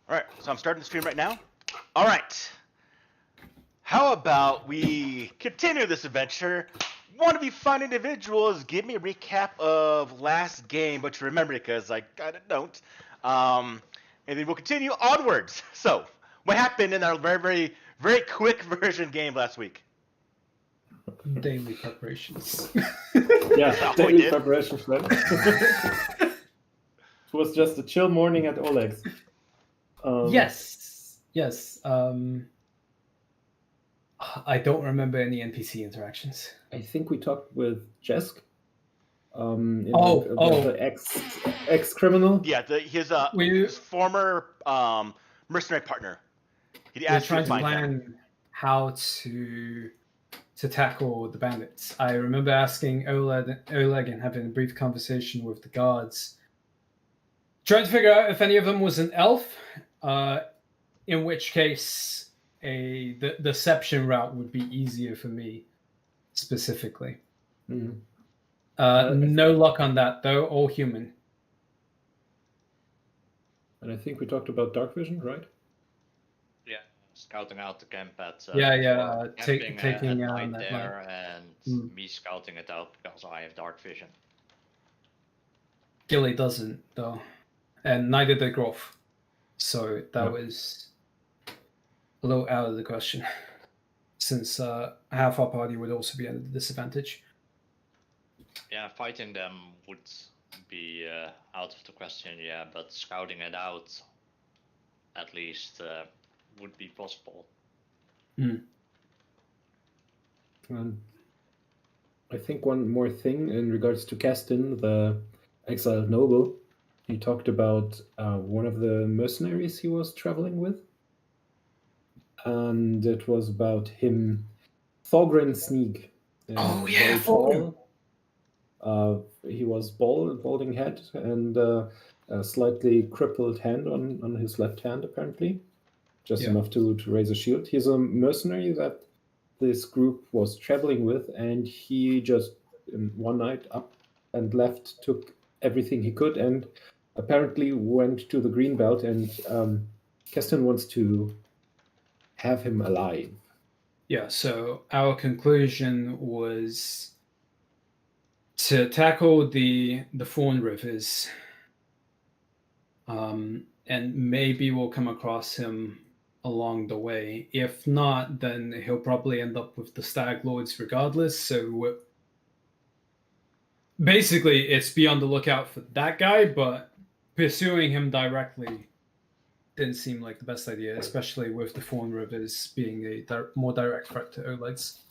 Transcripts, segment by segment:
All right, so I'm starting the stream right now. All right. How about we continue this adventure? Want to be fun individuals? Give me a recap of last game, but you remember it because I kind of don't. And then we'll continue onwards. So, what happened in our very quick version game last week? Daily preparations. Yeah, That's all we daily did. preparations, right? It was just a chill morning at Oleg's. Yes. I don't remember any NPC interactions. I think we talked with Jesk. The ex criminal. Yeah, his former mercenary partner. He We're asked you trying to to find him. plan how to tackle the bandits. I remember asking Oleg and having a brief conversation with the guards, trying to figure out if any of them was an elf, in which case the deception route would be easier for me specifically. Mhm. No luck on that though, all human. And I think we talked about dark vision, right? Yeah, scouting out the camp at taking at night that there, and Mm. me scouting it out because I have dark vision. Gilly doesn't though, and neither did Groff. So that No. was a little out of the question, since half our party would also be at a disadvantage. Yeah, fighting them would be out of the question, yeah, but scouting it out at least would be possible. And I think one more thing in regards to Kestin, the exiled noble. He talked about one of the mercenaries he was traveling with. And it was about him, Thorgren Sneak. Very tall. He was balding head and a slightly crippled hand on his left hand, apparently. Just enough to raise a shield. He's a mercenary that this group was traveling with, and he just in one night up and left, took everything he could, and apparently went to the Greenbelt, and Keston wants to have him alive. Yeah, so our conclusion was to tackle the Fawn Rivers, and maybe we'll come across him along the way. If not, then he'll probably end up with the Stag Lords regardless, so basically it's be on the lookout for that guy, but pursuing him directly didn't seem like the best idea, especially with the Fawn Rivers being a more direct threat to Oleg's.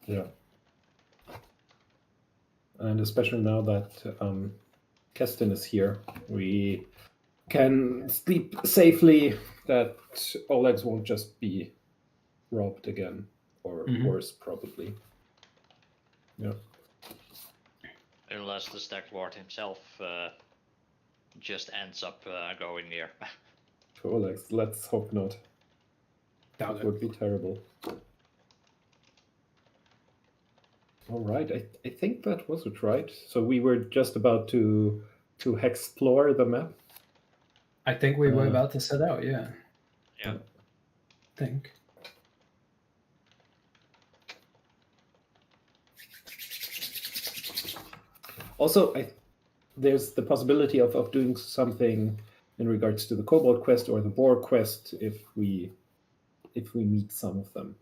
Yeah. And especially now that Keston is here, we can sleep safely that Oleg's won't just be robbed again, or worse, probably. Yeah. Unless the Stag Lord himself just ends up going near. To Oleg's, let's hope not. Doubt That would be terrible. All right, I think that was it, right? So we were just about to explore the map. I think we were about to set out, yeah. Yeah. I think. Also, there's the possibility of doing something in regards to the Kobold quest or the Boar quest if we meet some of them,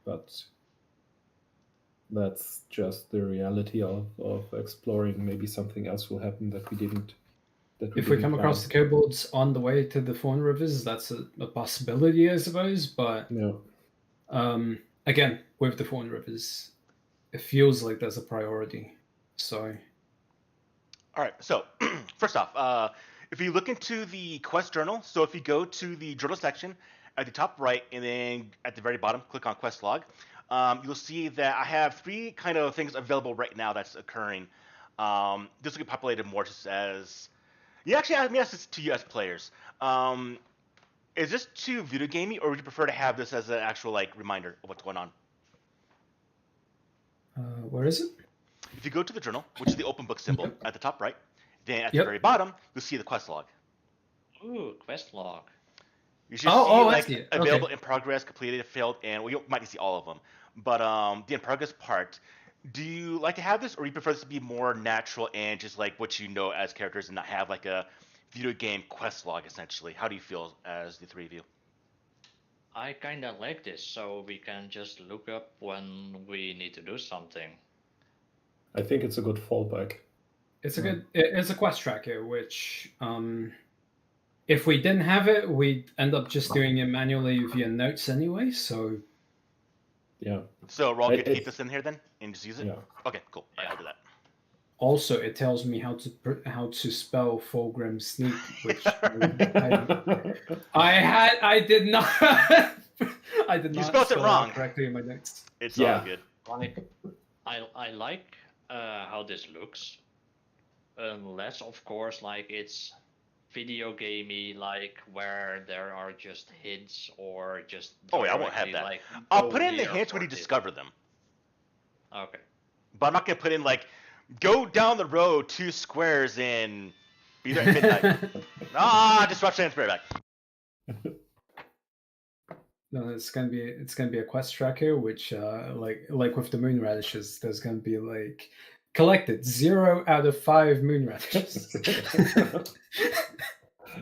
but that's just the reality of exploring. Maybe something else will happen that we didn't. If we come across the kobolds on the way to the Fawn Rivers, that's a possibility, I suppose. But again, with the Fawn Rivers, it feels like there's a priority. So, all right. So first off, if you look into the quest journal, so if you go to the journal section at the top right, and then at the very bottom, click on quest log, you'll see that I have 3 kind of things available right now that's occurring. This will get populated more just as. You actually, let me ask this to you as players. Is this too video gamey, or would you prefer to have this as an actual reminder of what's going on? Where is it? If you go to the journal, which is the open book symbol at the top right, then at the very bottom, you'll see the quest log. Ooh, quest log. You should I see see it. available Okay. in progress, completed, failed, and well, you might see all of them. But the in progress part, do you like to have this, or you prefer this to be more natural and just like what you know as characters, and not have like a video game quest log essentially? How do you feel as the three of you? I kinda like this, so we can just look up when we need to do something. I think it's a good fallback. It's a quest tracker, which if we didn't have it, we'd end up just doing it manually via notes anyway. So Yeah. So we're all good to I- keep this in here then, and just use it. Yeah. Okay, cool. All right, I'll do that. also it tells me how to spell Fulgrim Sneak, which I did not I did You not spelled it spell wrong. out correctly in my notes. It's Yeah. all good. Like, I like how this looks, unless of course like it's video gamey, like where there are just hints or just Oh yeah, I won't have directly, that. like, I'll go put in the here hints for when you this. discover them, Okay. but I'm not gonna put in like, go down the road 2 squares and be there at midnight. Disruption and spray back. No, it's gonna be a quest tracker, which like with the moon radishes, there's gonna be like collected 0 out of 5 moon radishes.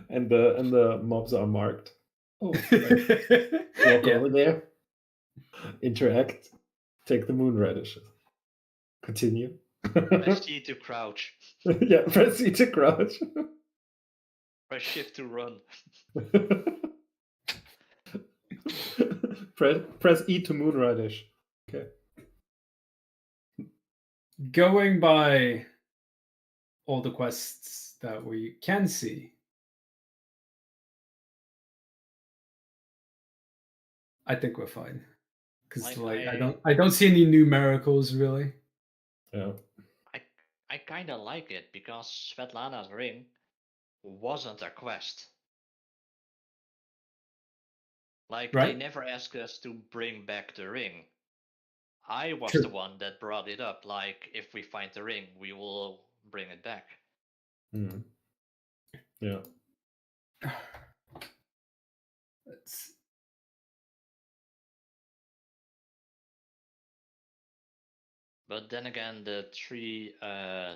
and the mobs are marked. Oh, walk Yeah. over there, interact, take the moon radishes. Continue. Press E to crouch. Yeah, press E to crouch. Press shift to run. press E to moon radish. Okay. Going by all the quests that we can see, I think we're fine. Because I don't see any numericals really. Yeah. I kinda like it because Svetlana's ring wasn't a quest. Like, Right. they never asked us to bring back the ring. I was True. the one that brought it up. Like, if we find the ring, we will bring it back. Mm. Yeah. Let's... But then again, the 3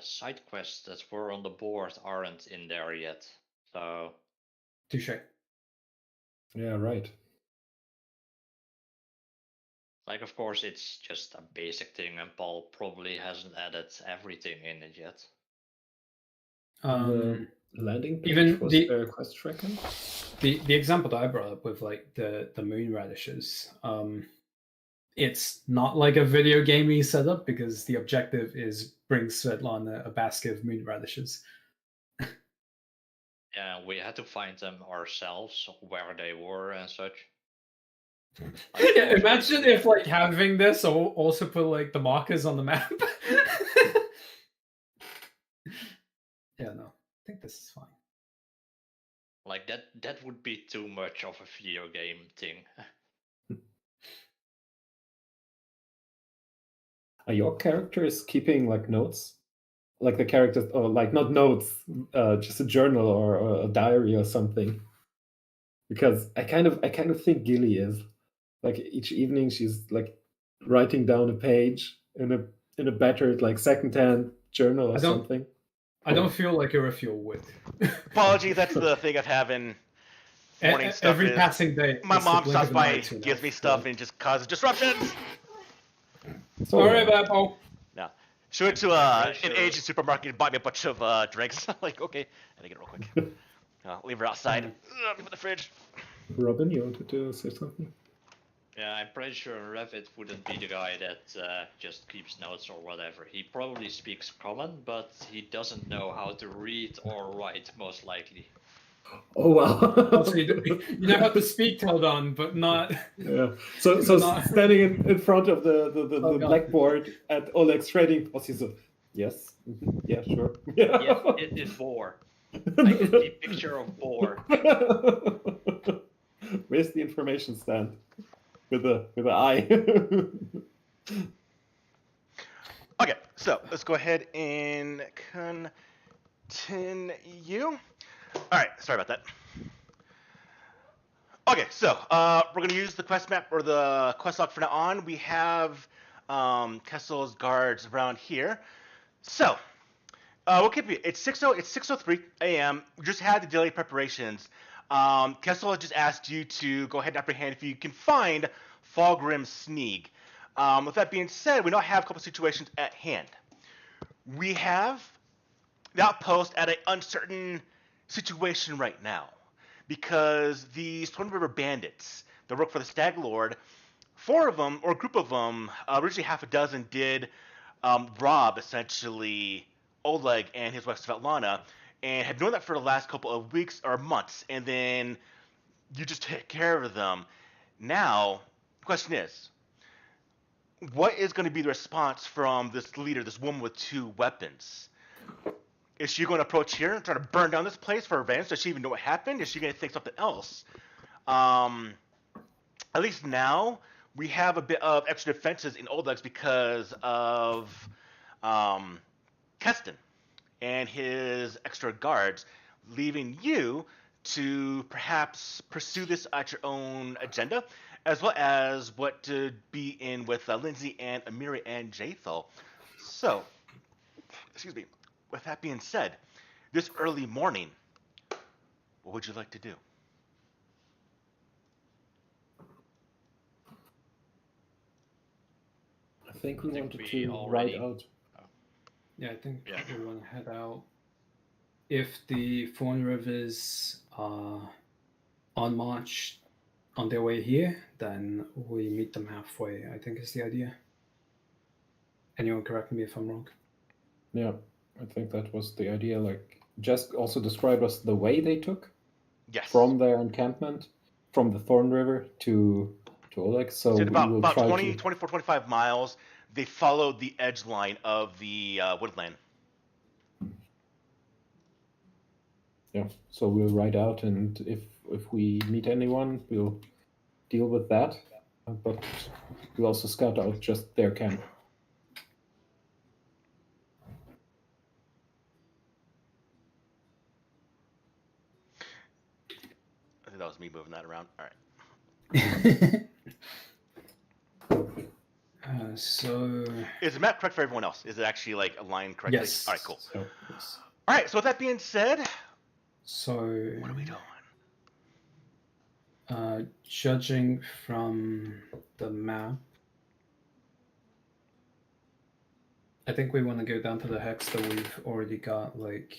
side quests that were on the board aren't in there yet. So. Touche. Yeah, right. Like, of course, it's just a basic thing, and Paul probably hasn't added everything in it yet. The landing page even was the a quest tracker. The example that I brought up with like the moon radishes, it's not like a video gamey setup because the objective is bring Svetlana a basket of moon radishes. Yeah, we had to find them ourselves, where they were and such. Yeah, imagine if like having this also put like the markers on the map. Yeah, no, I think this is fine. Like, that would be too much of a video game thing. Are your characters keeping like notes? Like the characters, or like not notes, just a journal or a diary or something? Because I kind of think Gilly is. Like each evening she's like writing down a page in a battered like secondhand journal or something. I don't feel like a refuel would. Apologies, that's the thing of having morning stuff. Every passing day, my mom stops by, gives gives me stuff, and just causes disruptions. Sorry about Paul. No. She went to an Asian supermarket and bought me a bunch of drinks. Like, okay, I think it real quick. Leave her outside. Leave the fridge. Robin, you wanted to say something? Yeah, I'm pretty sure Revit wouldn't be the guy that just keeps notes or whatever. He probably speaks common, but he doesn't know how to read or write, most likely. Oh wow! So you know how to speak Teldon, but not. Yeah. So not... standing in front of the blackboard at Oleg's trading post, he's like, yes, yeah, sure. Yeah. Yes, it is Boar. I can see picture of Boar. Where's the information stand? With the eye. Okay, so let's go ahead and continue. All right, sorry about that. Okay, so we're gonna use the quest map or the quest log from now on. We have Kessel's guards around here. So we'll keep it. It's 6:03 a.m. We just had the daily preparations. Kessel has just asked you to go ahead and apprehend if you can find Fulgrim Sneeg. With that being said, we now have a couple situations at hand. We have the outpost at an uncertain situation right now because the Storm River bandits that work for the Stag Lord, 4 of them, or a group of them, originally half a dozen, did rob essentially Oleg and his wife Svetlana, and had known that for the last couple of weeks or months, and then you just take care of them. Now, the question is, what is going to be the response from this leader, this woman with 2 weapons? Is she going to approach here and try to burn down this place for revenge? Does she even know what happened? Is she going to think something else? At least now, we have a bit of extra defenses in Oleg's because of Keston and his extra guards, leaving you to perhaps pursue this at your own agenda, as well as what to be in with Lindsay and Amiri and Jathal. So, excuse me. With that being said, this early morning, what would you like to do? I think we wanted we to already- ride out. Yeah, I think Yeah. we want to head out. If the Fawn Rivers are on march on their way here, then we meet them halfway, I think is the idea. Anyone correct me if I'm wrong. Yeah, I think that was the idea. Like, Jess also described us the way they took Yes. from their encampment, from the Thorn River to Oleg. So So we about will try 20, to... 24, 25 miles. They followed the edge line of the woodland. Yeah, so we'll ride out, and if we meet anyone, we'll deal with that. But we'll also scout out just their camp. I think that was me moving that around. All right. So Is the map correct for everyone else? Is it actually like aligned correctly? Yes. All right, cool. So, yes. All right, so with that being said, So what are we doing? judging from the map, I think we want to go down to the hex that we've already got like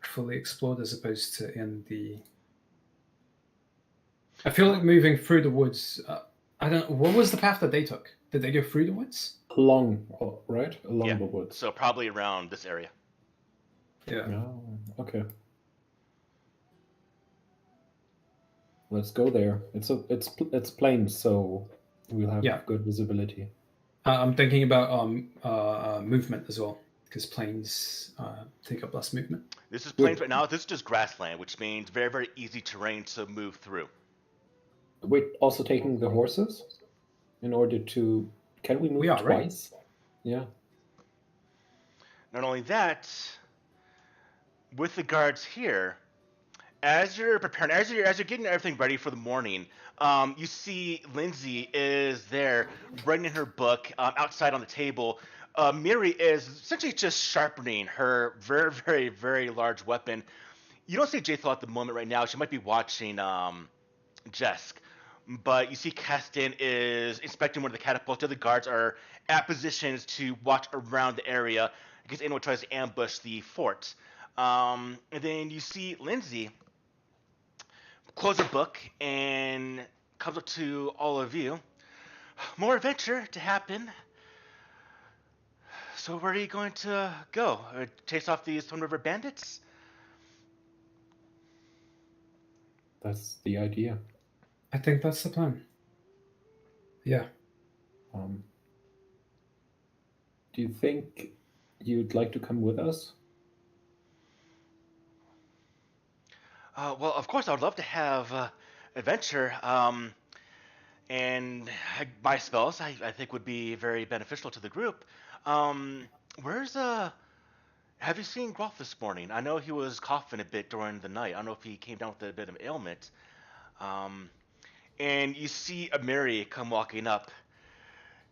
fully explored, as opposed to in the. I feel like moving through the woods. I don't. What was the path that they took? Did they go through the woods? Along, right? Along Yeah. the woods. So probably around this area. Yeah. Oh, okay. Let's go there. It's plain, so we'll have Yeah. good visibility. I'm thinking about movement as well, because planes take up less movement. This is plains right now. This is just grassland, which means very, very easy terrain to move through. We're also taking the horses in order to... Can we move We are, right? twice? Yeah. Not only that, with the guards here, as you're preparing, as you're getting everything ready for the morning, you see Lindsay is there writing in her book outside on the table. Miri is essentially just sharpening her very, very, very large weapon. You don't see Jathal at the moment right now. She might be watching Jesk. But you see Keston is inspecting one of the catapults. The other guards are at positions to watch around the area in case anyone tries to ambush the fort. And then you see Lindsay close her book and comes up to all of you. More adventure to happen. So where are you going to go? Chase off these Stone River bandits? That's the idea. I think that's the plan. Yeah. Do you think you'd like to come with us? Well, of course, I would love to have adventure. And my spells, I think, would be very beneficial to the group. Where's Have you seen Groff this morning? I know he was coughing a bit during the night. I don't know if he came down with a bit of ailment. and you see a Mary come walking up.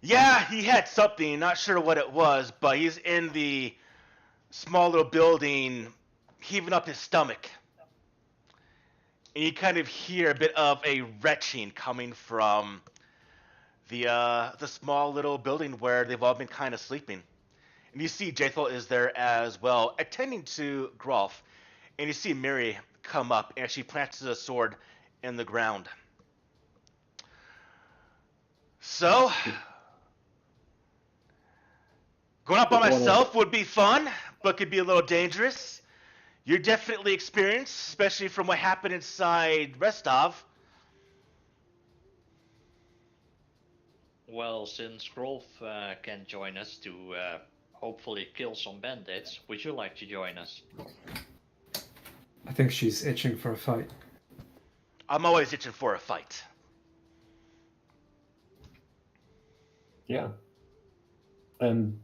Yeah, he had something, not sure what it was, but he's in the small little building heaving up his stomach. And you kind of hear a bit of a retching coming from the small little building where they've all been kind of sleeping. And you see Jathel is there as well, attending to Grolf. And you see Mary come up, and she plants a sword in the ground. So, going up by myself would be fun, but could be a little dangerous. You're definitely experienced, especially from what happened inside Restov. Well, since Grolf can join us to hopefully kill some bandits, would you like to join us? I think she's itching for a fight. I'm always itching for a fight. Yeah. And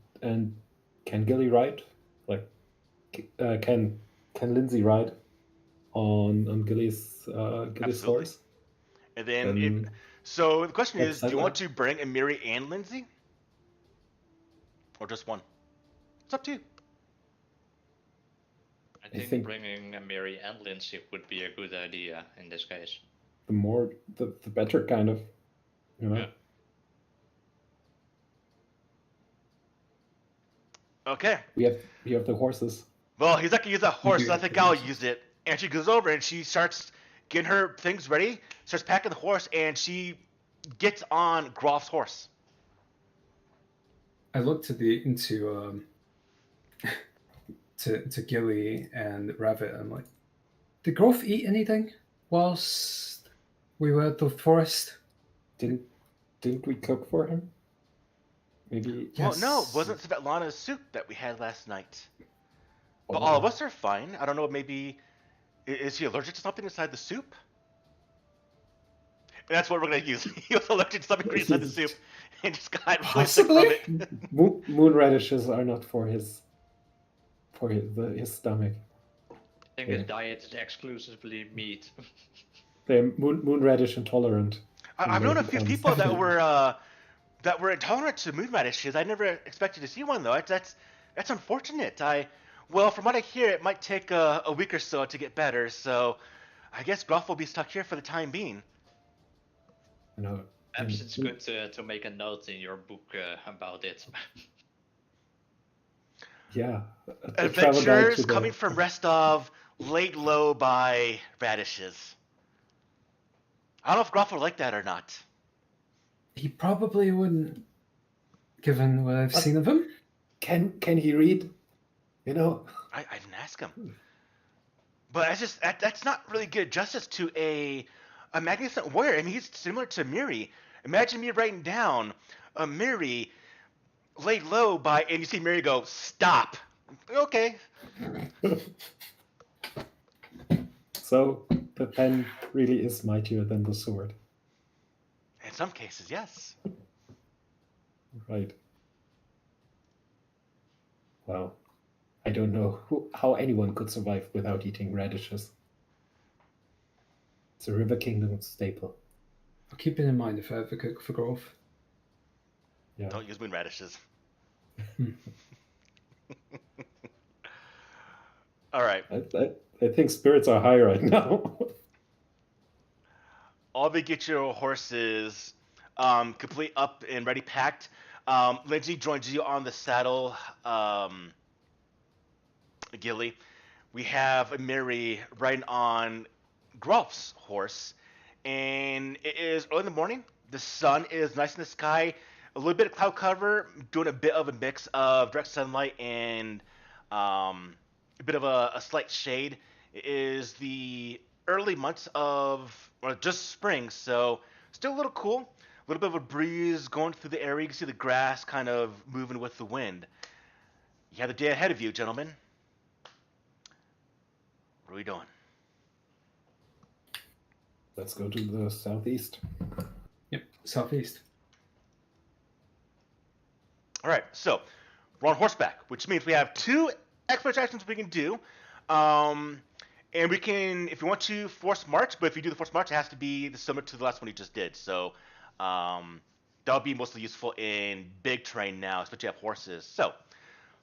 can Gilly ride? Like, can Lindsay ride on Gilly's horse? And then, so the question is, do you want to bring Amiri and Lindsay? Or just one? It's up to you. I think bringing Amiri and Lindsay would be a good idea in this case. The more, the better, kind of. You know? Yeah. Okay. We have the horses. Well, he's not gonna use that horse, so I think I'll use it. And she goes over and she starts getting her things ready, starts packing the horse, and she gets on Grolf's horse. I look into Gilly and Rabbit. I'm like, did Grolf eat anything whilst we were at the forest? Didn't we cook for him? Maybe. Yes. Well, no, it wasn't Svetlana's soup that we had last night. But all of us are fine. I don't know, maybe... Is he allergic to something inside the soup? And that's what we're going to use. He was allergic to something inside the soup and just got really sick from it. Moon radishes are not for his stomach. I think his diet is exclusively meat. They're moon radish intolerant. I've known a few people that were intolerant to moon radishes. I never expected to see one, though. That's unfortunate. Well, from what I hear, it might take a week or so to get better, so I guess Grolf will be stuck here for the time being. No. Perhaps it's good to make a note in your book about it. Yeah. Adventures coming from Restov, laid low by radishes. I don't know if Grolf would like that or not. He probably wouldn't, given what I've seen of him. Can he read? You know, I didn't ask him, but that's not really good justice to a magnificent warrior. I mean, he's similar to Miri. Imagine me writing down a Miri laid low by, and you see Miri go, stop. Okay. So the pen really is mightier than the sword. In some cases, yes. Right. Wow. I don't know how anyone could survive without eating radishes. It's a River Kingdom staple. I'll keep it in mind if I ever cook for Grolf. Yeah. Don't use moon radishes. All right. I think spirits are high right now. All of you get your horses complete up and ready packed. Lindsay joins you on the saddle. Gilly. We have Amiri riding on Grolf's horse, and it is early in the morning. The sun is nice in the sky. A little bit of cloud cover, doing a bit of a mix of direct sunlight and a bit of a slight shade. It is the early months of, or just spring, so still a little cool. A little bit of a breeze going through the area. You can see the grass kind of moving with the wind. You have the day ahead of you, gentlemen. What are we doing? Let's go to the southeast. Yep, southeast. All right, so we're on horseback, which means we have two expert actions we can do. And And we can, if you want to, force march, but if you do the force march, it has to be similar to the last one you just did. So that'll be mostly useful in big terrain now, especially if you have horses. So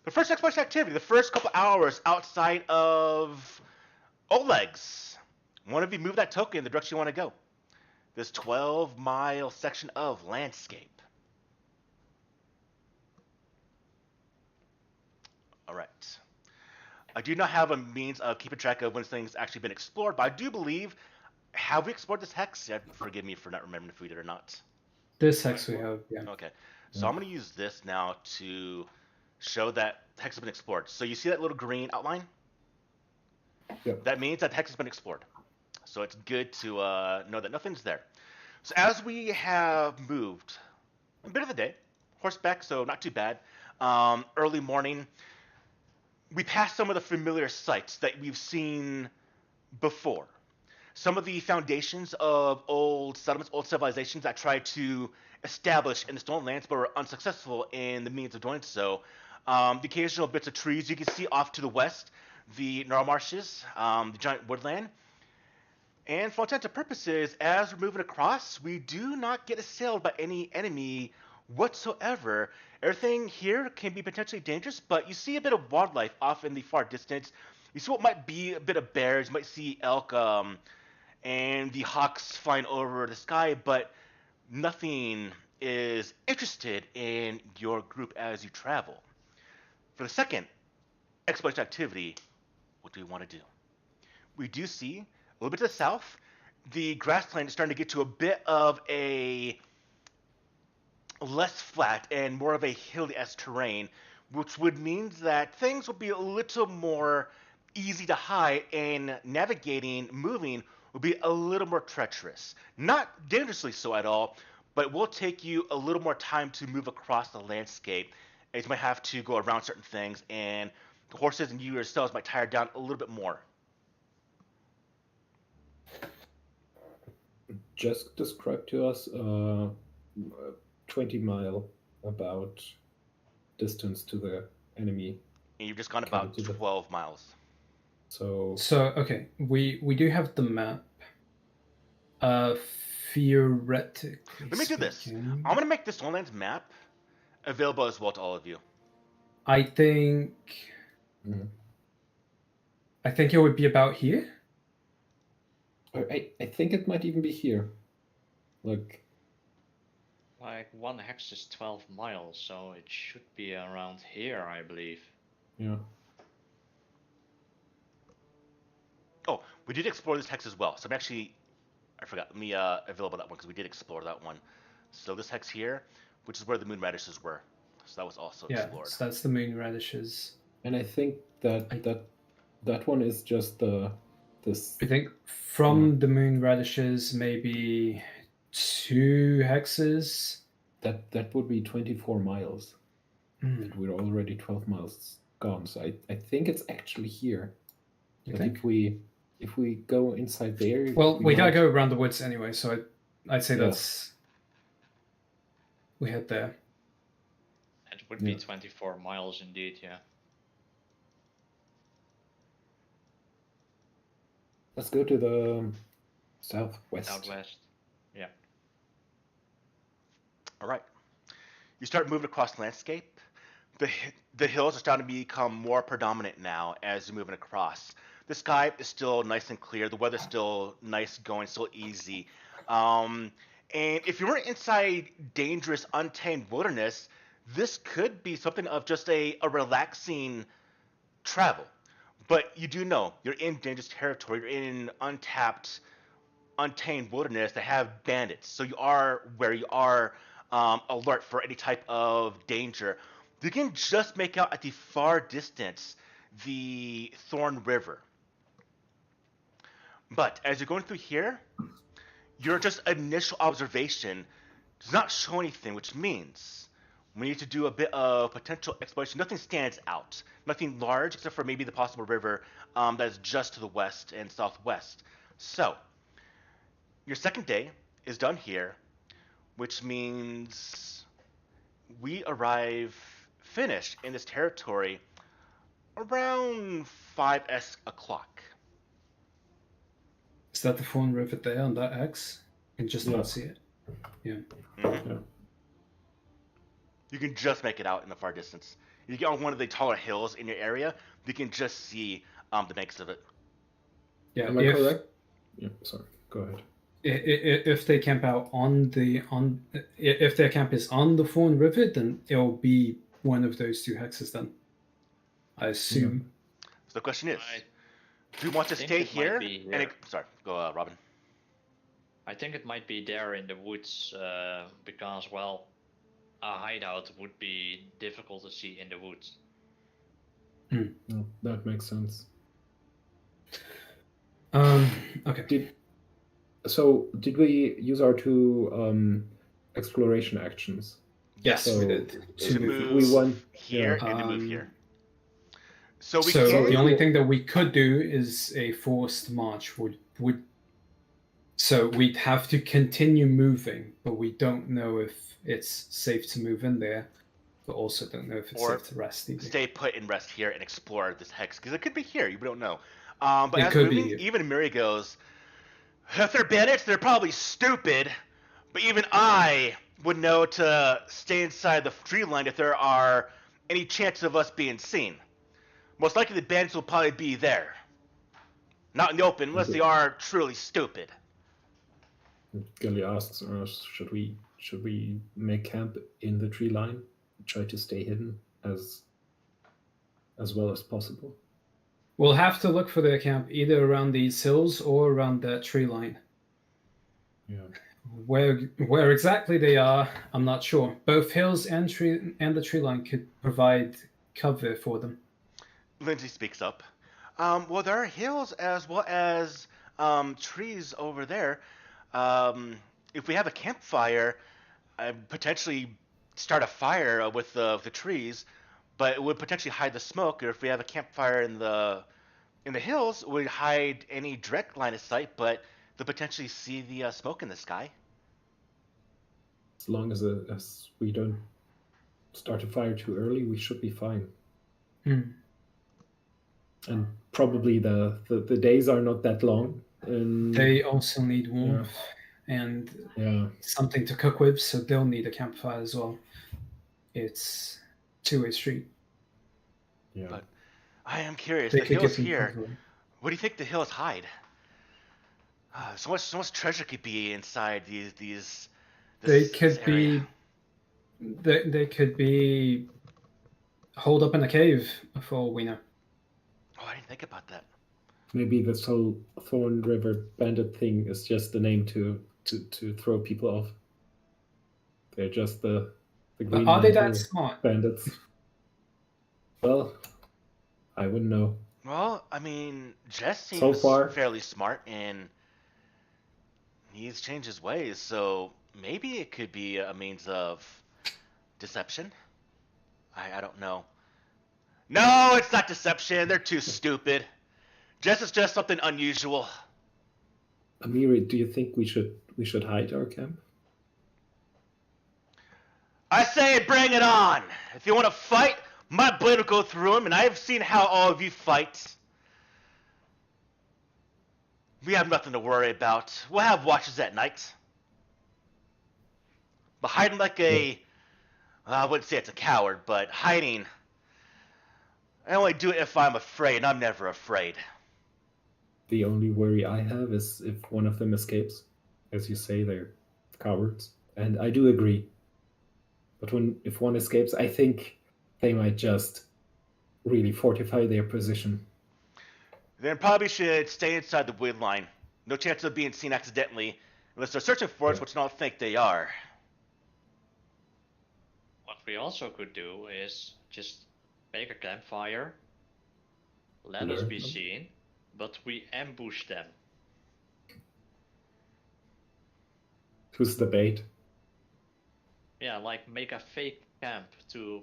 the first exploration activity, the first couple hours outside of Oleg's. One of you move that token in the direction you want to go. This 12-mile section of landscape. All right. I do not have a means of keeping track of when things actually been explored, but I do believe, have we explored this hex? Yeah, forgive me for not remembering if we did or not. This hex we have, yeah. Okay. So I'm going to use this now to show that hex has been explored. So you see that little green outline? Yep. That means that hex has been explored. So it's good to know that nothing's there. So as we have moved a bit of the day, horseback, so not too bad, early morning, we passed some of the familiar sites that we've seen before. Some of the foundations of old settlements, old civilizations that tried to establish in the Stone Lands but were unsuccessful in the means of doing so. The occasional bits of trees you can see off to the west, the Gnarl Marshes, the giant woodland. And for all intents and purposes, as we're moving across, we do not get assailed by any enemy whatsoever. Everything here can be potentially dangerous, but you see a bit of wildlife off in the far distance. You see what might be a bit of bears, you might see elk, and the hawks flying over the sky, but nothing is interested in your group as you travel. For the second exploration activity, what do we want to do? We do see a little bit to the south, the grassland is starting to get to a bit of a less flat and more of a hilly-esque terrain, which would mean that things will be a little more easy to hide, and navigating, moving, will be a little more treacherous. Not dangerously so at all, but it will take you a little more time to move across the landscape, as you might have to go around certain things, and the horses and you yourselves might tire down a little bit more. Just describe to us 20-mile about distance to the enemy. And you've just gone about 12 miles. So okay, we do have the map. Theoretically Let me do this. I'm going to make this Stonelands map available as well to all of you. I think it would be about here. I think it might even be here. Like one hex is 12 miles, so it should be around here, I believe. Yeah. Oh, we did explore this hex as well. So I'm actually, I forgot. Let me available that one because we did explore that one. So this hex here, which is where the moon radishes were. So that was also explored. So that's the moon radishes. And I think that one is just this. I think from the moon radishes, maybe 2 hexes. That would be 24 miles. And we're already 12 miles gone. So I think it's actually here. You but think? if we go inside there, well, we gotta go around the woods anyway. So I'd say that's we head there. It would be 24 miles indeed, yeah. Let's go to the southwest. Southwest, yeah. All right. You start moving across the landscape. The hills are starting to become more predominant now as you're moving across. The sky is still nice and clear. The weather's still nice going, still easy. And if you weren't inside dangerous, untamed wilderness, this could be something of just a relaxing travel. But you do know you're in dangerous territory. You're in untapped, untamed wilderness that have bandits. So you are where you are alert for any type of danger. You can just make out at the far distance the Thorn River. But as you're going through here, your just initial observation does not show anything, which means we need to do a bit of potential exploration. Nothing stands out. Nothing large, except for maybe the possible river that's just to the west and southwest. So, your second day is done here, which means we arrive finished in this territory around 5 o'clock. that the Thorn Rivet there on that X? You can just about see it. Yeah. Mm-hmm. Yeah. You can just make it out in the far distance. You get on one of the taller hills in your area, you can just see the banks of it. Yeah, am I correct? Yeah, sorry. Go ahead. If they camp out if their camp is on the Thorn Rivet, then it'll be one of those 2 hexes. Then I assume. Yeah. So the question is, do you want to stay here? Sorry, go, Robin. I think it might be there in the woods because, well, a hideout would be difficult to see in the woods. No, that makes sense. Okay. Did we use our 2 exploration actions? Yes, we did. To move here and to move here. So the only thing that we could do is a forced march so we'd have to continue moving, but we don't know if it's safe to move in there, but also don't know if it's safe to rest either. Stay put and rest here and explore this hex, because it could be here, you don't know. But as moving, even Miri goes, if they're bandits, they're probably stupid, but even I would know to stay inside the tree line if there are any chance of us being seen. Most likely the bandits will probably be there. Not in the open, unless they are truly stupid. Gilly asks us, should we make camp in the tree line? Try to stay hidden as well as possible? We'll have to look for their camp either around these hills or around that tree line. Yeah. Where exactly they are, I'm not sure. Both hills and the tree line could provide cover for them. Lindsay speaks up. Well, there are hills as well as trees over there. If we have a campfire, I'd potentially start a fire with the trees, but it would potentially hide the smoke. Or if we have a campfire in the hills, it would hide any direct line of sight, but they'll potentially see the smoke in the sky. As long as we don't start a fire too early, we should be fine. And probably the days are not that long. They also need warmth and something to cook with, so they'll need a campfire as well. It's two-way street. Yeah. But I am curious. The hills here. What do you think the hills hide? So much treasure could be inside these. They could be. They could be holed up in a cave, for all we know. Oh, I didn't think about that. Maybe this whole Thorn River bandit thing is just a name to throw people off. They're just the green. Are they that smart? Bandits. Well, I wouldn't know. Well, I mean, Jess seems fairly smart, and he's changed his ways, so maybe it could be a means of deception. I don't know. No, it's not deception. They're too stupid. Jess is just something unusual. Amiri, do you think we should hide our camp? I say bring it on. If you want to fight, my blade will go through him, and I've seen how all of you fight. We have nothing to worry about. We'll have watches at night. But hiding like I wouldn't say it's a coward, but hiding, I only do it if I'm afraid, and I'm never afraid. The only worry I have is if one of them escapes. As you say, they're cowards. And I do agree. But if one escapes, I think they might just really fortify their position. Then probably should stay inside the wood line. No chance of being seen accidentally, unless they're searching for us, which I don't think they are. What we also could do is just make a campfire, let us be seen, but we ambush them. Who's the bait? Yeah, like make a fake camp to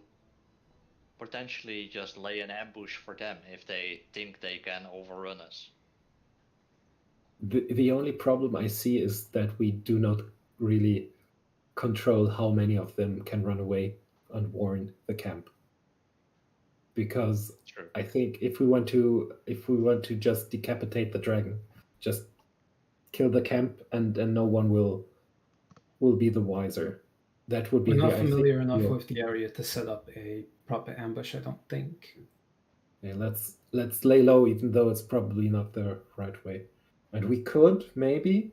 potentially just lay an ambush for them if they think they can overrun us. The only problem I see is that we do not really control how many of them can run away and warn the camp. Because I think if we want to just decapitate the dragon, just kill the camp, and no one will be the wiser. That would be We're not I familiar think, enough with the area to set up a proper ambush, I don't think. Yeah, let's lay low, even though it's probably not the right way. And we could maybe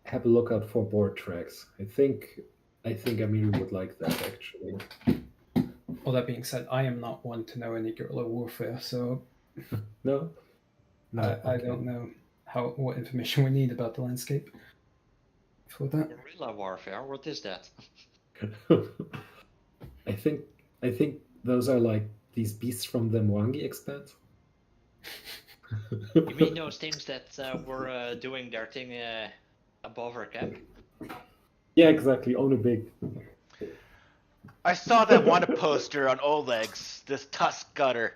have a look out for board tracks. I think Amiri would like that, actually. All that being said, I am not one to know any guerrilla warfare, so No, I don't know what information we need about the landscape for that. Guerrilla warfare. What is that? I think those are like these beasts from the Mwangi expanse. You mean those teams that were doing their thing above our camp? Yeah, exactly. On a big. I saw that wanted poster on Oleg's, this tusk gutter.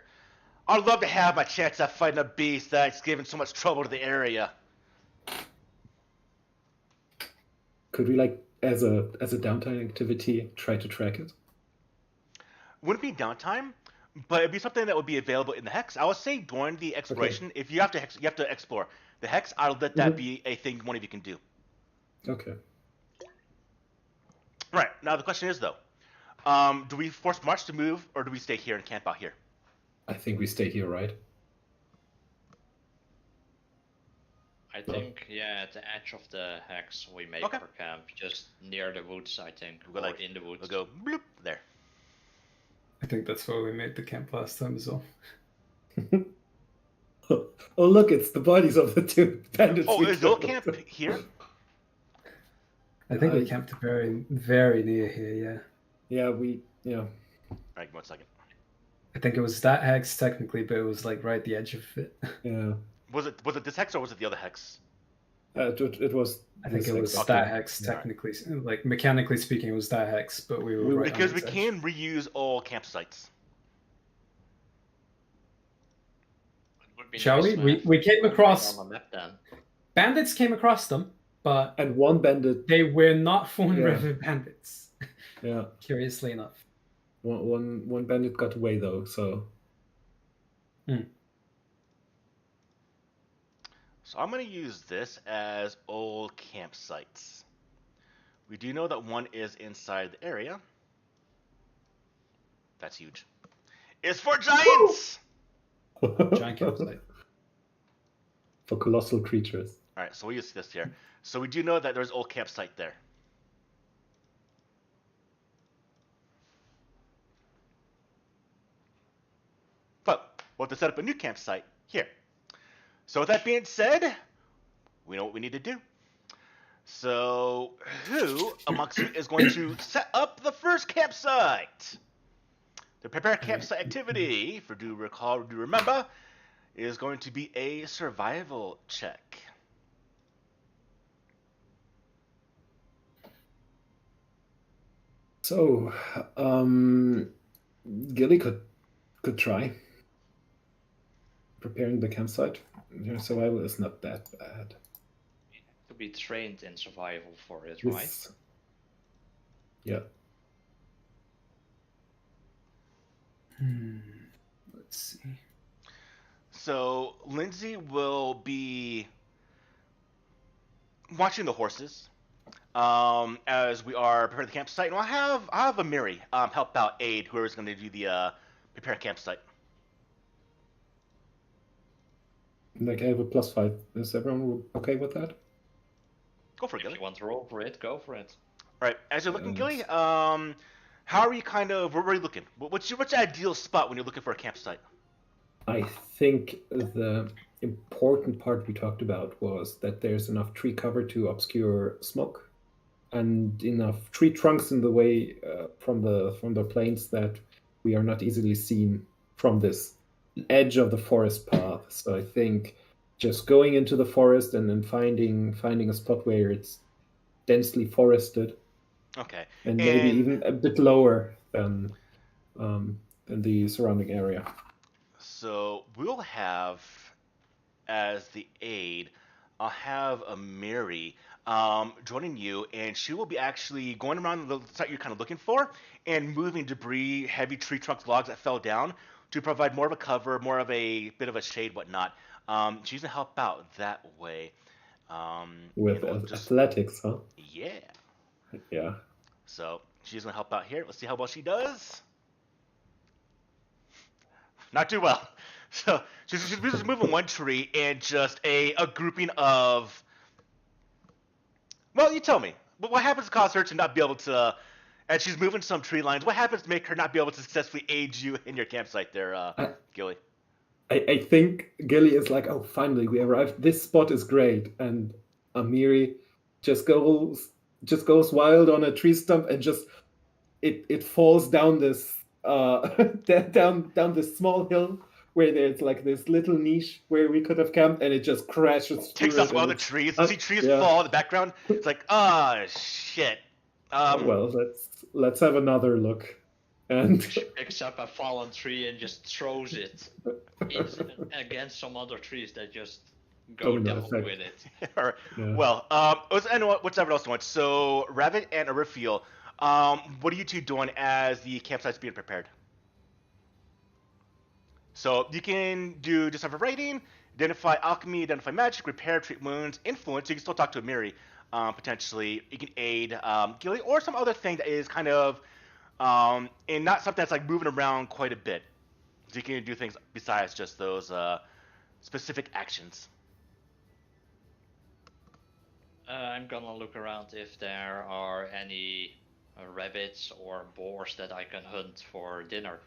I'd love to have my chance at fighting a beast that's given so much trouble to the area. Could we, like, as a downtime activity, try to track it? Wouldn't be downtime, but it'd be something that would be available in the hex. I would say during the exploration, if you have to explore the hex. I'll let that be a thing one of you can do. Okay. Right, now the question is though, do we force March to move, or do we stay here and camp out here? I think we stay here, right? I think, yeah, at the edge of the hex we make our camp, just near the woods, I think, we'll go, in the woods. We'll go bloop there. I think that's where we made the camp last time as well. Oh, look, it's the bodies of the two bandits. Oh, is your camp here? I think we camped very, very near here, yeah. Yeah. Alright, 1 second. I think it was that hex technically, but it was like right at the edge of it. Yeah. Was it this hex or was it the other hex? It was. I think it was that hex technically, like mechanically speaking, it was that hex, but we were right because on we its can reuse all campsites. Shall we? We came across on the map then. Bandits came across them, but and one bandit. They were not Fawn River bandits. Yeah. Curiously enough. One bandit got away though, so. So I'm going to use this as old campsites. We do know that one is inside the area. That's huge. It's for giants! Giant campsite. For colossal creatures. Alright, so we use this here. So we do know that there's old campsite there. But we'll have to set up a new campsite here. So with that being said, we know what we need to do. So who amongst you is going to set up the first campsite? The prepare campsite activity, for do remember, is going to be a survival check. So, Gilly could try preparing the campsite. Your survival is not that bad. To be trained in survival for it, right? Yeah. Let's see. So Lindsay will be watching the horses as we are preparing the campsite, and I'll have Amiri help out aid whoever's going to do the prepare campsite. Like, I have a +5. Is everyone okay with that? Go for it, Gilly. If you want to roll for it, go for it. All right, as you're looking, Gilly, how are you where are you looking? What's your ideal spot when you're looking for a campsite? I think the important part we talked about was that there's enough tree cover to obscure smoke, and enough tree trunks in the way from the plains that we are not easily seen from this edge of the forest path. So I think just going into the forest and then finding a spot where it's densely forested. Okay. And maybe even a bit lower than the surrounding area. So we'll have, as the aide, I'll have Amiri joining you, and she will be actually going around the site you're kind of looking for and moving debris, heavy tree trunks, logs that fell down to provide more of a cover, more of a bit of a shade, whatnot. She's going to help out that way. With athletics, huh? Yeah. Yeah. So she's gonna help out here. Let's see how well she does. Not too well. So she's just moving one tree and just a grouping of. Well, you tell me. What happens to cause her to not be able to? And she's moving some tree lines. What happens to make her not be able to successfully aid you in your campsite there, Gilly? I think Gilly is like, oh, finally we arrived. This spot is great, and Amiri just goes wild on a tree stump and just it falls down this down this small hill where there's like this little niche where we could have camped, and it just crashes. Takes out some other trees. You see trees fall in the background. It's like, shit. Well, let's have another look. And she picks up a fallen tree and just throws it against some other trees that just go down with it. All right. Yeah. Well, what's everyone else wants? So, Rabbit and Arifiel, what are you two doing as the campsite's being prepared? So you can do decipher writing, identify alchemy, identify magic, repair, treat wounds, influence. You can still talk to Amiri, potentially. You can aid Gilly, or some other thing that is kind of, and not something that's like moving around quite a bit. So you can do things besides just those specific actions. I'm gonna look around if there are any rabbits or boars that I can hunt for dinner.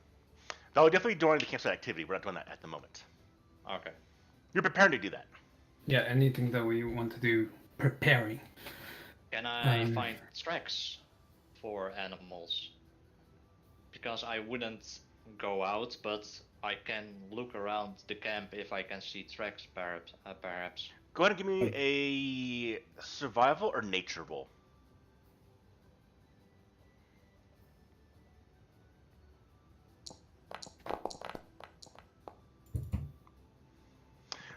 That would definitely be during the campsite activity. We're not doing that at the moment. Okay. You're preparing to do that. Yeah, anything that we want to do, preparing. Can I find tracks for animals? Because I wouldn't go out, but I can look around the camp if I can see tracks, perhaps. Go ahead and give me a survival or nature roll.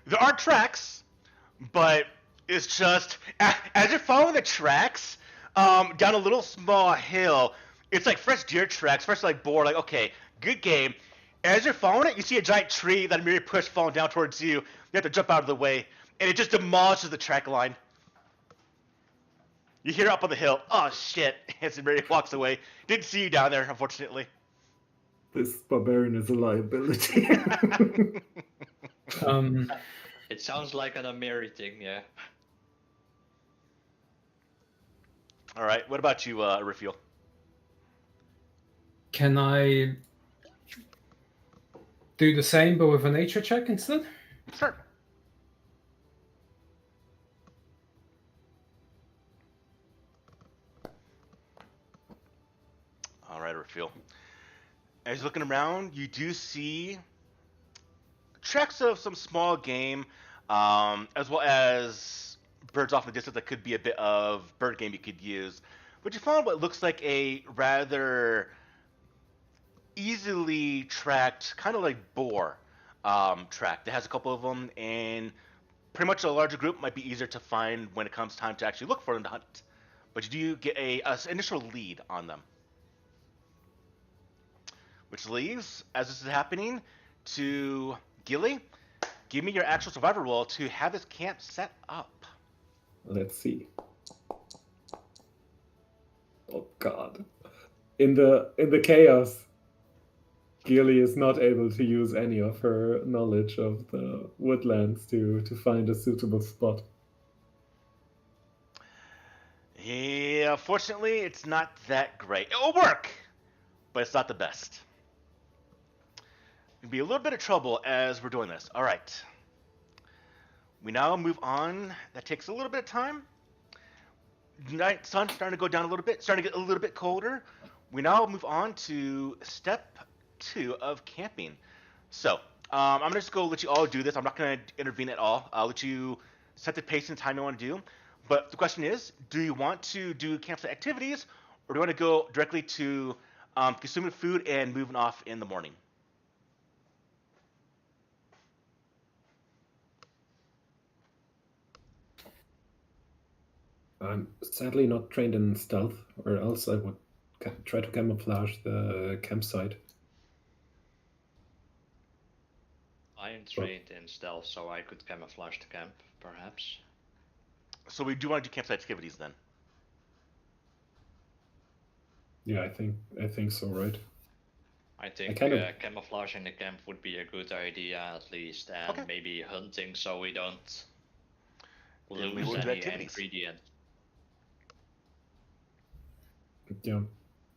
There are tracks, but it's just as you're following the tracks down a little small hill. It's like fresh deer tracks, fresh like boar. Like, okay, good game. As you're following it, you see a giant tree that Amiri pushed falling down towards you. You have to jump out of the way, and it just demolishes the track line. You hear up on the hill, oh shit, as Amiri walks away. Didn't see you down there, unfortunately. This barbarian is a liability. It sounds like an Amiri thing, yeah. All right, what about you, Arifiel? Can I do the same but with a nature check instead? Sure. All right, Arifiel. As you're looking around, you do see tracks of some small game, as well as birds off in the distance that could be a bit of bird game you could use. But you found what looks like a rather easily tracked, kind of like boar track that has a couple of them, and pretty much a larger group might be easier to find when it comes time to actually look for them to hunt. But you do get a initial lead on them. Which leaves, as this is happening, to Gilly. Give me your actual survivor roll to have this camp set up. Let's see. Oh God! In the chaos, Gilly is not able to use any of her knowledge of the woodlands to find a suitable spot. Yeah, fortunately, it's not that great. It'll work, but it's not the best. It'll be a little bit of trouble as we're doing this. All right. We now move on. That takes a little bit of time. Night sun starting to go down a little bit, starting to get a little bit colder. We now move on to step 2 of camping. So I'm gonna just go let you all do this. I'm not gonna intervene at all. I'll let you set the pace and time you want to do. But the question is, do you want to do campsite activities, or do you want to go directly to consuming food and moving off in the morning? I'm sadly not trained in stealth, or else I would try to camouflage the campsite. I am trained in stealth, so I could camouflage the camp, perhaps. So we do want to do campsite activities then. Yeah, I think so, right? I think camouflaging the camp would be a good idea at least, and maybe hunting so we don't lose any ingredients. Yeah,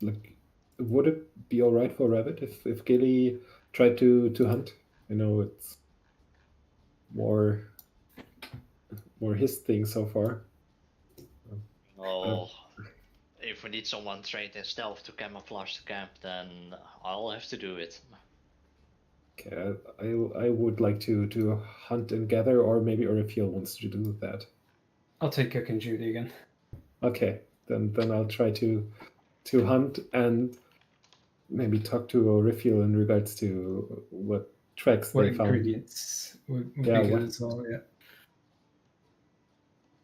like, would it be all right for Rabbit if Gilly tried to hunt? You know, it's more his thing so far. Oh, if we need someone trained in stealth to camouflage the camp, then I'll have to do it. Okay, I would like to hunt and gather, or maybe Orifiel wants to do that. I'll take Cook and Judy again. Okay, then I'll try to hunt and maybe talk to Orifiel in regards to what tracks they found. What ingredients would be good as well, yeah.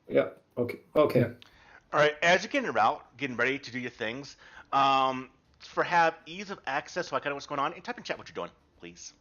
Yeah, okay. Yeah. All right, as you're getting ready to do your things, for have ease of access, so I kind of know what's going on, and type in chat what you're doing, please.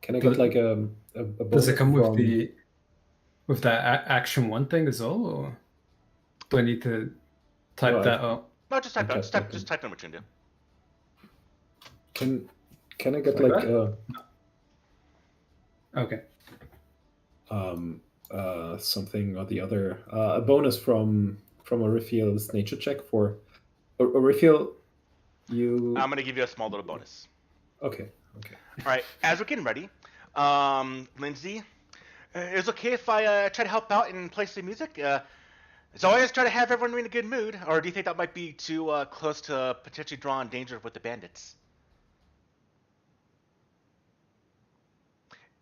Can I get like a does it come with that action 1 thing as well, or do I need to type that up? No, just type in what you can do. Can I get like okay. Something or the other, a bonus from Orifiel's nature check for Orifiel. I'm gonna give you a small little bonus. Okay. All right, as we're getting ready, Lindsay, is it okay if I try to help out and play some music? So I always try to have everyone in a good mood, or do you think that might be too close to potentially drawing danger with the bandits?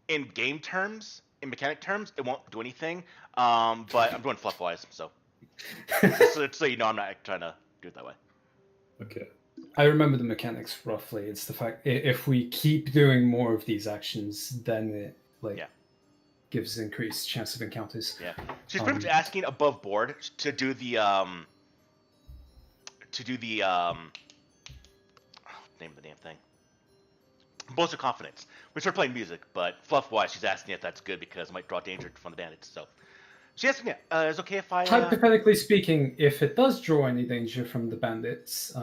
In game terms, in mechanic terms, it won't do anything, but I'm doing fluff-wise, so so you know I'm not trying to do it that way. Okay. I remember the mechanics roughly. It's the fact if we keep doing more of these actions, then it gives increased chance of encounters. Yeah, she's pretty much asking above board to do the name of the damn thing. Boost of confidence. We start playing music, but fluff-wise, she's asking if that's good because it might draw danger from the bandits. So she's asking, is it okay if I? Hypothetically speaking, if it does draw any danger from the bandits,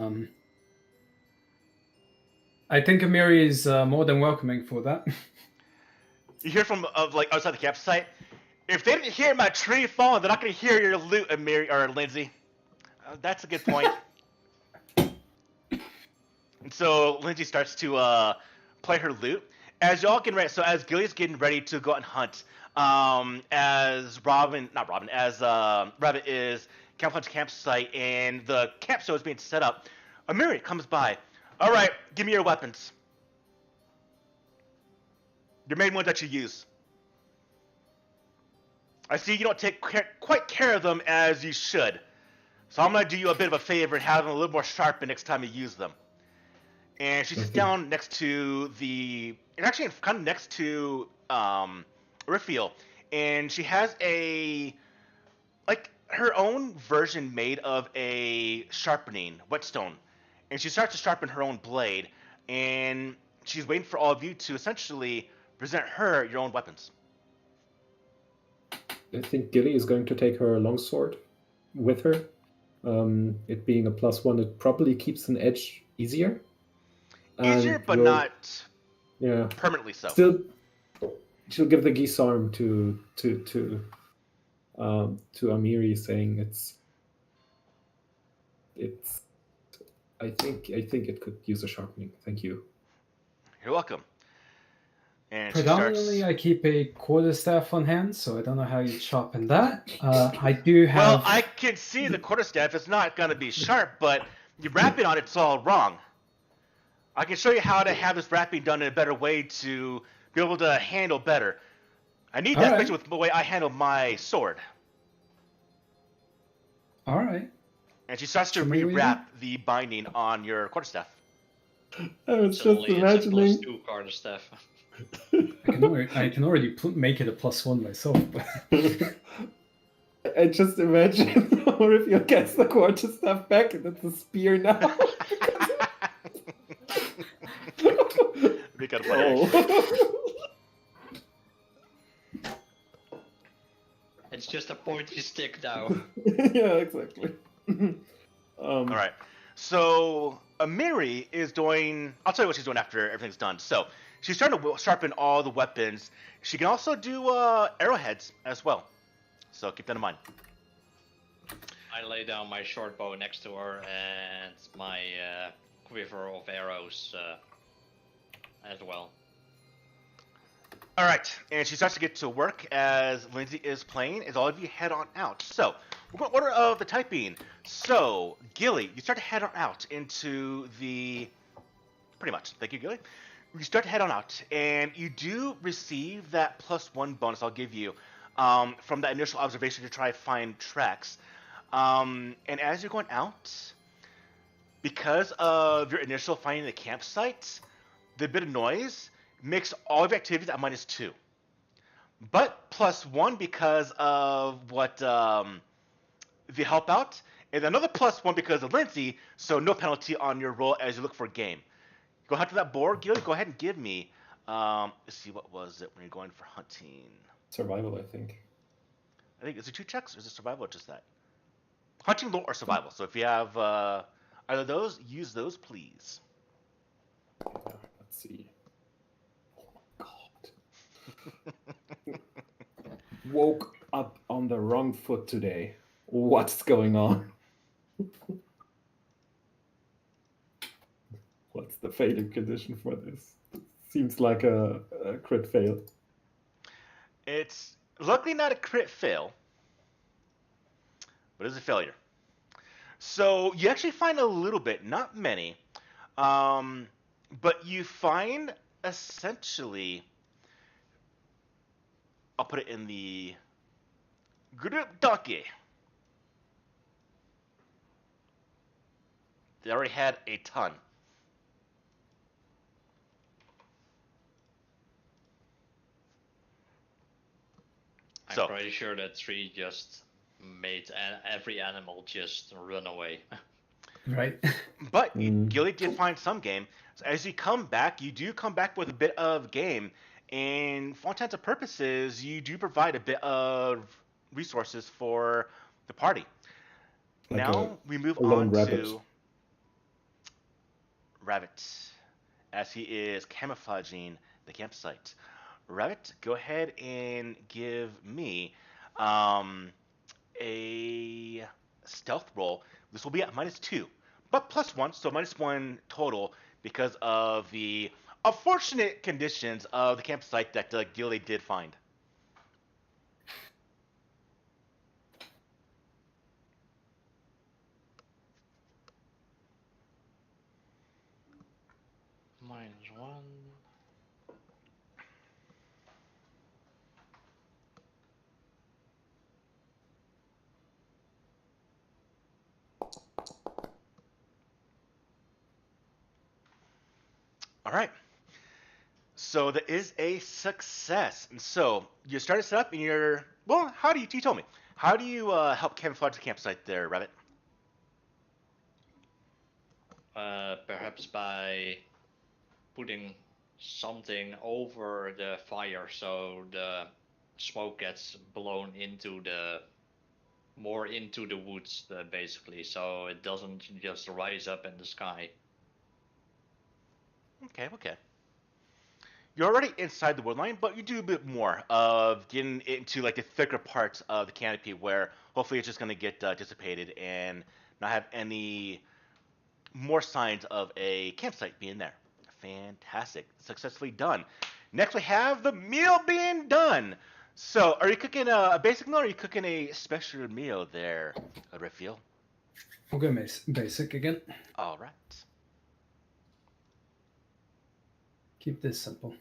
I think Amiri is more than welcoming for that. You hear from like outside the campsite. If they didn't hear my tree falling, they're not going to hear your loot, Amiri or Lindsay. That's a good point. And so Lindsay starts to play her lute. As y'all getting ready, so as Gilly's getting ready to go out and hunt, as Rabbit is camouflage campsite and the camp show is being set up, Amiri comes by. All right, give me your weapons. Your main ones that you use. I see you don't take quite care of them as you should. So I'm going to do you a bit of a favor and have them a little more sharpened next time you use them. And she sits down next to actually kind of next to Orifiel, and she has her own version made of a sharpening whetstone, and she starts to sharpen her own blade, and she's waiting for all of you to essentially present her your own weapons. I think Gilly is going to take her longsword with her. It being a +1, it probably keeps an edge easier. Easier, but not permanently so. Still, she'll give the Gisarm to Amiri, saying it's. I think it could use a sharpening. Thank you. You're welcome. And predominantly, I keep a quarterstaff on hand, so I don't know how you sharpen that. I do have. Well, I can see the quarterstaff. It's not going to be sharp, but you wrap it on it's all wrong. I can show you how to have this wrapping done in a better way to be able to handle better. I need that especially with the way I handle my sword. All right. And she starts to Familiar? rewrap the binding on your quarterstaff. I was just Suddenly it's a imagining. +2 quarterstaff. I can already make it a +1 myself. But I just imagine Orifio gets the quarterstaff back and it's a spear now. They got a It's just a pointy stick now. Yeah, exactly. All right. So Amiri is doing. I'll tell you what she's doing after everything's done. So she's starting to sharpen all the weapons. She can also do arrowheads as well. So keep that in mind. I lay down my short bow next to her and my quiver of arrows as well. All right, and she starts to get to work as Lindsay is playing. As all of you head on out. So we're going order of the typing. So Gilly, you start to head on out into the. Pretty much. Thank you, Gilly. You start to head on out, and you do receive that +1 bonus I'll give you from that initial observation to try to find tracks. And as you're going out, because of your initial finding the campsite, the bit of noise makes all of your activities at -2. But +1 because of what the help out, and another +1 because of Lindsay, so no penalty on your roll as you look for game. Go ahead to that board, Gil. Go ahead and give me. Let's see, what was it when you're going for hunting? Survival, I think. I think, is it 2 checks or is it survival or just that? Hunting, lore, or survival. So if you have either of those, use those, please. Let's see. Oh my god. Woke up on the wrong foot today. What's going on? What's the failing condition for this? Seems like a crit fail. It's luckily not a crit fail, but it's a failure. So you actually find a little bit, not many, but you find essentially. I'll put it in the group donkey. They already had a ton. I'm pretty sure that 3 just made every animal just run away. right. But Gilly did find some game. So as you come back, you do come back with a bit of game. And for all intents and purposes, you do provide a bit of resources for the party. Like now we move lone on rabbit. to Rabbit, as he is camouflaging the campsite. Rabbit, go ahead and give me a stealth roll. This will be at -2, but +1, so -1 total because of the unfortunate conditions of the campsite that Gilly did find. -1. All right. So that is a success. And so you start to set up and you're, well, how do you told me. How do you help camouflage the campsite there, Rabbit? Perhaps by putting something over the fire so the smoke gets blown into the woods, basically, so it doesn't just rise up in the sky. Okay. You're already inside the woodline, but you do a bit more of getting into like the thicker parts of the canopy where hopefully it's just going to get dissipated and not have any more signs of a campsite being there. Fantastic. Successfully done. Next we have the meal being done. So are you cooking a basic meal or are you cooking a special meal there, Raphael? We'll go basic again. All right. Keep this simple.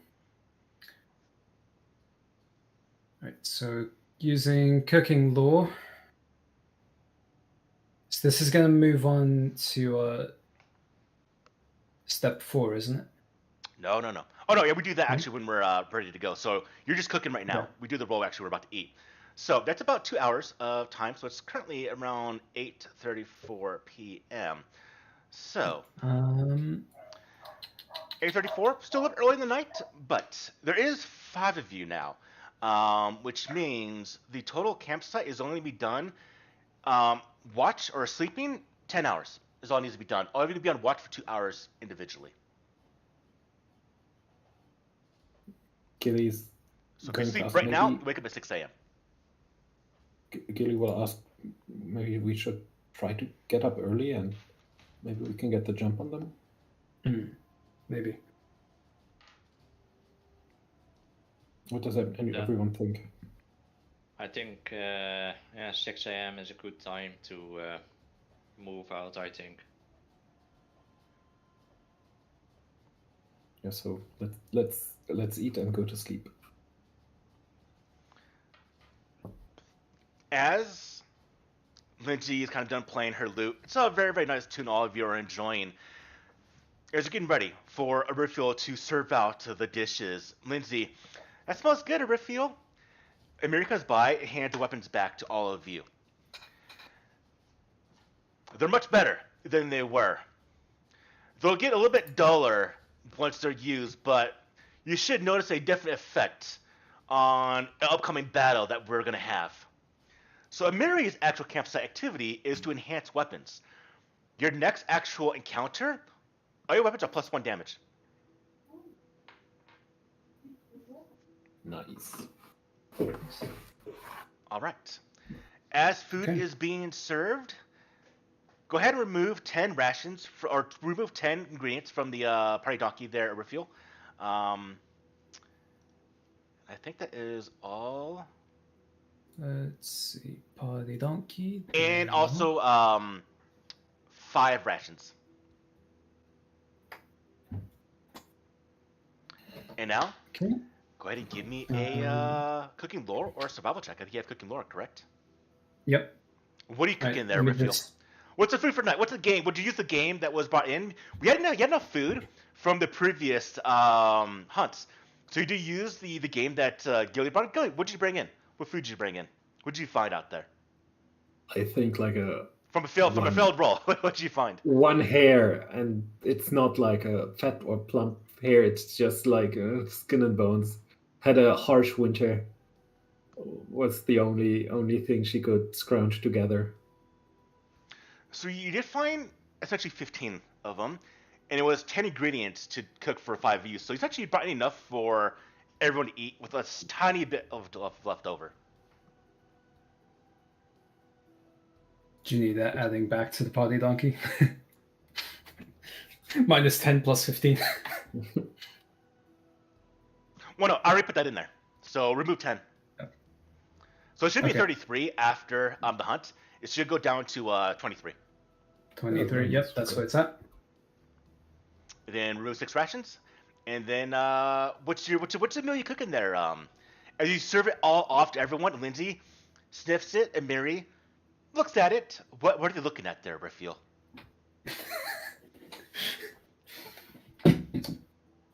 All right, so using cooking lore, this is going to move on to step 4, isn't it? No. Oh no, yeah, we do that actually when we're ready to go. So you're just cooking right now. Yeah. We do the roll actually we're about to eat. So that's about 2 hours of time. So it's currently around 8:34 p.m. So 8:34, still a little early in the night, but there is 5 of you now, which means the total campsite is only going to be done. Watch or sleeping 10 hours is all that needs to be done. All of you to be on watch for 2 hours individually. Gilly's So if you going to sleep ask right now, maybe- you wake up at 6 a.m. Gilly will ask, maybe we should try to get up early and maybe we can get the jump on them. Maybe. What does Yeah. everyone think? I think 6 a.m. is a good time to move out, I think. Yeah, so let's eat and go to sleep. As Lindsay is kind of done playing her lute, it's a very, very nice tune all of you are enjoying. As you're getting ready for Arifiel to serve out the dishes, Lindsay, that smells good, Arifiel. Amiri comes by and hands the weapons back to all of you. They're much better than they were. They'll get a little bit duller once they're used, but you should notice a definite effect on an upcoming battle that we're going to have. So Amiri's actual campsite activity is to enhance weapons. Your next actual encounter, all your weapons are +1 damage. Nice. All right. As food Okay. is being served, go ahead and remove 10 rations, or remove 10 ingredients from the party donkey there, Arifiel. I think that is all. Let's see. Party donkey. And also 5 rations. And now, Okay. go ahead and give me a cooking lore or survival check. I think you have cooking lore, correct? Yep. What are you cooking Right, there, let me Arifiel? just- What's the food for tonight? What's the game? Would you use the game that was brought in? We had enough food from the previous hunts. So you do use the game that Gilly brought in. Gilly, what did you bring in? What food did you bring in? What did you find out there? I think like From a failed roll, what did you find? one hair, and it's not like a fat or plump hair. It's just like skin and bones. Had a harsh winter. Was the only thing she could scrounge together. So you did find essentially 15 of them, and it was 10 ingredients to cook for 5 of you. So he's actually brought enough for everyone to eat with a tiny bit of left over. Do you need that adding back to the party donkey? Minus 10 plus 15. Well, no, I already put that in there. So remove 10. So it should be Okay. 33 after the hunt. It should go down to 23. 23. Yep, that's what it's at. Then remove 6 rations. And then what's the meal you cooking there? As you serve it all off to everyone, Lindsay sniffs it, and Mary looks at it. What are you looking at there, Raphael?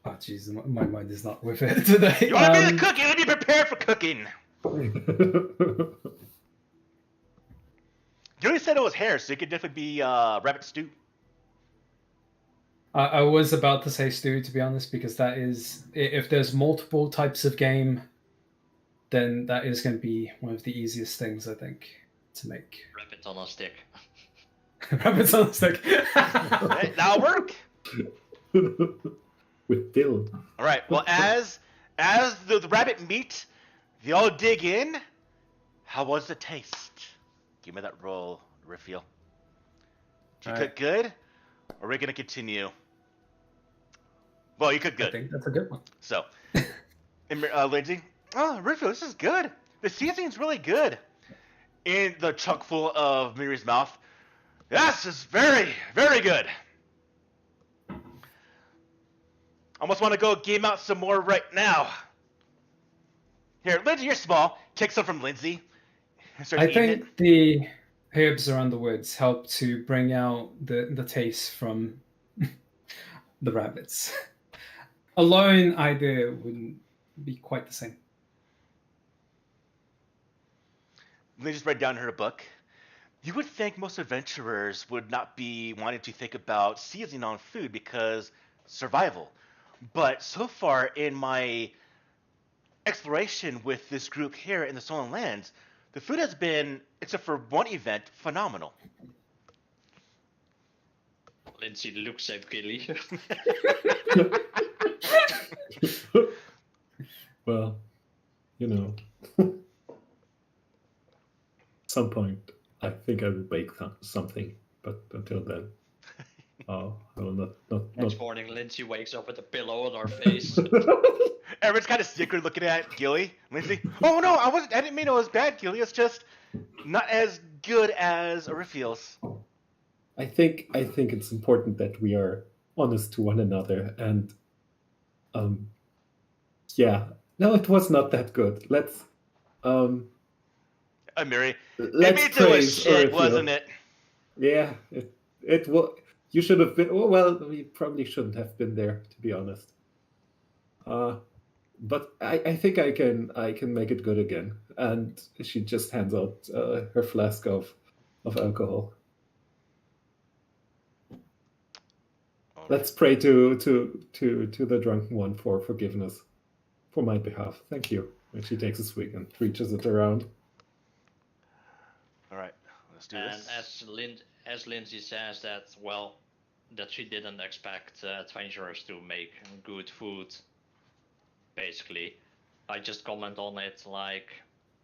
Oh, jeez, my mind is not with it today. You want to be the cook? You want to be prepared for cooking. You already said it was hair, so it could definitely be rabbit stew. I was about to say stew, to be honest, because that is, if there's multiple types of game, then that is going to be one of the easiest things, I think, to make. Rabbit on a stick. Rabbits on a stick. That'll work. With dill. All right. Well, as the rabbit meat, they all dig in. How was the taste? Give me that roll, Raphael. Did you All cook right. good? Or are we gonna continue? Well, you cook I good. think that's a good one. So, and, Lindsay, oh, Raphael, this is good. The seasoning's really good. In the chunk full of Miri's mouth, this is very, very good. Almost want to go game out some more right now. Here, Lindsay, you're small. Take some from Lindsay. and start I eating think it. herbs around the woods help to bring out the taste from the rabbits. Alone, either wouldn't be quite the same. They just read down her book. You would think most adventurers would not be wanting to think about seasoning on food because survival. But so far in my exploration with this group here in the Stolen Lands, the food has been, except for one event, phenomenal. Lindsay looks at Gilly. Well, some point I think I will bake something, but until then, I will not. Next morning, Lindsay wakes up with a pillow on her face. Everyone's kind of secret looking at Gilly. Lindsay, oh no, I didn't mean it was bad, Gilly. It's just not as good as Oriphios. I think it's important that we are honest to one another, and yeah, no, it was not that good. Let's Mary, let's it was shit, Orifio. wasn't it? Yeah, it was. You should have been. Well, we probably shouldn't have been there, to be honest. But I think I can make it good again. And she just hands out her flask of alcohol. Let's pray to the drunken one for forgiveness, for my behalf. Thank you. And she takes a swig and reaches it around. All right, let's do and this. as Lindsay says that, well, that she didn't expect adventurers to make good food. Basically, I just comment on it like,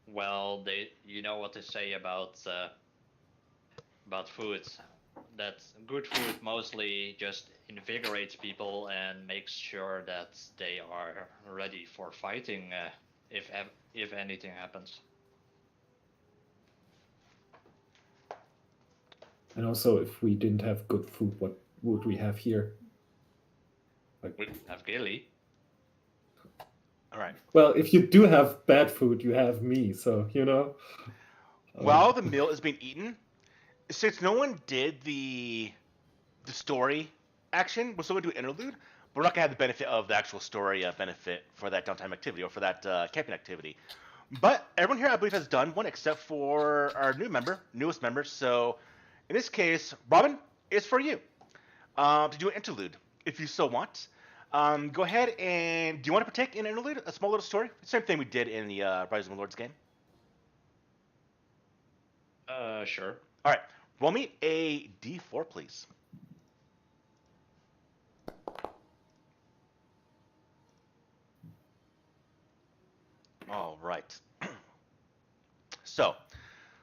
well, you know what they say about food, that good food mostly just invigorates people and makes sure that they are ready for fighting if anything happens. And also, if we didn't have good food, what would we have here? We have Gilly. All right. Well, if you do have bad food, you have me. So While the meal is being eaten, since no one did the story action, we're still gonna do an interlude. But we're not gonna have the benefit of the actual story benefit for that downtime activity or for that camping activity. But everyone here, I believe, has done one except for our newest member. So in this case, Robin, it's for you to do an interlude if you so want. Go ahead and do you want to partake in an interlude, a small little story? Same thing we did in the Rise of the Lords game. Sure. All right, roll me a d4, please. All right. So,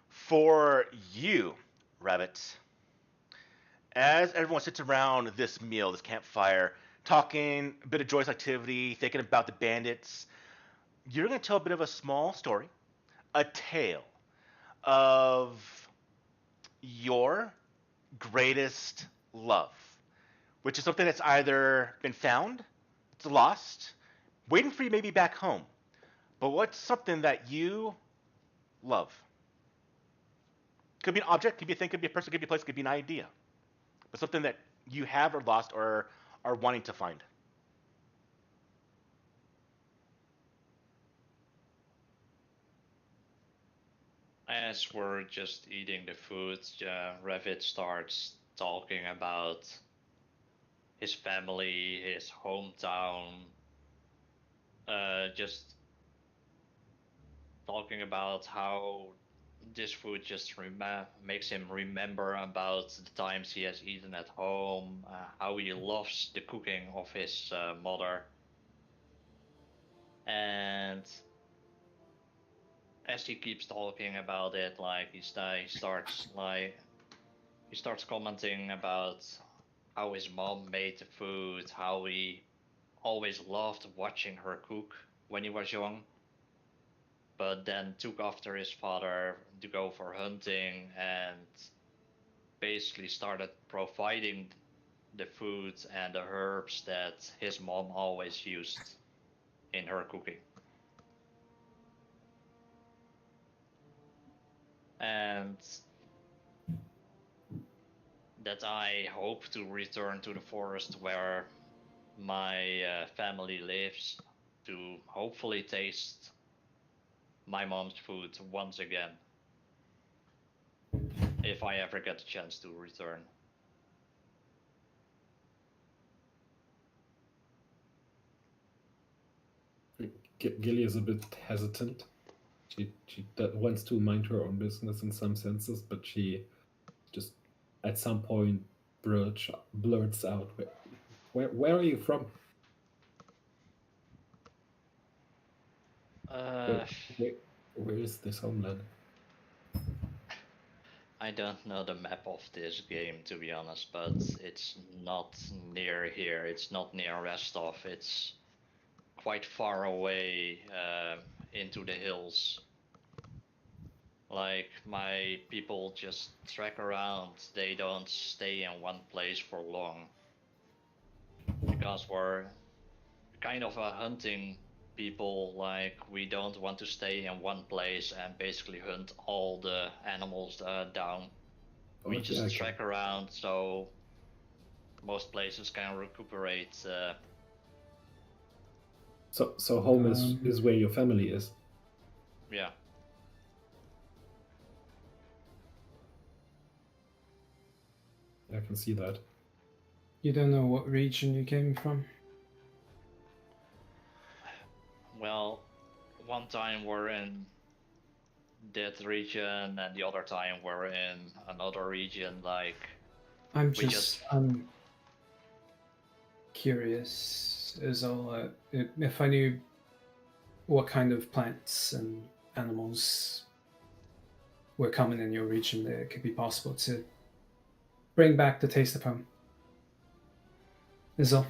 for you, Rabbit, as everyone sits around this meal, this campfire, talking, a bit of joyous activity, thinking about the bandits, you're going to tell a bit of a small story, a tale of your greatest love, which is something that's either been found, it's lost, waiting for you maybe back home. But what's something that you love? Could be an object, could be a thing, could be a person, could be a place, could be an idea. But something that you have or lost or are wanting to find. As we're just eating the food, Revit starts talking about his family, his hometown, just talking about how this food just makes him remember about the times he has eaten at home, how he loves the cooking of his mother. And as he keeps talking about it, like he starts commenting about how his mom made the food, how he always loved watching her cook when he was young, but then took after his father to go for hunting and basically started providing the food and the herbs that his mom always used in her cooking. And that I hope to return to the forest where my family lives to hopefully taste my mom's food once again, if I ever get a chance to return. Gilly is a bit hesitant. She wants to mind her own business in some senses, but she just at some point blurts out, "Where are you from? Where is this homeland?" I don't know the map of this game, to be honest, but it's not near here. It's not near Restov. It's quite far away into the hills. Like, my people just trek around. They don't stay in one place for long. Because we're kind of a hunting people. Like, we don't want to stay in one place and basically hunt all the animals down. We just trek around, so most places can recuperate. So home is where your family is. Yeah. I can see that. You don't know what region you came from? Well, one time we're in that region, and the other time we're in another region. Like, I'm curious as all if I knew what kind of plants and animals were common in your region, that it could be possible to bring back the taste of home. Is all.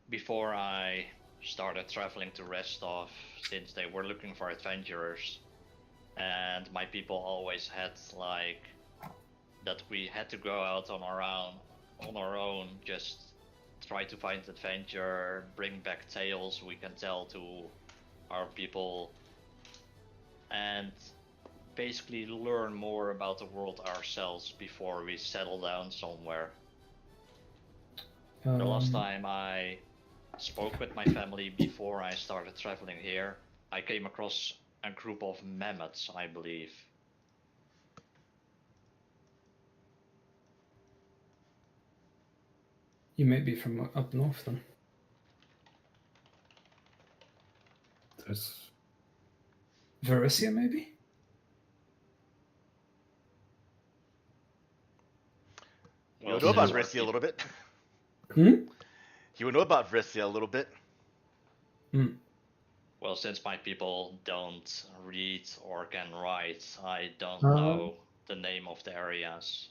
Before I started traveling to Restov, since they were looking for adventurers, and my people always had like that we had to go out on our own, just try to find adventure, bring back tales we can tell to our people, and basically learn more about the world ourselves before we settle down somewhere. The last time I spoke with my family before I started traveling here, I came across a group of mammoths, I believe. You may be from up north then. That's Varissia, maybe? You know about Varissia a little bit. Hmm? You know about Varissia a little bit. Well, since my people don't read or can write, I don't know the name of the areas.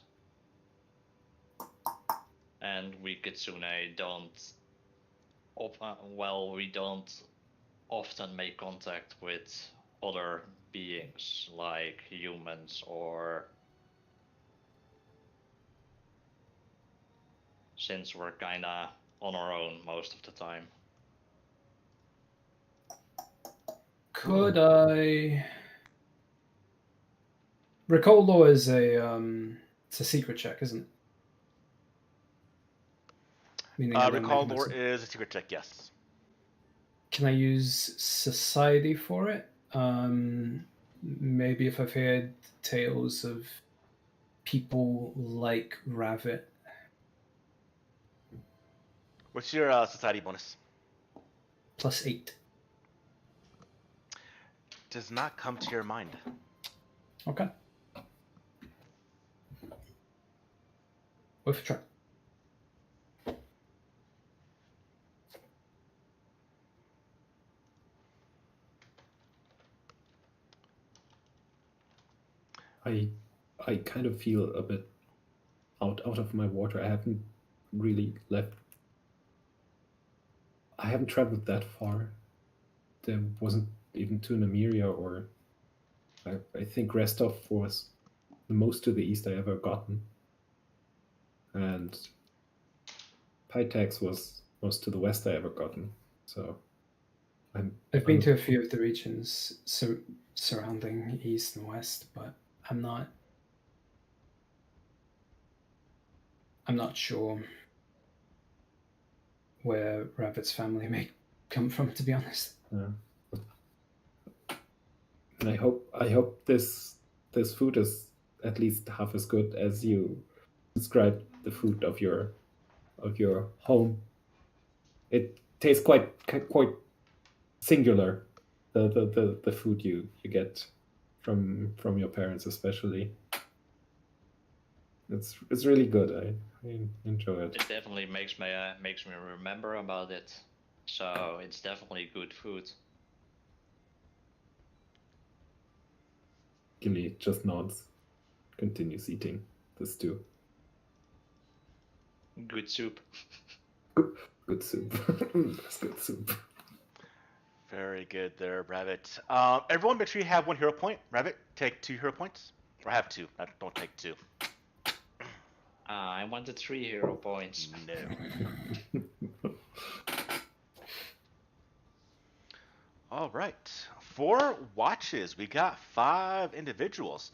And we Kitsune don't... we don't often make contact with other beings, like humans, or... since we're kinda on our own most of the time. Could I... Recall law is it's a secret check, isn't it? Meaning recall lore is a secret check, yes. Can I use society for it? Maybe if I've heard tales of people like Ravit. What's your society bonus? +8. Does not come to your mind. Okay. Worth a try. I kind of feel a bit out of my water. I haven't really left. I haven't traveled that far. There wasn't even to Namiria, or I think Restov was the most to the east I ever gotten, and Pitex was most to the west I ever gotten. So I've been to a few of the regions surrounding east and west, but I'm not I'm not sure where Rabbit's family may come from, to be honest. Yeah. And I hope this food is at least half as good as you described the food of your home. It tastes quite singular. The food you get from your parents, especially. It's really good. I enjoy it. It definitely makes me remember about it. So it's definitely good food. Gilly just nods, continues eating the stew. Good soup. Good soup. That's good soup. Very good there, Rabbit. Everyone, make sure you have 1 hero point. Rabbit, take 2 hero points. Or have 2. Don't take 2. I wanted 3 hero points. No. All right. 4 watches. We got 5 individuals.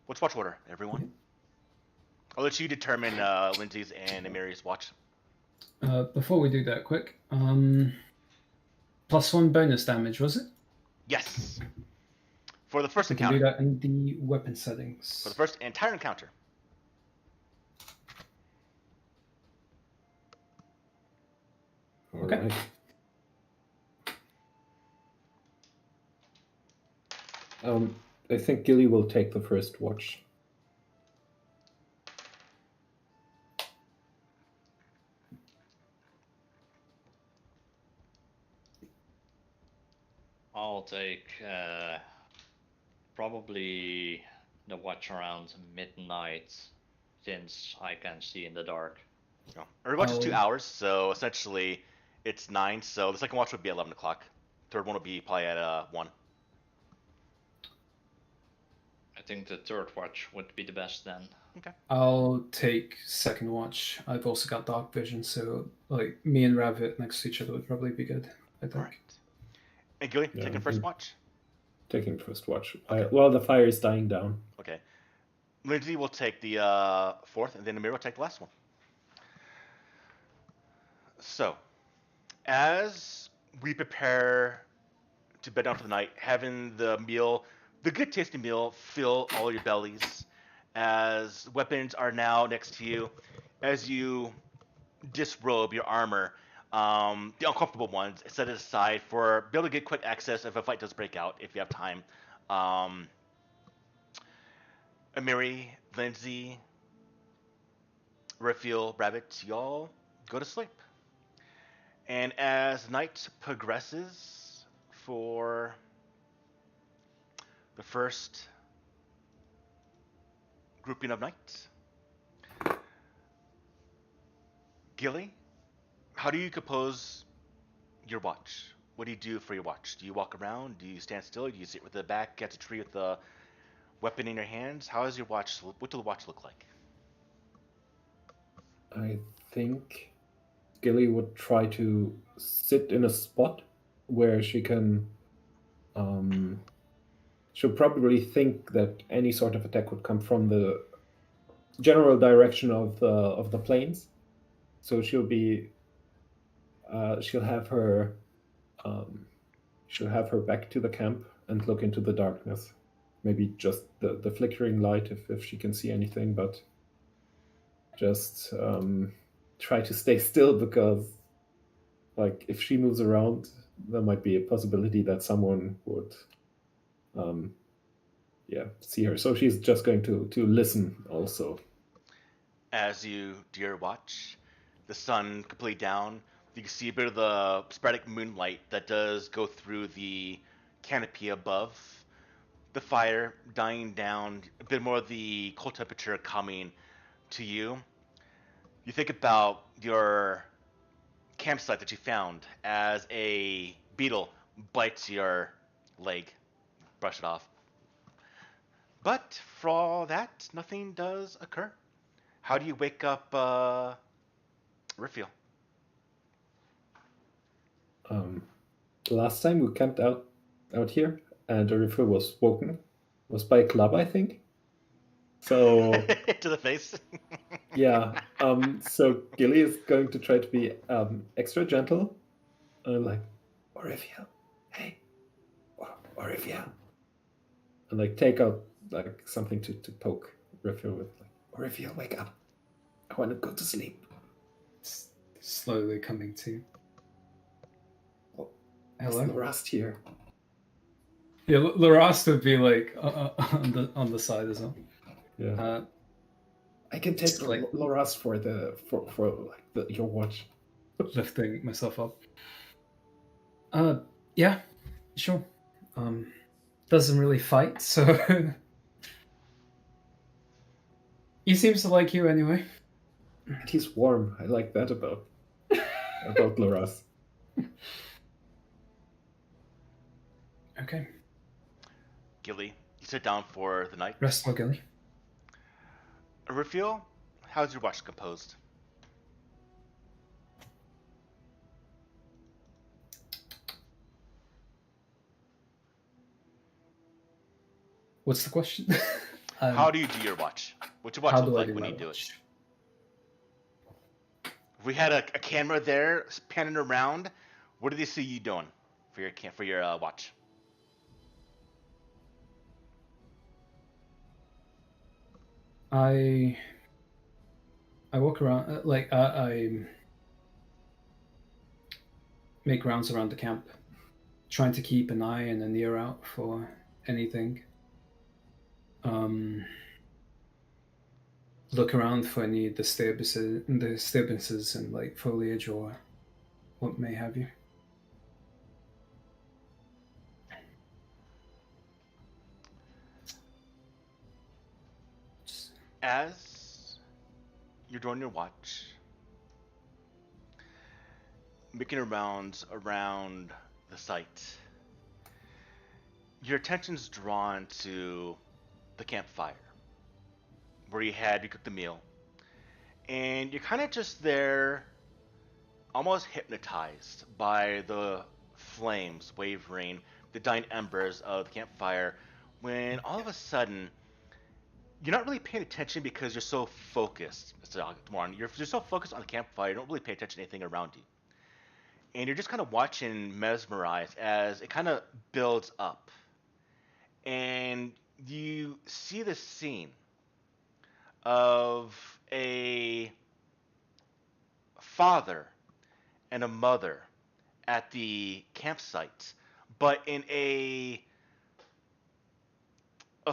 What's watch order, everyone? I'll let you determine Lindsay's and Amiri's watch. Before we do that, quick. +1 bonus damage, was it? Yes. For the first We encounter. can do that in the weapon settings. For the first entire encounter. Okay. I think Gilly will take the first watch. I'll take probably the watch around midnight, since I can see in the dark. Oh. Every watch is 2 hours, so essentially it's 9. So the second watch would be at 11 o'clock. Third one would be probably at 1. I think the third watch would be the best then. Okay. I'll take second watch. I've also got dark vision, so like me and Rabbit next to each other would probably be good, I think. All right. And Gilly, taking first watch? Taking first watch. Okay. While the fire is dying down. Okay. Lindsay will take the 4th, and then Amir will take the last one. So, as we prepare to bed down for the night, having the meal, the good tasting meal, fill all your bellies, as weapons are now next to you, as you disrobe your armor, the uncomfortable ones, set it aside for be able to get quick access if a fight does break out, if you have time. Amiri, Lindsay, Raphael, Rabbit, y'all go to sleep. And as night progresses for the first grouping of night, Gilly, how do you compose your watch? What do you do for your watch? Do you walk around? Do you stand still? Do you sit with the back against a tree with the weapon in your hands? How is your watch? What does the watch look like? I think Gilly would try to sit in a spot where she can. She'll probably think that any sort of attack would come from the general direction of the plains. So she'll be. She'll have her back to the camp and look into the darkness. Maybe just the flickering light if she can see anything, but just try to stay still, because like if she moves around, there might be a possibility that someone would see her. So she's just going to listen also. As you do your watch, the sun completely down, you can see a bit of the sporadic moonlight that does go through the canopy above. The fire dying down, a bit more of the cold temperature coming to you. You think about your campsite that you found as a beetle bites your leg. Brush it off. But for all that, nothing does occur. How do you wake up Raphael? Last time we camped out here, and Raphael was woken. Was by a club, I think. So to the face. Yeah, So Gilly is going to try to be extra gentle, like Orivia, hey, Orivia, and like take out like something to poke Orivia with, like Orivia, wake up! I want to go to sleep. It's slowly coming to. Oh, hello, Lorast here. Yeah, Lorast would be like on the side as well. Yeah. I can take like Lorast for like your watch. Lifting myself up. Yeah, sure. Doesn't really fight, so he seems to like you anyway. And he's warm. I like that about Loras. Okay. Gilly, you sit down for the night. Restful, Gilly. Raphael, how's your watch composed? What's the question? How do you do your watch? What's your watch look like when you do it? If we had a camera there panning around, what do they see you doing for your watch? I walk around I make rounds around the camp, trying to keep an eye and an ear out for anything. Look around for any disturbances in like foliage or what may have you. As you're doing your watch, making rounds around the site, your attention's drawn to the campfire where you cooked the meal, and you're kind of just there, almost hypnotized by the flames wavering, the dying embers of the campfire, when all of a sudden you're not really paying attention because you're so focused, Mr. Moran. You're so focused on the campfire, you don't really pay attention to anything around you. And you're just kind of watching, mesmerized, as it kind of builds up. And you see this scene of a father and a mother at the campsite, but in a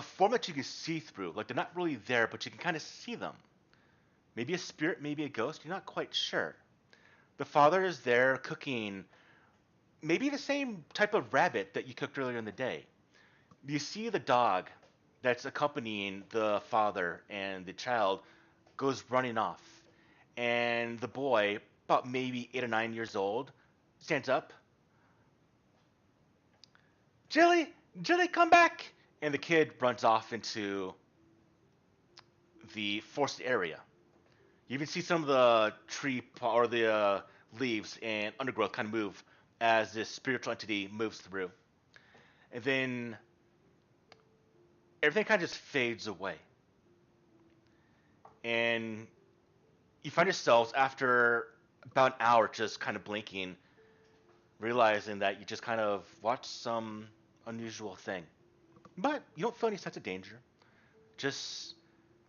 form that you can see through. Like they're not really there, but you can kind of see them. Maybe a spirit, maybe a ghost. You're not quite sure. The father is there cooking maybe the same type of rabbit that you cooked earlier in the day. You see the dog that's accompanying the father and the child goes running off. And the boy, about maybe 8 or 9 years old, stands up. Jilly, come back! And the kid runs off into the forest area. You even see some of the the leaves and undergrowth kind of move as this spiritual entity moves through. And then everything kind of just fades away. And you find yourselves after about an hour just kind of blinking, realizing that you just kind of watched some unusual thing. But you don't feel any sense of danger. Just,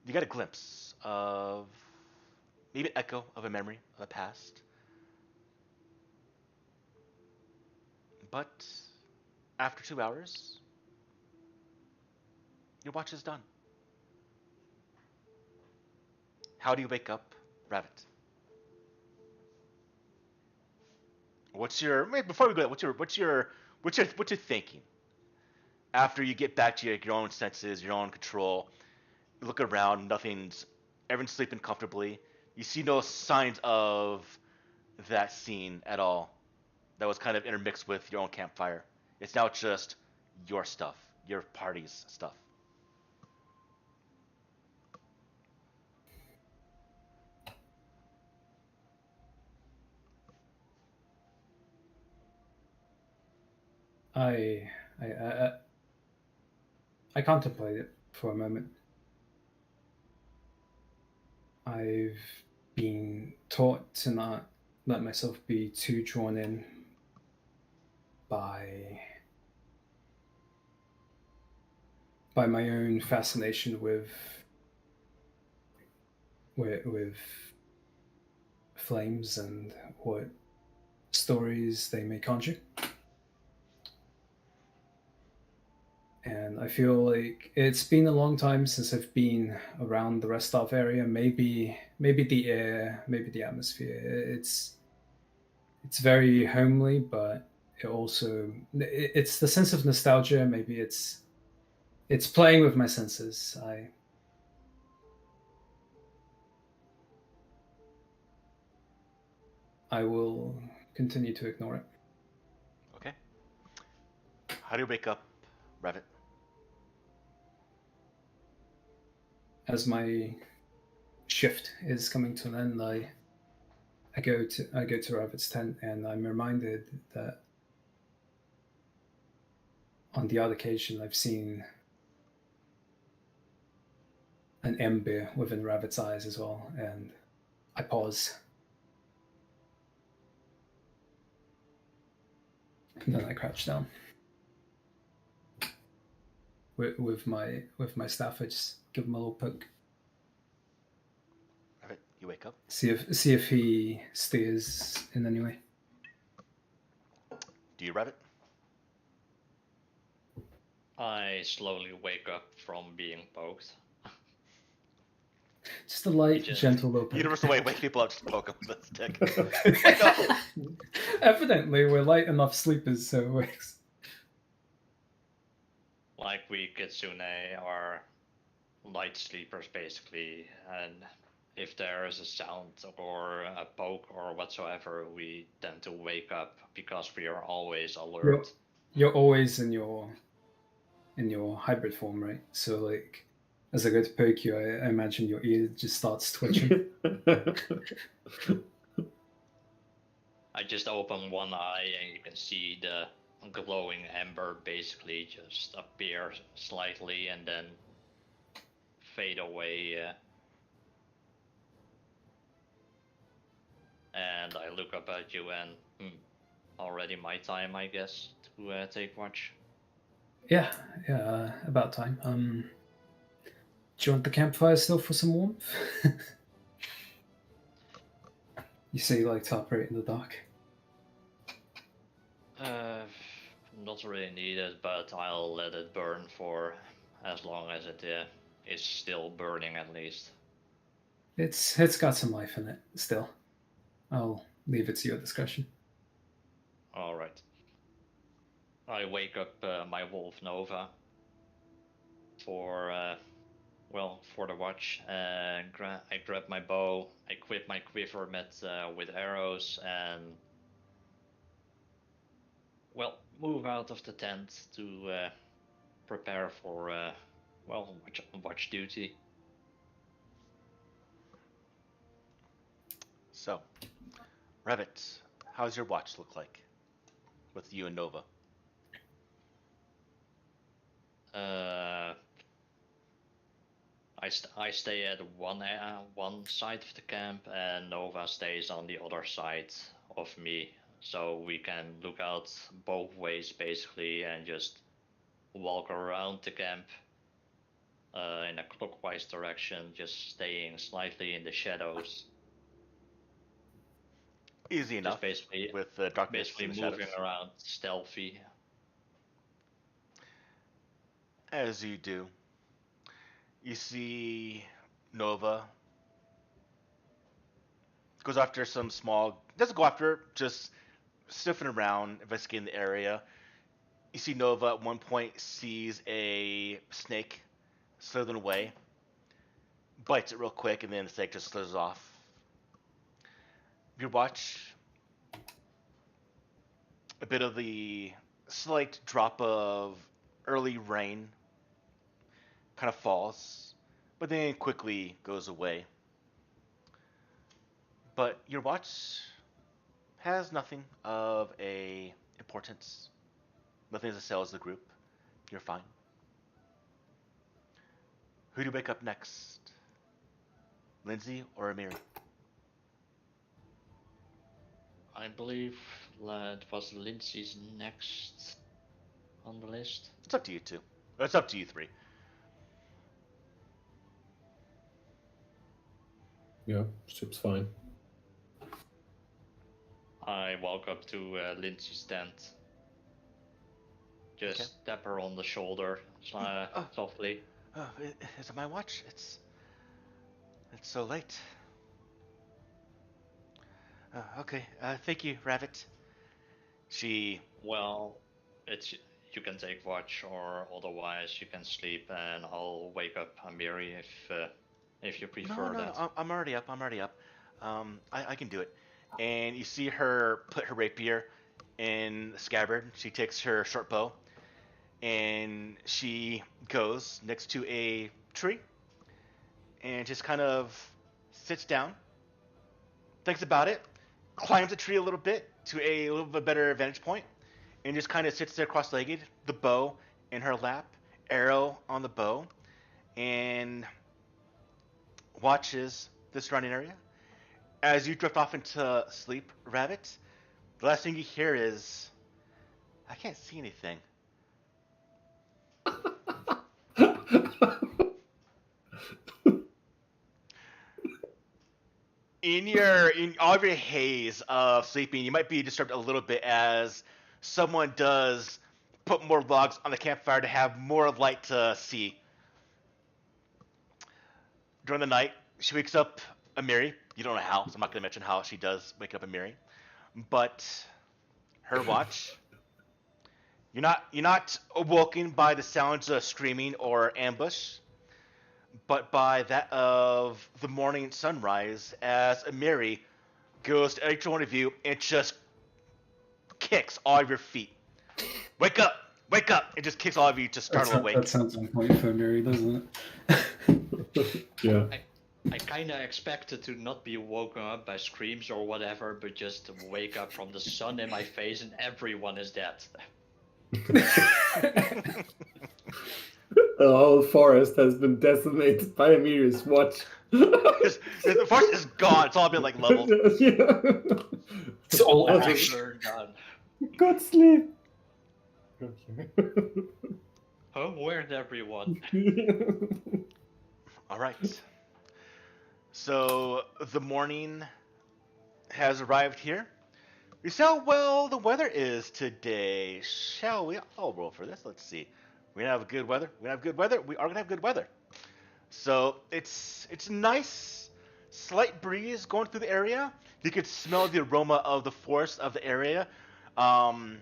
you got a glimpse of maybe an echo of a memory of the past. But after 2 hours, your watch is done. How do you wake up, Rabbit? Before we go, what's your thinking after you get back to your own senses, your own control? You look around, everyone's sleeping comfortably. You see no signs of that scene at all. That was kind of intermixed with your own campfire. It's now just your stuff, your party's stuff. I contemplate it for a moment. I've been taught to not let myself be too drawn in by my own fascination with flames and what stories they may conjure. And I feel like it's been a long time since I've been around the Restov area. Maybe the air, maybe the atmosphere. It's very homely, but it's the sense of nostalgia. Maybe it's playing with my senses. I will continue to ignore it. Okay. How do you wake up, Revit? As my shift is coming to an end, I go to Revit's tent, and I'm reminded that on the odd occasion I've seen an ember within Rabbit's eyes as well, and I pause. And then I crouch down. With my staff, I just give him a little poke. Rabbit, you wake up. See if he steers in any way. Do you, Rabbit? I slowly wake up from being poked. Just a light, gentle little poke. Universal way, wake people up, just poke them with a stick. Wake up! Evidently, we're light enough sleepers, so it works. Like we Kitsune are light sleepers basically, and if there is a sound or a poke or whatsoever, we tend to wake up because we are always alert. You're always in your hybrid form, right? So like, as I go to poke you, I imagine your ear just starts twitching. I just open one eye and you can see the glowing ember basically just appear slightly and then fade away. And I look up at you and already my time, I guess, to take watch. Yeah, about time. Do you want the campfire still for some warmth? You say you like to operate in the dark. Not really needed, but I'll let it burn for as long as it is still burning at least. It's got some life in it still. I'll leave it to your discretion. All right. I wake up my wolf Nova for the watch. I grab my bow. I equip my quiver with arrows and move out of the tent to prepare for watch duty. So, Revit, how's your watch look like with you and Nova? I stay at one side of the camp, and Nova stays on the other side of me, so we can look out both ways basically, and just walk around the camp in a clockwise direction, just staying slightly in the shadows. Easy enough. Basically, with the darkness, basically and the moving shadows. around stealthy. As you do, you see Nova goes after some small. Doesn't go after, just sniffing around, investigating the area. You see Nova at one point sees a snake slithering away, bites it real quick, and then the snake just slithers off. You watch a bit of the slight drop of early rain kind of falls, but then quickly goes away. But your watch has nothing of a importance. Nothing to sell as the group. You're fine. Who do you wake up next? Lindsay or Amiri? believe it was Lindsay's next on the list. It's up to you two. It's up to you three. Yeah, ship's fine. I walk up to Lindsay's tent. Just tap her on the shoulder, softly. Oh, is it my watch? It's so late. Okay. Thank you, Rabbit. She. Well, it's you can take watch, or otherwise you can sleep, and I'll wake up Amiri if you prefer that. No. I'm already up. I can do it. And you see her put her rapier in the scabbard. She takes her short bow, and she goes next to a tree, and just kind of sits down, thinks about it, climbs the tree a little bit to a little bit better vantage point, and just kind of sits there cross-legged, the bow in her lap, arrow on the bow, and watches the surrounding area. As you drift off into sleep, Rabbit, the last thing you hear is, I can't see anything. In all of your haze of sleeping, you might be disturbed a little bit as someone does put more logs on the campfire to have more light to see. During the night, she wakes up Amiri. You don't know how, so I'm not going to mention how she does wake up Amiri. But her watch, you're not awoken by the sounds of screaming or ambush, but by that of the morning sunrise as Amiri goes to each one of you and just kicks all of your feet. Wake up! Wake up! It just kicks all of you to startle awake. That sounds on point for Mary, doesn't it? Yeah. I kind of expected to not be woken up by screams or whatever, but just to wake up from the sun in my face and everyone is dead. The whole forest has been decimated by Amiri's watch. The forest is gone. It's all been like leveled. Yeah. It's all Ash ash. are done. Good sleep. Okay. Oh, where'd everyone? All right. So the morning has arrived here. We see how well the weather is today. Shall we? I'll roll for this. Let's see. We're gonna have good weather. We are gonna have good weather. So it's nice, slight breeze going through the area. You could smell the aroma of the forest of the area. The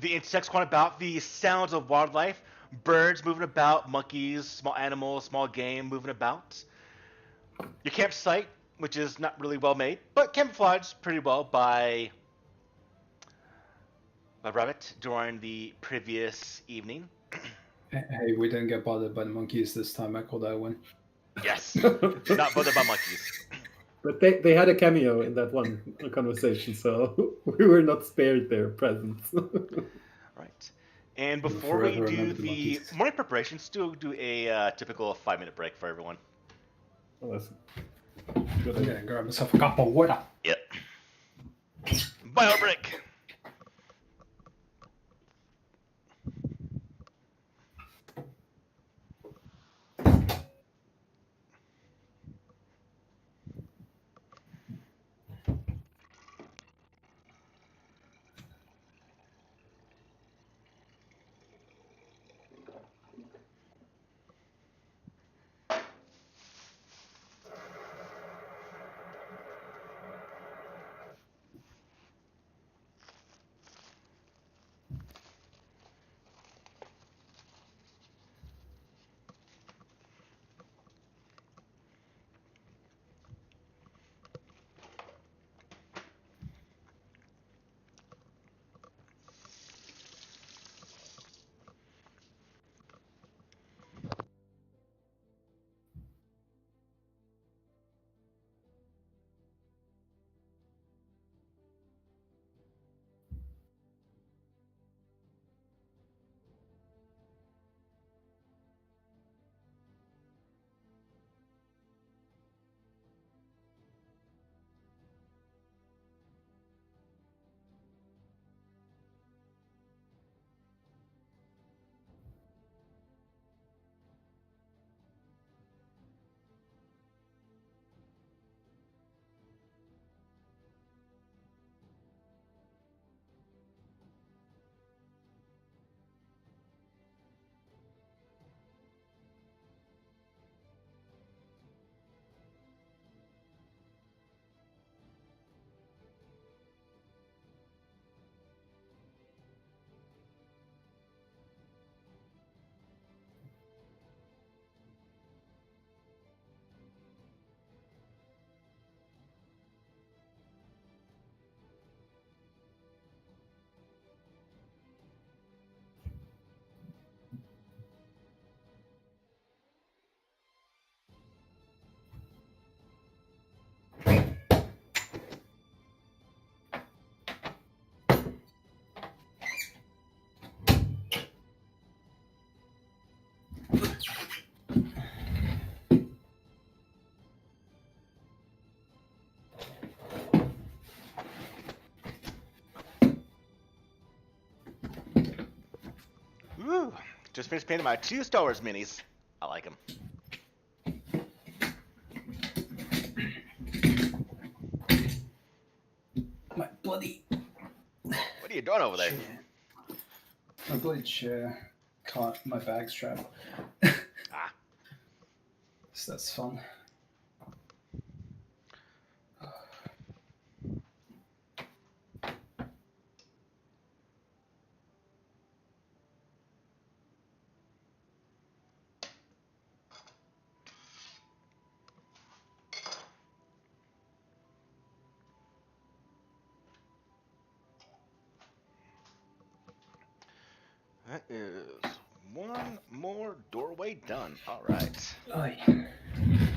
insects going about, the sounds of wildlife, birds moving about, monkeys, small animals, small game moving about. Your campsite, which is not really well made, but camouflaged pretty well by Rabbit during the previous evening. Hey, we didn't get bothered by the monkeys this time. I called that one. Yes, not bothered by monkeys. But they had a cameo in that one conversation, so we were not spared their presence. Right. And We'll before we forever do remember the the monkeys. morning preparations, do a typical 5-minute break for everyone. Oh, that's good I'm idea. gonna grab myself a cup of water. Yep. Bio break. Woo. Just finished painting my 2 Star Wars minis. I like them. My bloody. What are you doing over there? My bloody chair caught my bag strap. Ah. So that's fun. That is one more doorway done. All right. Aye. I'm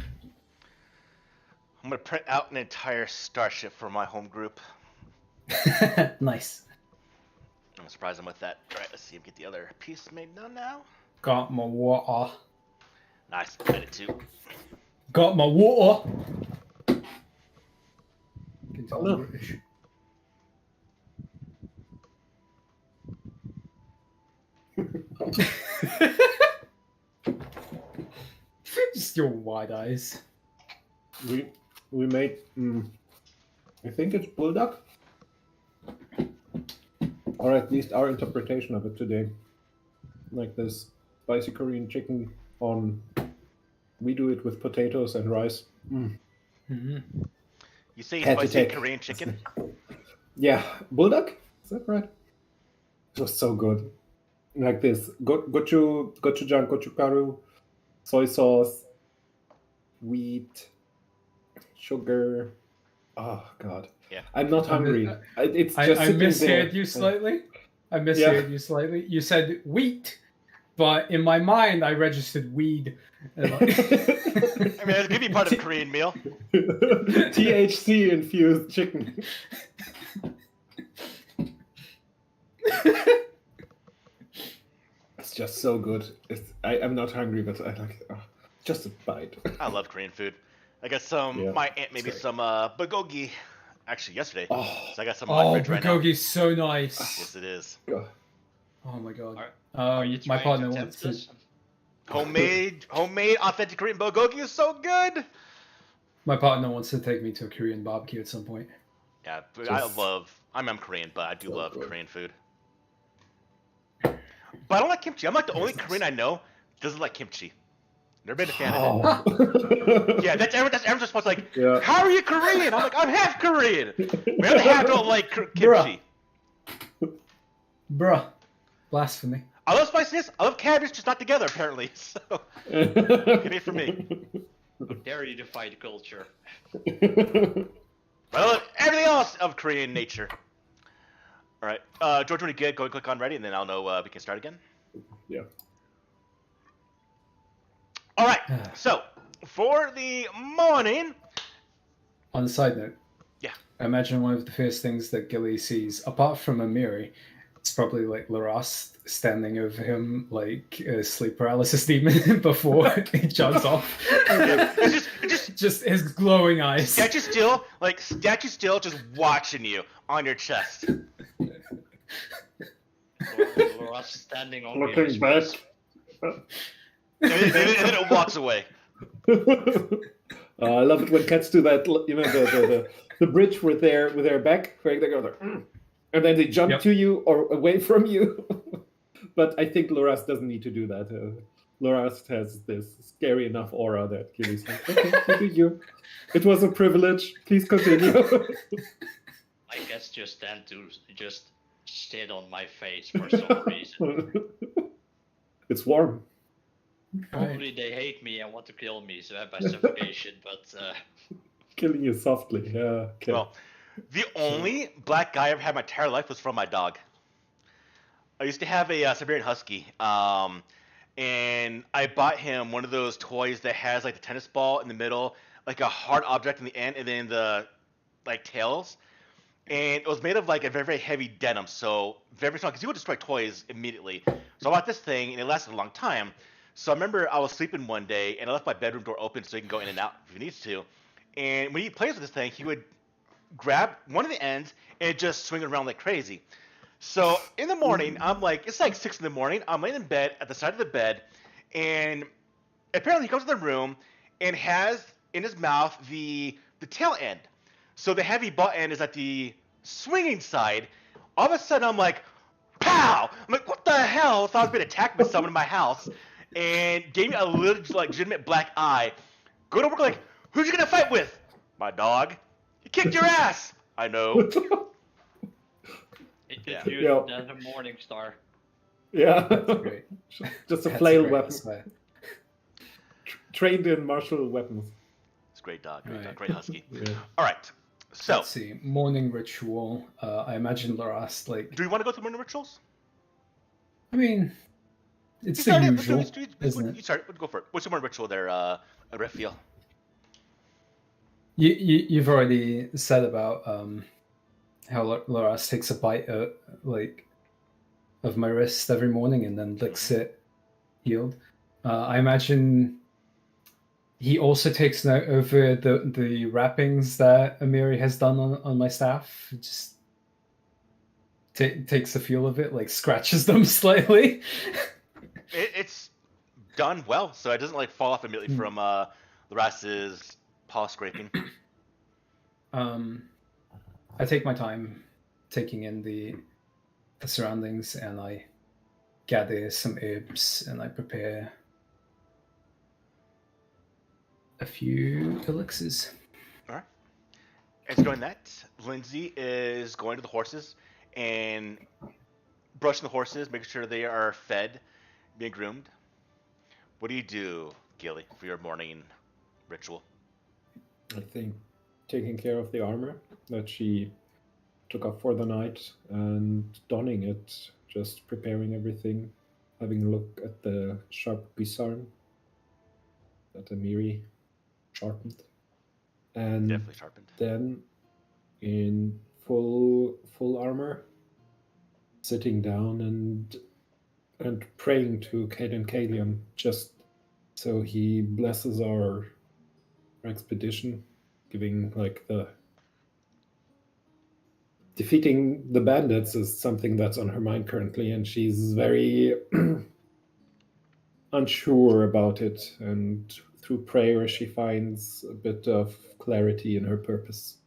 gonna print out an entire starship for my home group. Nice. I'm gonna surprise them with that. All right, let's see if we get the other piece made done now. Got my water. Nice, I did too. Got my water. Can tell Oh, I'm no. British. Just your wide eyes. We made I think it's bulldog, or at least our interpretation of it today. Like this spicy Korean chicken on. We do it with potatoes and rice. Mm-hmm. You say Had to spicy take- Korean chicken? Yeah, bulldog. Is that right? It was so good. Like this gochujang, gochugaru, soy sauce, wheat, sugar. Oh God. Yeah. I'm not hungry. It's just I sitting misheard there. you slightly. I misheard you slightly. You said wheat, but in my mind I registered weed. And like- I mean, it could be part of a Korean meal. THC infused chicken. It's just so good. I'm not hungry, but I like just a bite. I love Korean food. I got some. Yeah, My aunt made me sorry. some bulgogi. Actually, yesterday. Oh, So I got some in my Oh, fridge right now. bulgogi's so nice. Yes, it is. God. Oh my god. Are you My trying partner to wants tempt to. us? Homemade, authentic Korean bulgogi is so good. My partner wants to take me to a Korean barbecue at some point. Yeah, but Just- I'm Korean, but I do So love good. Korean food. But I don't like kimchi. I'm like the only Korean I know doesn't like kimchi. Never been a fan of Oh. it. Yeah, that's everyone's response. Like, Yeah. how are you Korean? I'm like, I'm half Korean. We other half don't like kimchi. Bruh. Blasphemy. I love spiciness. I love cabbage, just not together apparently. So, get it for me. How dare you defy the culture? But I love everything else of Korean nature. All right, George, when you get, go and click on ready, and then I'll know we can start again. Yeah. All right, so for the morning. On a side note. Yeah. I imagine one of the first things that Gilly sees, apart from Amiri, it's probably like Larast standing over him like a sleep paralysis demon before he jumps off. It's Just his glowing eyes. statue still, just watching you on your chest. Laura's standing on Looking his back. face. And then it walks away. I love it when cats do that. You know the bridge with their back, where they go like, and then they jump Yep. to you or away from you. But I think Loras doesn't need to do that. Loras has this scary enough aura that Gilly's like, okay, you do you. It was a privilege. Please continue. My cats just tend to just sit on my face for some reason. It's warm. Probably they hate me and want to kill me so by suffocation, but Killing you softly. Yeah. Okay. Well, the only black guy I ever had in my entire life was from my dog. I used to have a Siberian Husky, and I bought him one of those toys that has like the tennis ball in the middle, like a hard object in the end, and then the like tails. And it was made of like a very, very heavy denim, so very strong because you would destroy toys immediately. So I bought this thing, and it lasted a long time. So I remember I was sleeping one day, and I left my bedroom door open so he can go in and out if he needs to. And when he plays with this thing, he would grab one of the ends and just swing it around like crazy. So in the morning, I'm like, it's like 6 in the morning. I'm laying in bed at the side of the bed, and apparently he comes to the room and has in his mouth the tail end. So the heavy butt end is at the swinging side. All of a sudden, I'm like, pow! I'm like, what the hell? Thought I was being attacked by someone in my house, and gave me a legitimate black eye. Go to work like, who's you gonna fight with? My dog. He kicked your ass. I know. If Yeah. you Yeah. that's a morning star. Yeah. Great. Just a That's flail great, I weapon. swear. Trained in martial weapons. It's a great dog. Right. Great husky. Yeah. All right. So, Let's see. Morning ritual. I imagine Loras, like, do we want to go through morning rituals? I mean, it's You the started. usual, Let's isn't it? You started. Go for it. What's your morning ritual there, Raphael? You've already said about how Loras takes a bite of my wrist every morning and then licks it healed. I imagine he also takes note over the wrappings that Amiri has done on my staff. Just takes a feel of it, like scratches them slightly. It's done well, so it doesn't like fall off immediately from Laras's paw scraping. I take my time taking in the surroundings, and I gather some herbs, and I prepare a few elixirs. All right. As you're doing that, Lindsay is going to the horses and brushing the horses, making sure they are fed, being groomed. What do you do, Gilly, for your morning ritual? I think taking care of the armor that she took off for the night and donning it, just preparing everything, having a look at the sharp guisarme that Amiri sharpened, and Definitely sharpened. then in full armor, sitting down and praying to Caden Kalium, just so he blesses our expedition, giving like the defeating the bandits is something that's on her mind currently, and she's very unsure about it, and through prayer she finds a bit of clarity in her purpose.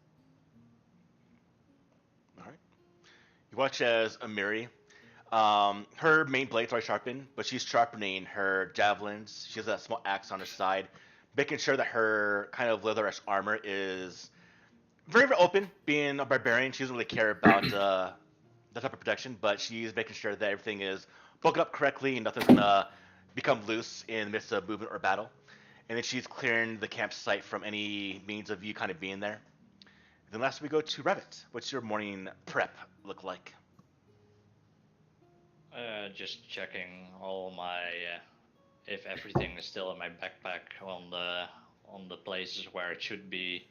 All right. You watch as Amiri, her main blades are sharpened, but she's sharpening her javelins. She has a small axe on her side, making sure that her kind of leatherish armor is very, very open. Being a barbarian, she doesn't really care about that type of protection, but she's making sure that everything is broken up correctly and nothing's gonna become loose in the midst of movement or battle. And then she's clearing the campsite from any means of you kind of being there. Then last we go to Revit. What's your morning prep look like? Just checking all my if everything is still in my backpack on the places where it should be.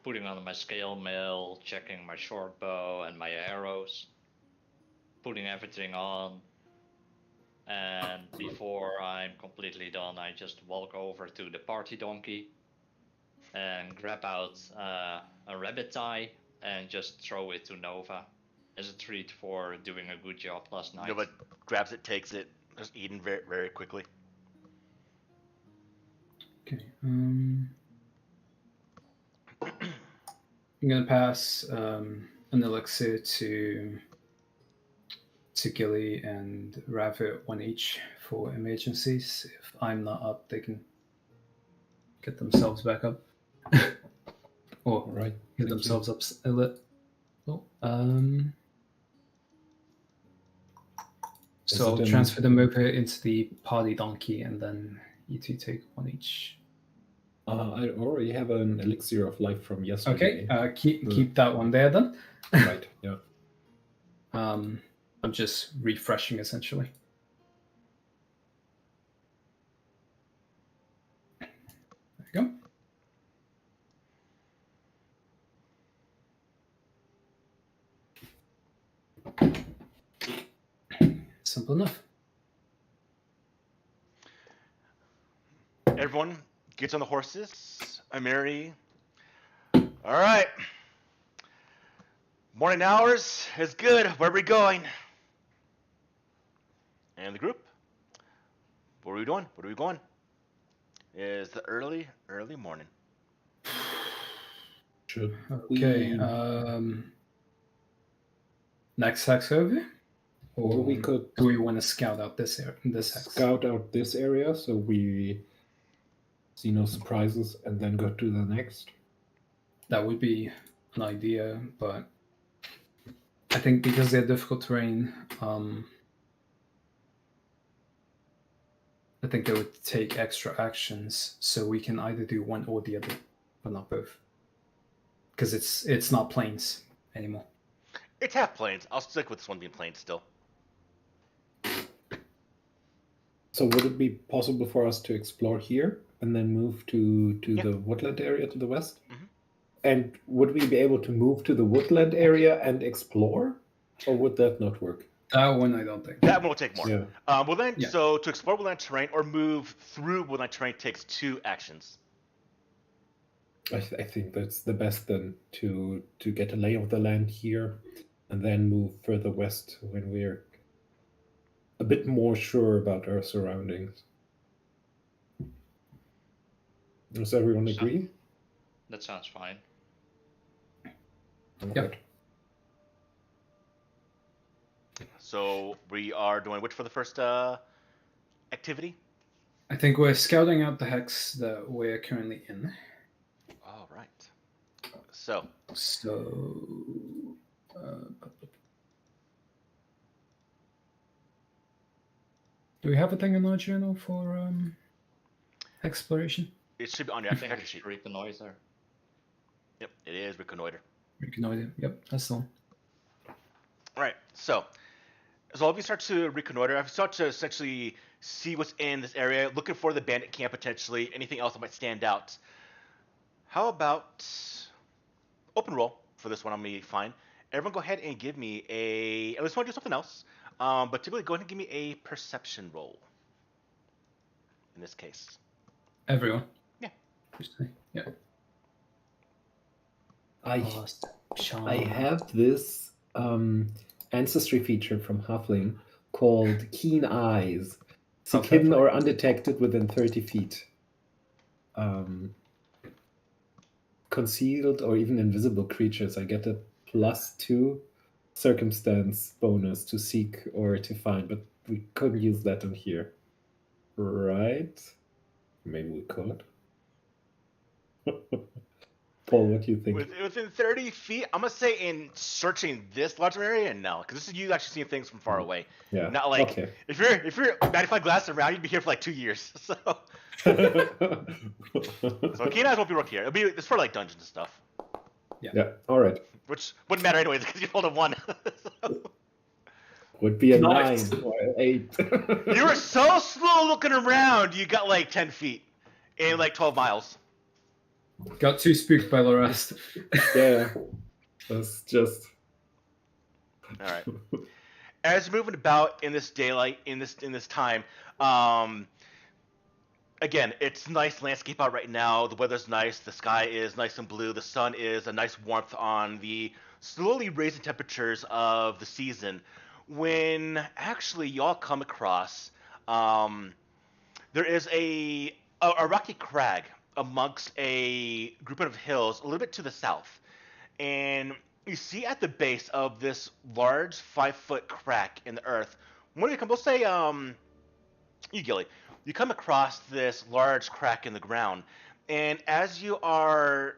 Putting on my scale mail, checking my short bow and my arrows, putting everything on, and before I'm completely done, I just walk over to the party donkey and grab out a rabbit tie and just throw it to Nova as a treat for doing a good job last night. Nova grabs it, takes it, just eating very, very quickly. Okay. I'm gonna pass an elixir to Gilly and Ravit, one each for emergencies. If I'm not up, they can get themselves back up, or Right. get themselves up a little. So I'll transfer them over into the party donkey, and then you two take one each. I already have an elixir of life from yesterday. Okay, keep that one there then. Right, yeah. I'm just refreshing essentially. There you go. Simple enough. Everyone gets on the horses. Amiri. All right. Morning hours is good. Where are we going? And the group? What are we doing? What are we going? It's the early morning. Should Okay. we... Next hex over? Or we could do we want to scout out this area? This hex? Scout out this area so we see no surprises and then go to the next. That would be an idea, but I think because they're difficult terrain, I think they would take extra actions, so we can either do one or the other, but not both. Because it's not plains anymore. It's half plains. I'll stick with this one being plains still. So would it be possible for us to explore here and then move to the woodland area to the west? Mm-hmm. And would we be able to move to the woodland area and explore? Or would that not work? That one I don't think. That one will take more. Yeah. So to explore woodland terrain or move through woodland terrain takes 2 actions. I think that's the best then, to get a lay of the land here and then move further west when we're a bit more sure about our surroundings. Does everyone agree? That sounds fine. Yep. So we are doing which for the first activity? I think we're scouting out the hex that we're currently in. All right. So. Do we have a thing in our journal for exploration? It should be on your character sheet. Reconnoiter. Yep, it is reconnoiter. Reconnoiter. Yep, that's the one. All right. So all of you start to reconnoiter. I start to essentially see what's in this area, looking for the bandit camp potentially, anything else that might stand out. How about open roll for this one? I'm gonna be fine. Everyone, go ahead and give me a. Unless you want to do something else, but typically go ahead and give me a perception roll. In this case. Everyone. Yeah. Yeah. I have this ancestry feature from Halfling called Keen Eyes. Seek hidden or undetected within 30 feet. Concealed or even invisible creatures, I get a +2 circumstance bonus to seek or to find, but we couldn't use that on here. Right? Maybe we could. Paul, what do you think? Within 30 feet, I'm going to say in searching this larger area, no. Because this is you actually seeing things from far away. Yeah. Not like, okay. if you're magnifying glass around, you'd be here for like 2 years. So Keen Eyes won't be work here. It's for like dungeons and stuff. Yeah, alright. Which wouldn't matter anyways, because you rolled a 1. So. Would be a 9 or an 8. You were so slow looking around, you got like 10 feet in like 12 miles. Got too spooked by the rest. Yeah. That's just... Alright. As you're moving about in this daylight, in this time, again, it's nice landscape out right now. The weather's nice. The sky is nice and blue. The sun is a nice warmth on the slowly raising temperatures of the season. When actually y'all come across, there is a rocky crag amongst a group of hills a little bit to the south. And you see at the base of this large 5-foot crack in the earth, we'll say, you, Gilly, you come across this large crack in the ground, and as you are,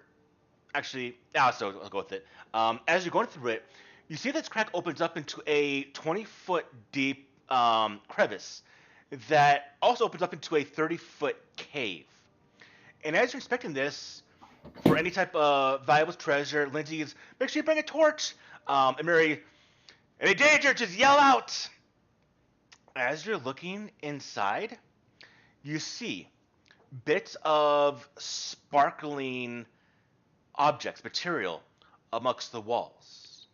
actually, so I'll go with it. As you're going through it, you see this crack opens up into a 20-foot deep crevice that also opens up into a 30-foot cave. And as you're inspecting this, for any type of valuable treasure, Lindsay's, make sure you bring a torch. And Mary, any danger, just yell out. As you're looking inside, you see bits of sparkling objects, material, amongst the walls.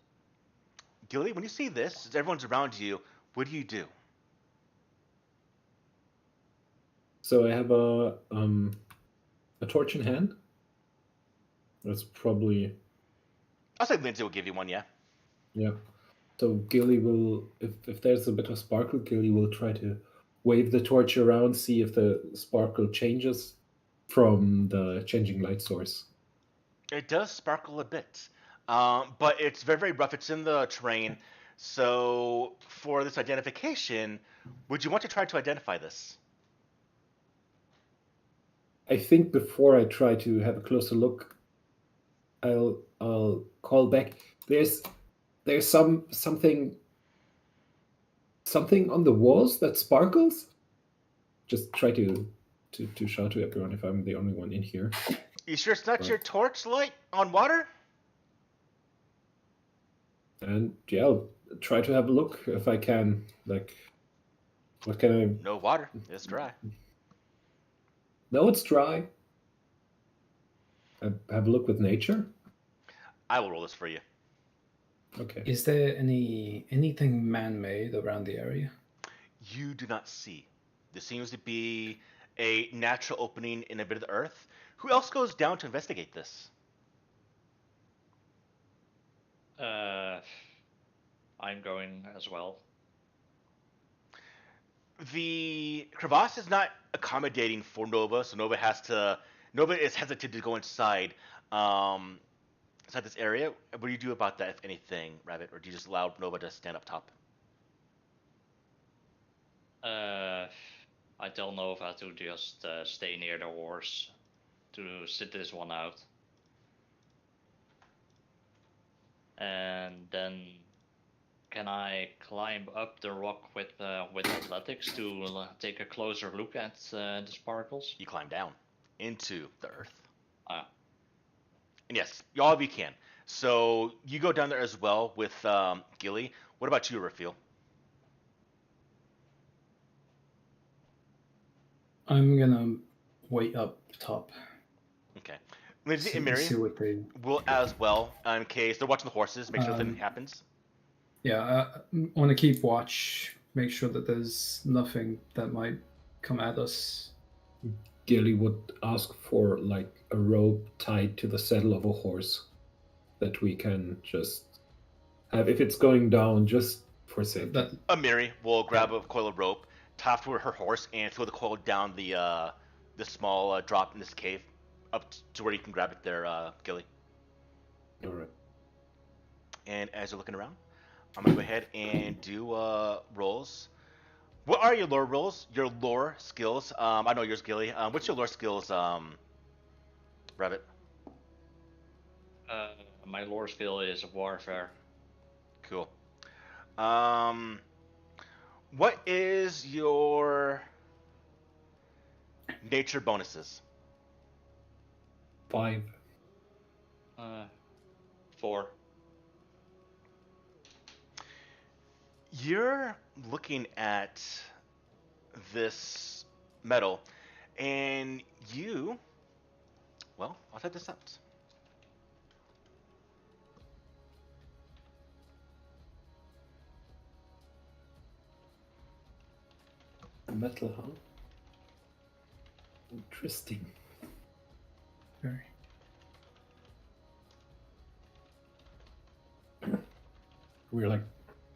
Gilly, when you see this, as everyone's around you, what do you do? So I have a torch in hand. That's probably... I'll say Lindsay will give you one, yeah. Yeah. So Gilly will, if there's a bit of sparkle, Gilly will try to wave the torch around, see if the sparkle changes from the changing light source. It does sparkle a bit, but it's very, very rough. It's in the terrain. So for this identification, would you want to try to identify this? I think before I try to have a closer look, I'll call back. There's something on the walls that sparkles. Just try to shout to everyone if I'm the only one in here. You sure it's not your torch light on water? And yeah, I'll try to have a look if I can. Like, what can I? No water. It's dry. No, it's dry. Have a look with nature. I will roll this for you. Okay. Is there anything man-made around the area? You do not see. There seems to be a natural opening in a bit of the earth. Who else goes down to investigate this? I'm going as well. The crevasse is not accommodating for Nova, so Nova is hesitant to go inside this area. What do you do about that, if anything, Rabbit? Or do you just allow Nova to stand up top? I tell Nova to just stay near the horse to sit this one out. And then can I climb up the rock with athletics to take a closer look at the sparkles? You climb down into the earth. Ah. And yes, all of you can. So you go down there as well with Gilly. What about you, Rafael? I'm gonna wait up top. Okay. Lindsay and Mary See what they will as well, in case they're watching the horses, make sure nothing happens. Yeah, I want to keep watch, make sure that there's nothing that might come at us. Gilly would ask for like a rope tied to the saddle of a horse that we can just have if it's going down, just for safety. Mary will grab a coil of rope, tie it to her horse, and throw the coil down the small drop in this cave up to where you can grab it there, Gilly. All right. And as you're looking around, I'm gonna go ahead and do rolls. What are your lore rolls? Your lore skills? I know yours, Gilly. What's your lore skills, Rabbit? My lore skill is warfare. Cool. What is your nature bonuses? 5. 4. You're looking at this metal, and I'll set this up. Metal, huh? Interesting. Very. We're like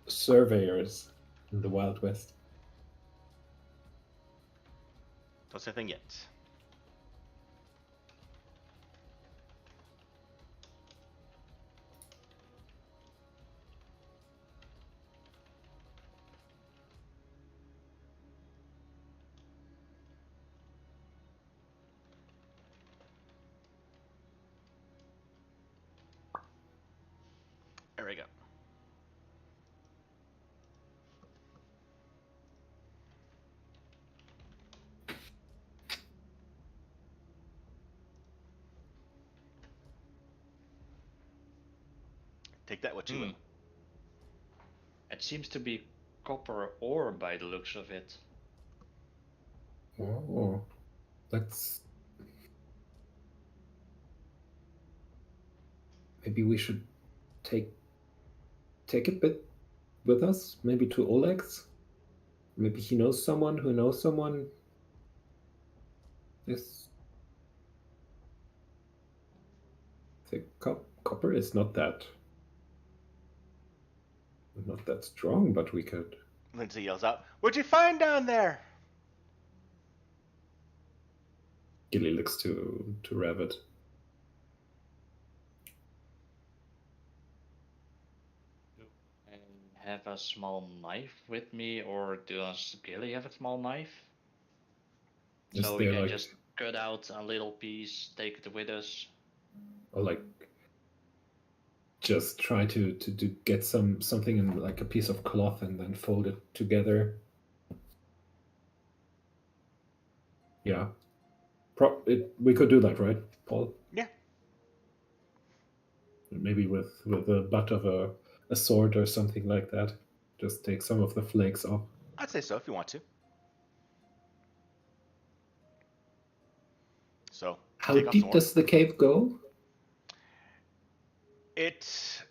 surveyors in the Wild West. Don't say anything yet. There we go. Take that what you will. It seems to be copper ore by the looks of it. Oh, let's. Maybe we should take a bit with us. Maybe to Oleg's. Maybe he knows someone who knows someone. This. The copper is not that not that strong, but we could. Lindsay yells out, "What'd you find down there?" Gilly looks to Rabbit. And have a small knife with me, or does Gilly have a small knife? Is So we there can like, just cut out a little piece, take it with us. or like, just try to get something in like a piece of cloth and then fold it together. Yeah, we could do that, right, Paul? Yeah. Maybe with the butt of a sword or something like that. Just take some of the flakes off. I'd say so if you want to. So, How take off deep some does the cave go? It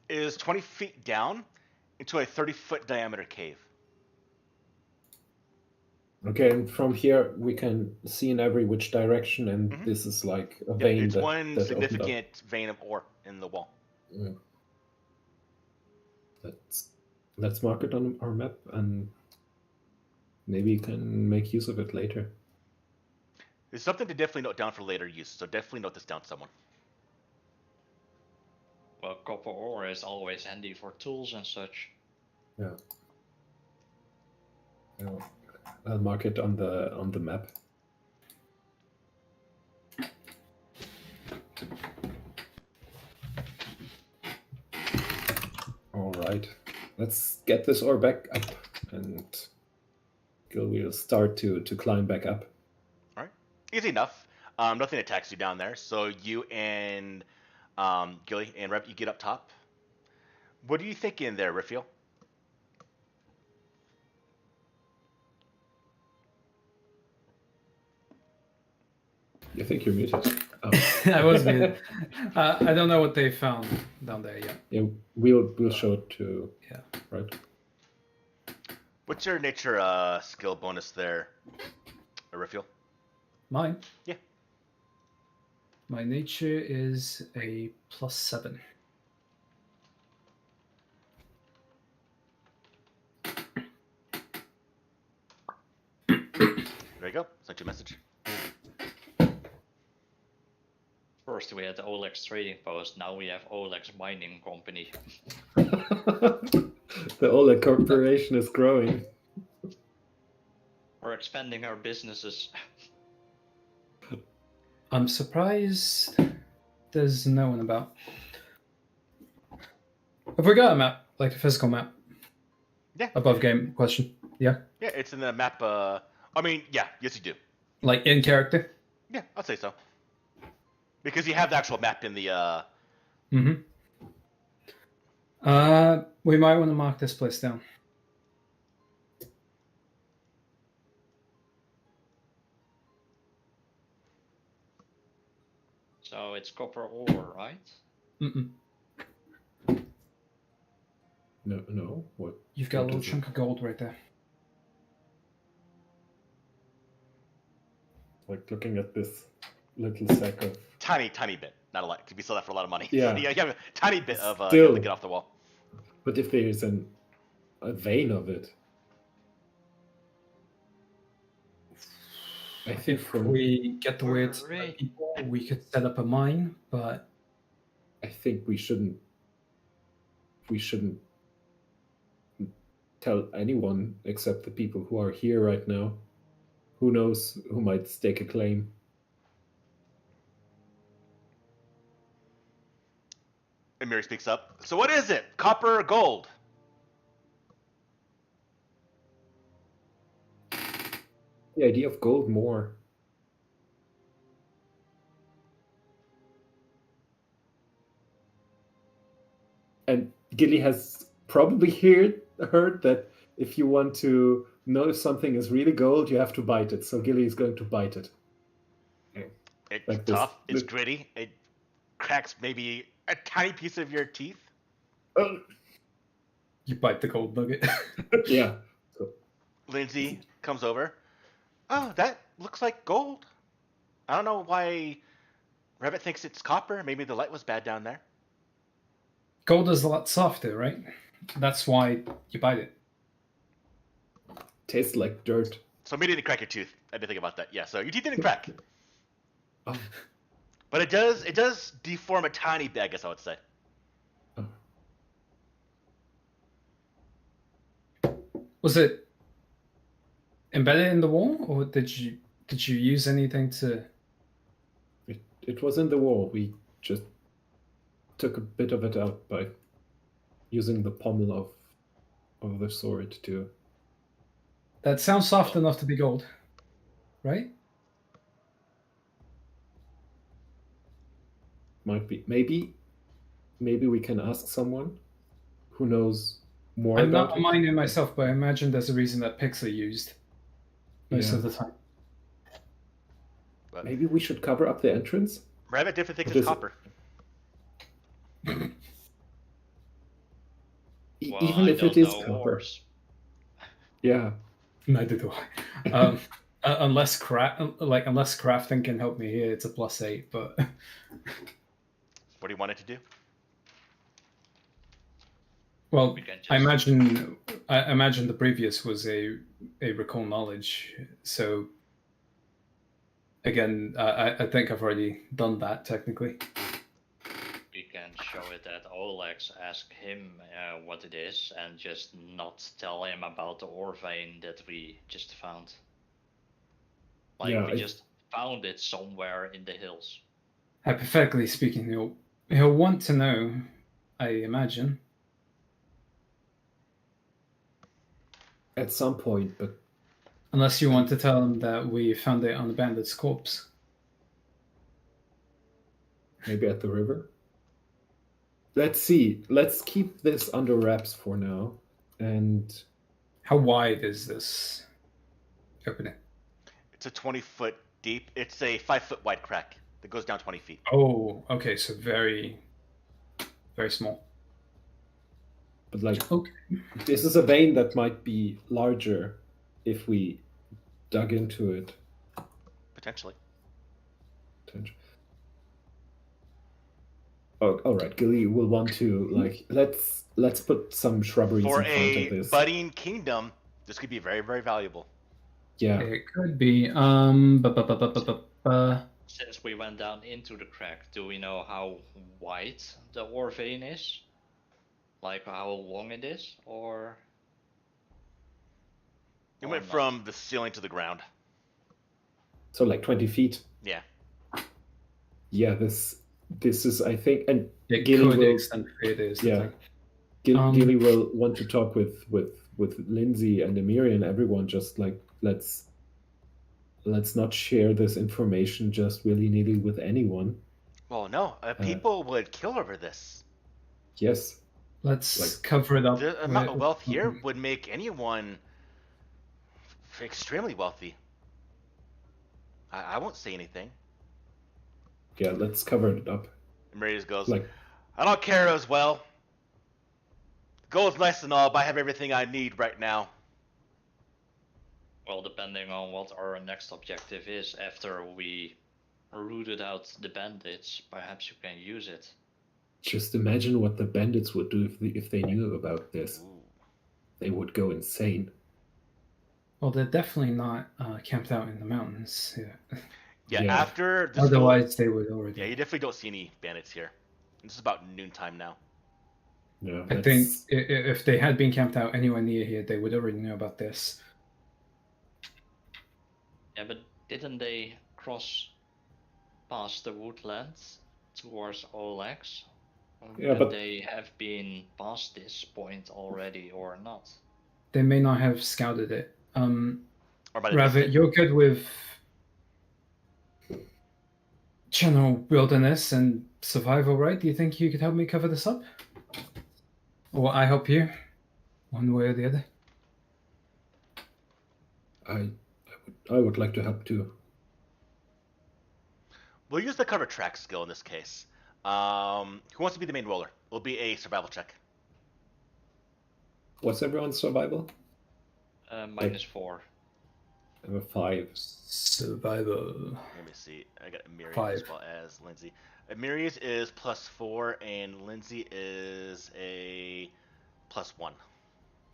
is 20 feet down into a 30-foot diameter cave. Okay, and from here we can see in every which direction, and this is like a vein it's that one that significant vein of ore in the wall. opened up. Let's mark it on our map, and maybe you can make use of it later. It's something to definitely note down for later use, so definitely note this down to someone. Well, copper ore is always handy for tools and such. Yeah. I'll mark it on the map. All right, let's get this ore back up, and Gil will start to climb back up. All right, easy enough. Nothing attacks you down there, so you and Gilly and Rep, you get up top. What are you thinking there, Riffiel? You think you're muted? Oh. I was muted. I don't know what they found down there yet. Yeah, we'll show it to. Yeah. Right. What's your nature skill bonus there, Riffiel? Mine? Yeah. My nature is a +7. There you go. Sent you a message. First we had Oleg's trading post, now we have Oleg's mining company. The Oleg Corporation is growing. We're expanding our businesses. I'm surprised there's no one about. Have we got a map? Like a physical map? Yeah. Above game question. Yeah? Yeah, it's in the map. Yes, you do. Like in character? Yeah, I'll say so. Because you have the actual map in the. Mm-hmm. We might want to mark this place down. So it's copper ore, right? Mm-mm. No. What? You've got a what little is it? chunk of gold right there. Like looking at this little sack of. Tiny bit. Not a lot. Could be sold that for a lot of money. Yeah. So, yeah, you have a tiny bit of Still. to get off the wall. But if there is a vein of it, I think If we get the weird Hooray. people, we could set up a mine, but I think we shouldn't tell anyone except the people who are here right now. Who knows who might stake a claim? Amiri speaks up. So what is it? Copper or gold? The idea of gold more. And Gilly has probably heard that if you want to know if something is really gold, you have to bite it. So Gilly is going to bite it. It's Like this. tough. It's gritty. It cracks maybe a tiny piece of your teeth. Oh, you bite the gold nugget. yeah. Lindsay comes over. Oh, that looks like gold. I don't know why Rabbit thinks it's copper. Maybe the light was bad down there. Gold is a lot softer, right? That's why you bite it. Tastes like dirt. So maybe you didn't crack your tooth. I didn't think about that. Yeah, so your teeth didn't crack. Oh. But it does deform a tiny bit, I guess I would say. Oh. Was it embedded in the wall, or did you use anything to? It was in the wall. We just took a bit of it out by using the pommel of the sword to. That sounds soft enough to be gold, right? Might be. Maybe we can ask someone who knows more I'm about not it. a miner myself, but I imagine there's a reason that picks are used most of the time. But maybe we should cover up the entrance? Rabbit definitely thinks it's copper. Even if it is copper. Yeah. Neither do I. Unless crafting can help me here, it's a +8. But what do you want it to do? Well, I imagine the previous was a recall knowledge. So again, I think I've already done that technically. We can show it at Olex, ask him what it is, and just not tell him about the ore vein that we just found. We just found it somewhere in the hills. Hypothetically speaking, he'll want to know, I imagine. At some point, but unless you want to tell him that we found it on the bandit's corpse. Maybe at the river? Let's see. Let's keep this under wraps for now. And how wide is this opening? It's a 20-foot deep. It's a 5-foot wide crack that goes down 20 feet. Oh, okay. So very, very small. But this is a vein that might be larger if we dug into it. Potentially. Oh, all right. Gilly will want to let's put some shrubberies in front of this. For a budding kingdom, this could be very, very valuable. Yeah, it could be. Since we went down into the crack, do we know how wide the ore vein is? Like how long it is, or? It went from the ceiling to the ground. So 20 feet. Yeah. Yeah, this is, I think, and Gilly will extend radius. Yeah, Gilly will want to talk with Lindsay and Emiri and everyone. Just let's not share this information just willy-nilly with anyone. Well, no, people would kill over this. Yes. Let's cover it up. The amount of wealth here would make anyone extremely wealthy. I won't say anything. Yeah, let's cover it up. And Mary just goes, I don't care as well. Gold's nice and all, but I have everything I need right now. Well, depending on what our next objective is after we rooted out the bandits, perhaps you can use it. Just imagine what the bandits would do if they knew about this. Ooh. They would go insane. Well, they're definitely not camped out in the mountains. Yeah, after this otherwise they would already. Yeah, you definitely don't see any bandits here. This is about noontime now. Yeah, I think if they had been camped out anywhere near here, they would already know about this. Yeah, but didn't they cross past the woodlands towards Olex? Yeah, but they have been past this point already or not? They may not have scouted it. Rabbit, you're good with general wilderness and survival, right? Do you think you could help me cover this up? Or I help you? One way or the other? I would like to help too. We'll use the cover track skill in this case. Who wants to be the main roller? It'll be a survival check. What's everyone's survival? -4. I have a 5. Survival. Let me see. I got Miriam 5. as well as Lindsay. Amiri's is +4, and Lindsay is a +1.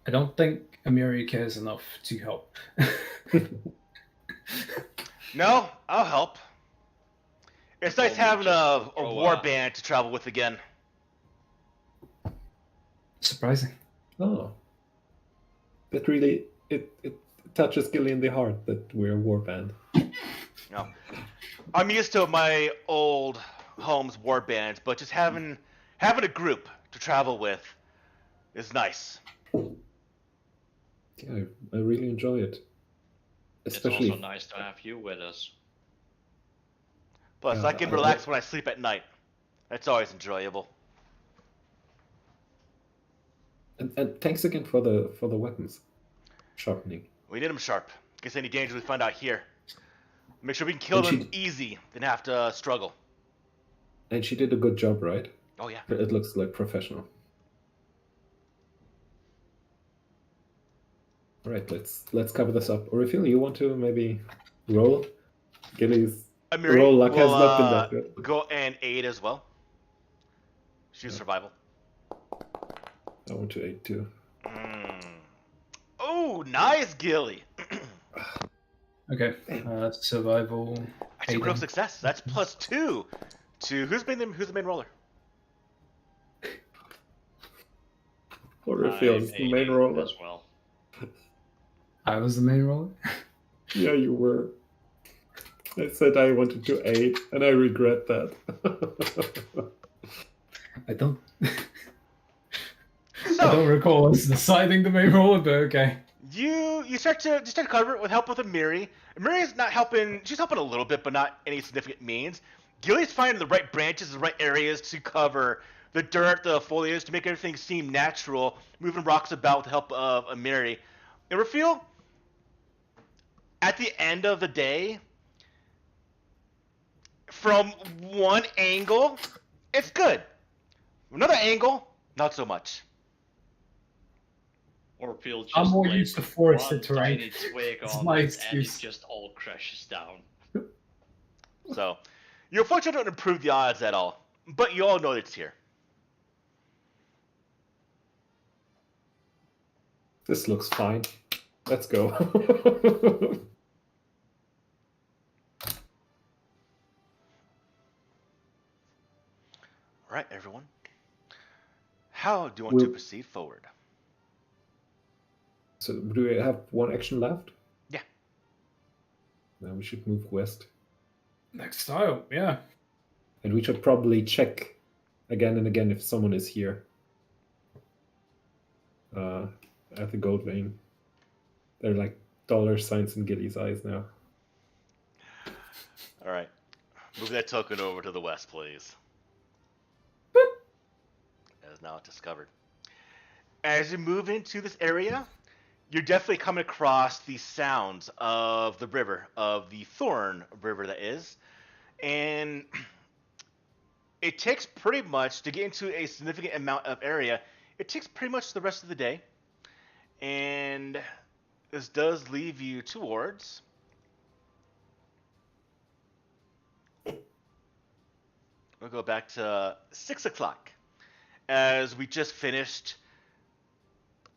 I don't think Amiri cares enough to help. No, I'll help. It's nice having a throw war a- band to travel with again. Surprising. Oh, that really it touches Gilly in the heart that we're a warband. No, I'm used to my old home's war bands, but just having a group to travel with is nice. Yeah, I really enjoy it. Especially It's also nice to have you with us. Plus, Yeah, I can relax when I sleep at night. That's always enjoyable. and thanks again for the weapons sharpening. We need them sharp. In case any danger we find out here. Make sure we can kill them easy, then have to struggle. And she did a good job, right? Oh yeah. It looks like professional. All right, let's cover this up. Or if you want to maybe roll, Gilly's Amiri roll luck has will not been that good. go and aid as well. She's Yeah. survival. I want to aid too. Oh, nice, Gilly. Okay, survival. Actually, critical aiding. success. That's +2 to who's the main roller? Or feels the main roller. as well. I was the main roller. Yeah, you were. I said I wanted to aid, and I regret that. I don't. So, I don't recall us deciding the main roller, but okay. You start to cover it with help with Amiri. Amiri's not helping. She's helping a little bit, but not any significant means. Gilly's finding the right branches, the right areas to cover the dirt, the foliage, to make everything seem natural. Moving rocks about with the help of Amiri. And Rafael, at the end of the day, from one angle, it's good. Another angle, not so much. Or Phil just I'm more plays used to with forested one terrain. tiny twig It's on my it, and it excuse. just all crashes down. So, your fortune don't improve the odds at all, but you all know it's here. This looks fine. Let's go. All right, everyone. How do you want to proceed forward? So do we have one action left? Yeah. Then we should move west. Next style, yeah. And we should probably check again and again if someone is here. At the gold vein. They're like dollar signs in Gilly's eyes now. All right. Move that token over to the west, please. As now discovered. As you move into this area, you're definitely coming across the sounds of the river, of the Thorn River that is. And it takes pretty much, to get into a significant amount of area, it takes pretty much the rest of the day. And this does leave you towards... We'll go back to 6 o'clock, as we just finished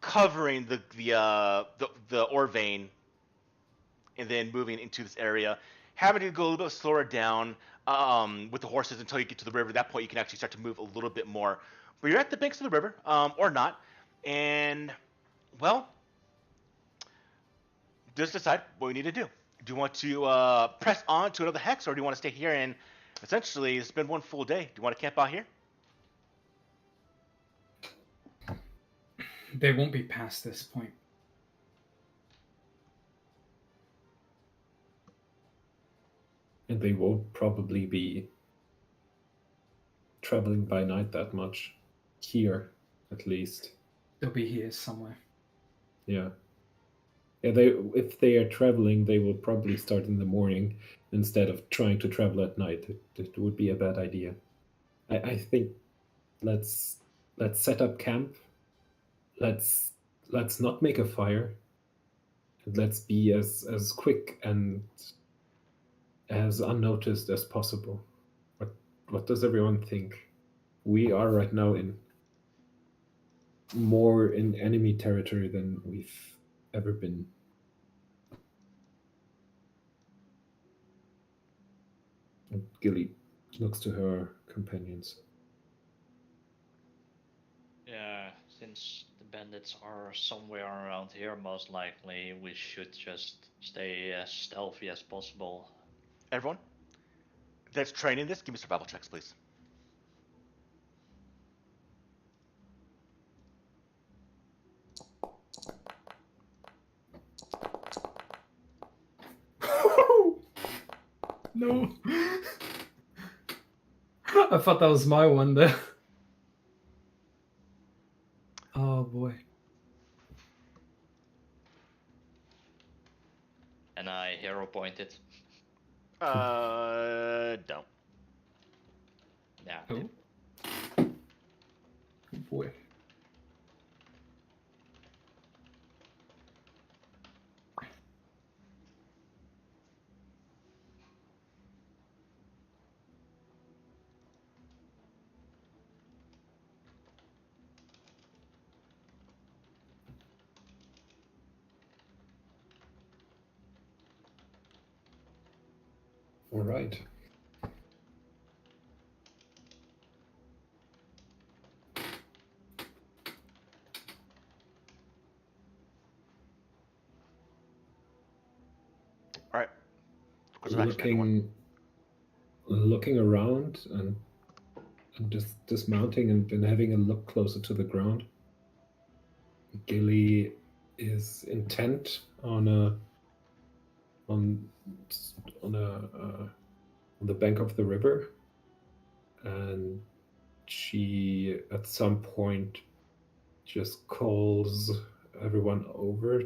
covering the ore vein, and then moving into this area, having to go a little bit slower down with the horses until you get to the river. At that point, you can actually start to move a little bit more. But you're at the banks of the river, or not, and well, just decide what we need to do. Do you want to press on to another hex, or do you want to stay here and essentially spend one full day? Do you want to camp out here? They won't be past this point. And they won't probably be traveling by night that much. Here, at least. They'll be here somewhere. Yeah. Yeah, if they are traveling, they will probably start in the morning instead of trying to travel at night. It would be a bad idea. I think let's set up camp. Let's not make a fire. And let's be as quick and as unnoticed as possible. what does everyone think? We are right now more in enemy territory than we've ever been. And Gilly looks to her companions. Yeah, since the bandits are somewhere around here, most likely we should just stay as stealthy as possible. Everyone that's training this, give me survival checks, please. No. I thought that was my one there. Oh boy. And I hero pointed. Don't. Yeah. Oh. Oh boy. All right. All right. Course of action, everyone. Looking around and just dismounting and having a look closer to the ground. Gilly is intent on the bank of the river, and she at some point just calls everyone over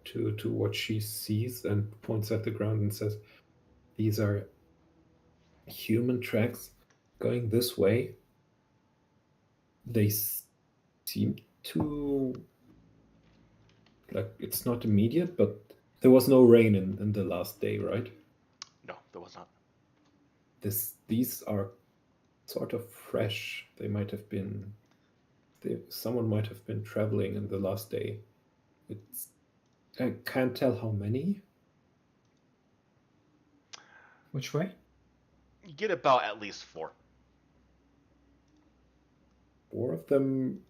to what she sees and points at the ground and says, "These are human tracks going this way. They seem to, like, it's not immediate, but there was no rain in the last day, right? No, there was not. These are sort of fresh. They might have been. Someone might have been traveling in the last day. I can't tell how many. Which way? You get about at least 4. 4 of them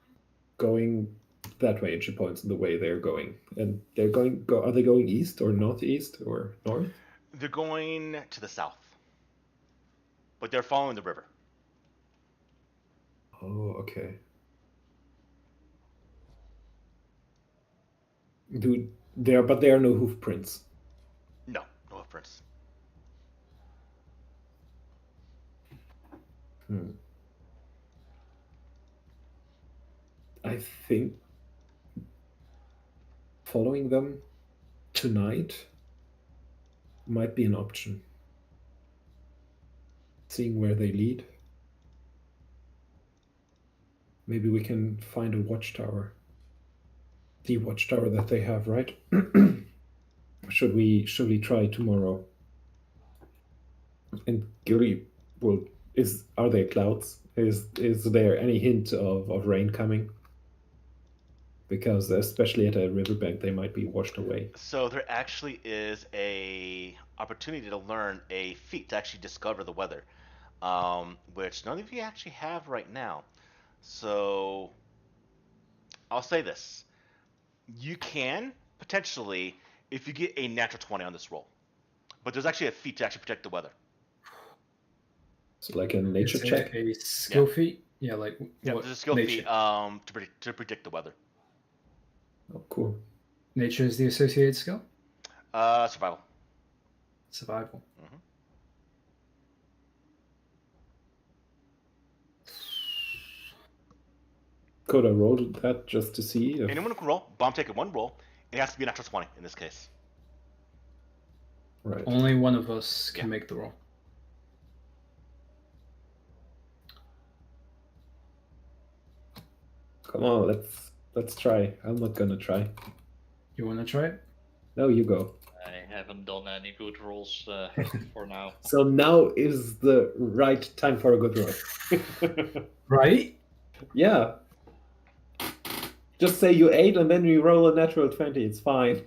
going that way, and she points in the way they're going. And they're going. Are they going east or northeast or north? They're going to the south, but they're following the river. Oh, okay. But there are no hoof prints. No difference. I think following them tonight might be an option. Seeing where they lead. Maybe we can find a watchtower. The watchtower that they have, right? Should we try tomorrow? And Gilly are there clouds? Is there any hint of rain coming? Because especially at a riverbank, they might be washed away. So there actually is a opportunity to learn a feat to actually discover the weather, which none of you actually have right now. So I'll say this: you can potentially, if you get a natural 20 on this roll, but there's actually a feat to actually predict the weather. So like a nature check? A skill feat? Yeah, like Yeah, there's a skill nature? feat to predict the weather. Oh, cool. Nature is the associated skill? Survival. Survival. Mm-hmm. Could I roll that just to see? Anyone can roll. Bomb taking one roll. It has to be a natural 20 in this case. Right. Only one of us can make the roll. Come on, let's try. I'm not gonna try. You want to try it? No, you go. I haven't done any good rolls for now. So now is the right time for a good roll. Right? Yeah. Just say you 8 and then you roll a natural 20. It's fine.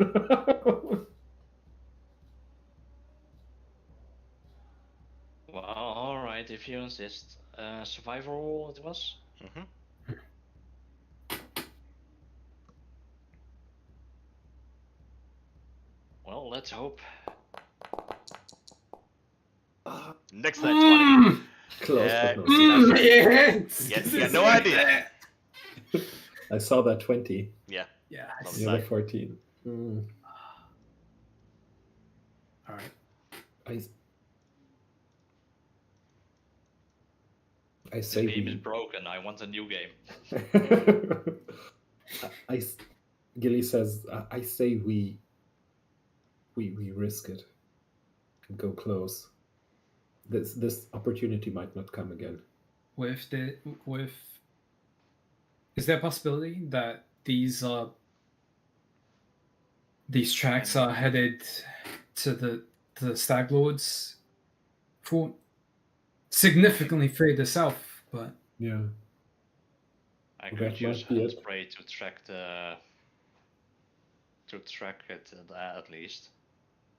Well, alright, if you insist. Survival roll it was? Mm-hmm. Well, let's hope. Next to that 20. Close, Yeah, but no. that's right. Yes! Yeah, you got no idea. I saw that 20. Yeah. Yeah. On the The other side. 14. All right. I say The game we. is broken. I want a new game. Gilly says, I say we risk it and go close. This opportunity might not come again. Is there a possibility that these tracks are headed to the Stag Lords fort? Significantly further south, but yeah, I That could use might be it. spray to track it at least.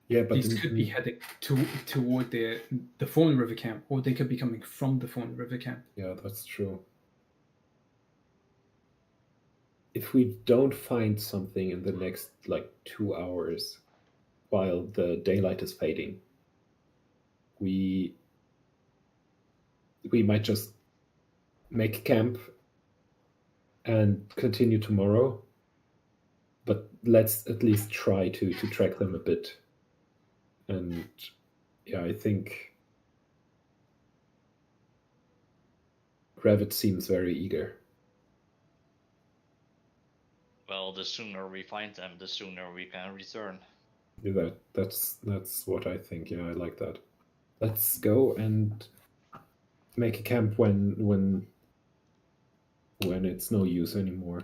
yeah, but these could be heading toward the Fawn River camp, or they could be coming from the Fawn River camp. Yeah, that's true. If we don't find something in the next 2 hours, while the daylight is fading, we might just make camp and continue tomorrow. But let's at least try to track them a bit. And yeah, I think Revit seems very eager. Well, the sooner we find them, the sooner we can return. That's what I think. Yeah, I like that. Let's go and make a camp when it's no use anymore.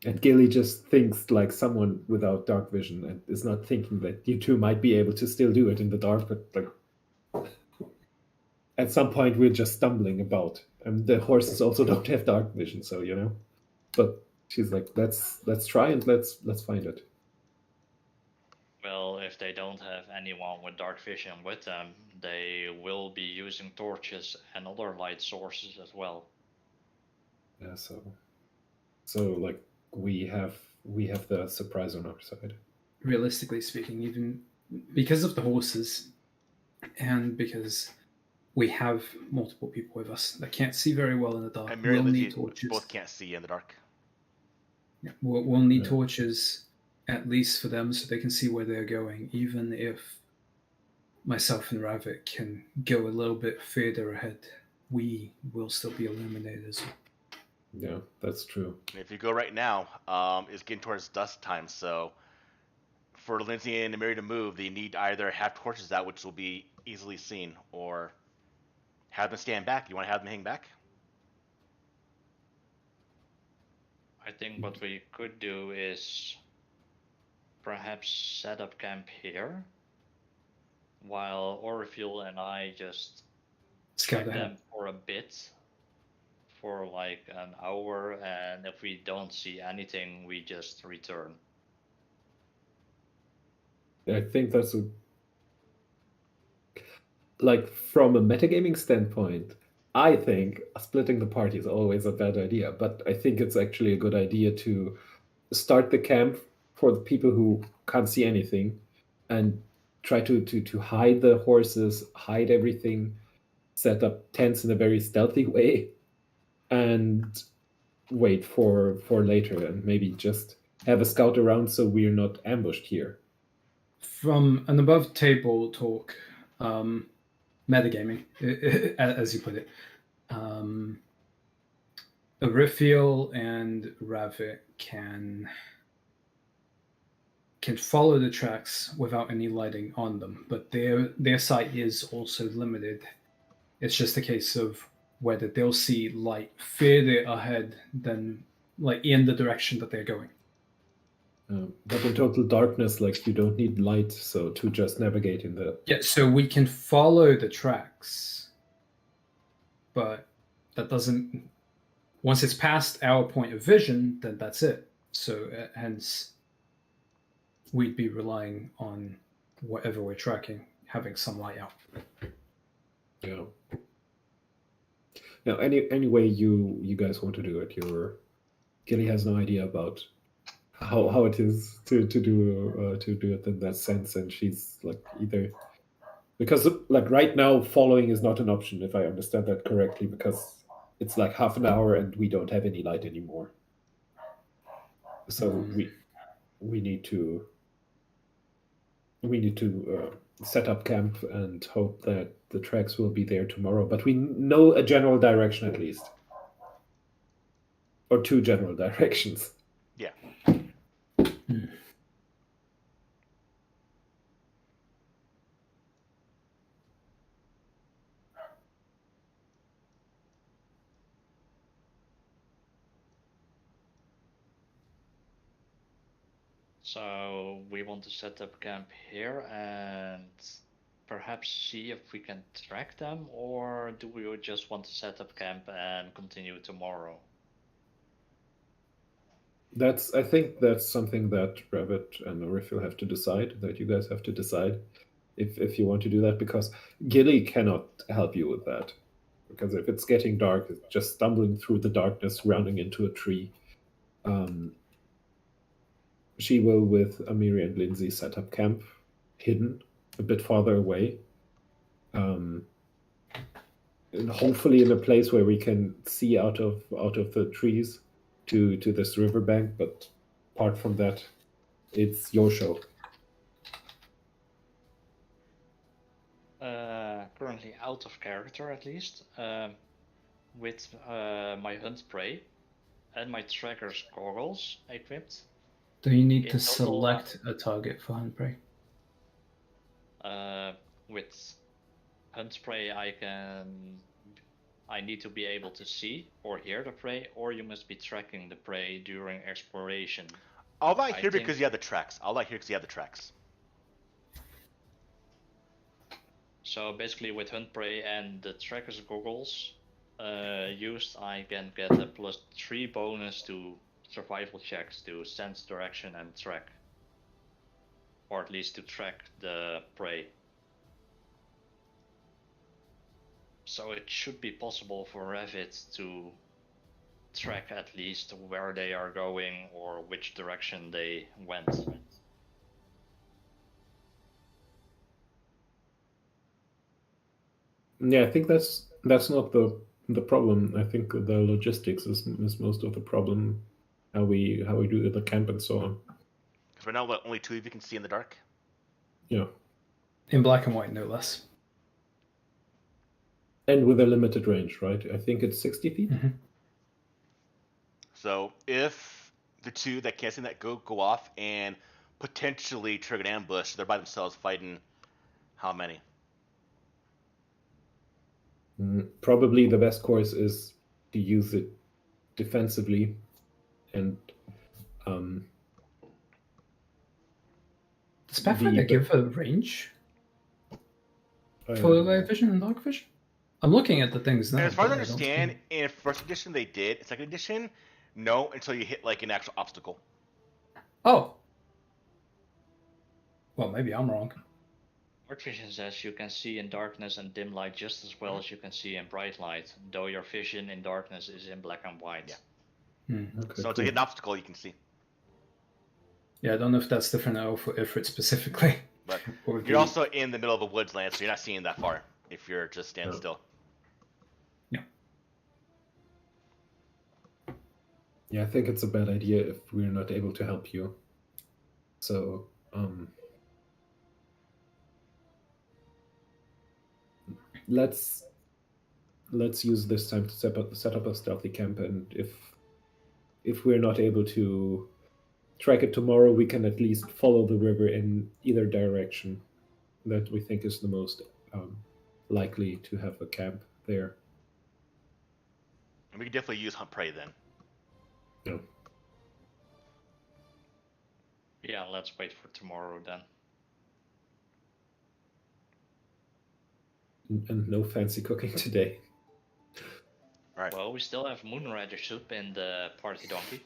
And Gilly just thinks like someone without dark vision and is not thinking that you two might be able to still do it in the dark, but at some point we're just stumbling about. And the horses also don't have dark vision, so But she's like, let's try and let's find it. Well, if they don't have anyone with dark vision with them, they will be using torches and other light sources as well. Yeah, so like we have the surprise on our side. Realistically speaking, even because of the horses, and because we have multiple people with us that can't see very well in the dark, And we'll need torches. both can't see in the dark. Yeah, we'll need torches at least for them so they can see where they're going, even if myself and Ravik can go a little bit further ahead. We will still be illuminated as well. Yeah, that's true. And if you go right now, it's getting towards dusk time, so for Lindsay and Mary to move, they need either have torches out, which will be easily seen, or have them stand back. You want to have them hang back? I think what we could do is perhaps set up camp here, while Orville and I just track them for a bit, for like an hour, and if we don't see anything, we just return. I think that's from a metagaming standpoint, I think splitting the party is always a bad idea, but I think it's actually a good idea to start the camp for the people who can't see anything and try to hide the horses, hide everything, set up tents in a very stealthy way, and wait for later, and maybe just have a scout around so we're not ambushed here. From an above table talk, metagaming, as you put it, Arifiel and Ravik can follow the tracks without any lighting on them, but their sight is also limited. It's just a case of whether they'll see light further ahead than in the direction that they're going. But in total darkness, like you don't need light, so to just navigate in the... Yeah, so we can follow the tracks, but that doesn't... Once it's past our point of vision, then that's it. So hence, we'd be relying on whatever we're tracking having some light out. Yeah. Now, any way you guys want to do it, Gilly has no idea about how it is to do it in that sense, and she's like either because like right now following is not an option if I understand that correctly, because it's like half an hour and we don't have any light anymore. So we need to set up camp and hope that the tracks will be there tomorrow. But we know a general direction at least, or two general directions. Yeah. So we want to set up camp here and perhaps see if we can track them, or do we just want to set up camp and continue tomorrow? I think that's something that Rabbit and Orifil have to decide, that you guys have to decide if you want to do that, because Gilly cannot help you with that. Because if it's getting dark, it's just stumbling through the darkness, running into a tree. She will, with Amiri and Lindsay, set up camp hidden a bit farther away. And hopefully in a place where we can see out of the trees to this riverbank, but apart from that, it's your show. Currently out of character, at least, with my hunt prey and my tracker's goggles equipped. Do you need to select a target for hunt prey? With hunt prey, I need to be able to see or hear the prey, or you must be tracking the prey during exploration. I'll light here because you have the tracks. So basically with hunt prey and the tracker's goggles used, I can get a +3 bonus to survival checks to sense direction and track. Or at least to track the prey. So it should be possible for Revit to track at least where they are going or which direction they went. Yeah, I think that's not the problem. I think the logistics is most of the problem. How we do the camp and so on. Because right now, only two of you can see in the dark. Yeah. In black and white, no less. And with a limited range, right? I think it's 60 feet. Mm-hmm. So if the two that can't see that go off and potentially trigger an ambush, they're by themselves fighting how many? Probably the best course is to use it defensively and does Pathfinder give a range for light vision and dark vision? I'm looking at the things now. And as far as I understand, in first edition they did. In second edition, no, until you hit like an actual obstacle. Oh. Well, maybe I'm wrong. Dark vision says you can see in darkness and dim light just as well as you can see in bright light, though your vision in darkness is in black and white. Yeah. Okay, so until you hit an obstacle, you can see. Yeah, I don't know if that's different now for Ifrit specifically. But you're also in the middle of a woodsland, so you're not seeing that far if you're just standing still. Yeah. Yeah, I think it's a bad idea if we're not able to help you. So, let's use this time to set up a stealthy camp, and if we're not able to track it tomorrow, we can at least follow the river in either direction that we think is the most likely to have a camp there. And we can definitely use hunt prey then. Yeah. Yeah, let's wait for tomorrow then. And no fancy cooking today. Right. Well, we still have Moonrider soup in the party donkey.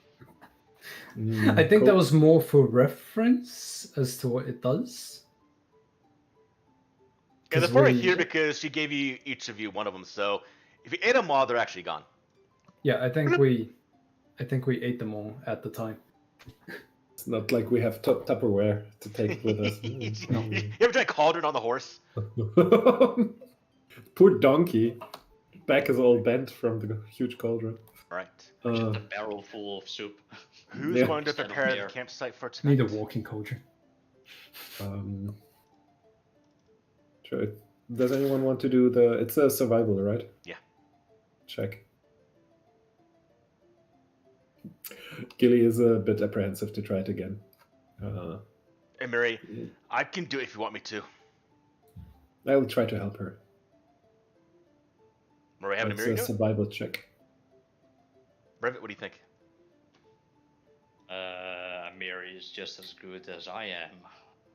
I think that was more for reference as to what it does. Yeah, the four are here because she gave you each of you one of them. So if you ate them all, they're actually gone. Yeah, I think we ate them all at the time. It's not like we have Tupperware to take with us. No. You ever tried cauldron on the horse? Poor donkey. Back is all bent from the huge cauldron. Right. Just a barrel full of soup. Who's going to prepare the campsite for tonight? Need a walking cauldron. Sure. Does anyone want to do the... It's a survival, right? Yeah. Check. Gilly is a bit apprehensive to try it again. Hey, Mary, I can do it if you want me to. I will try to help her. Mary, having a It's Mary a do it? survival check. Brevit, what do you think? Miri is just as good as I am,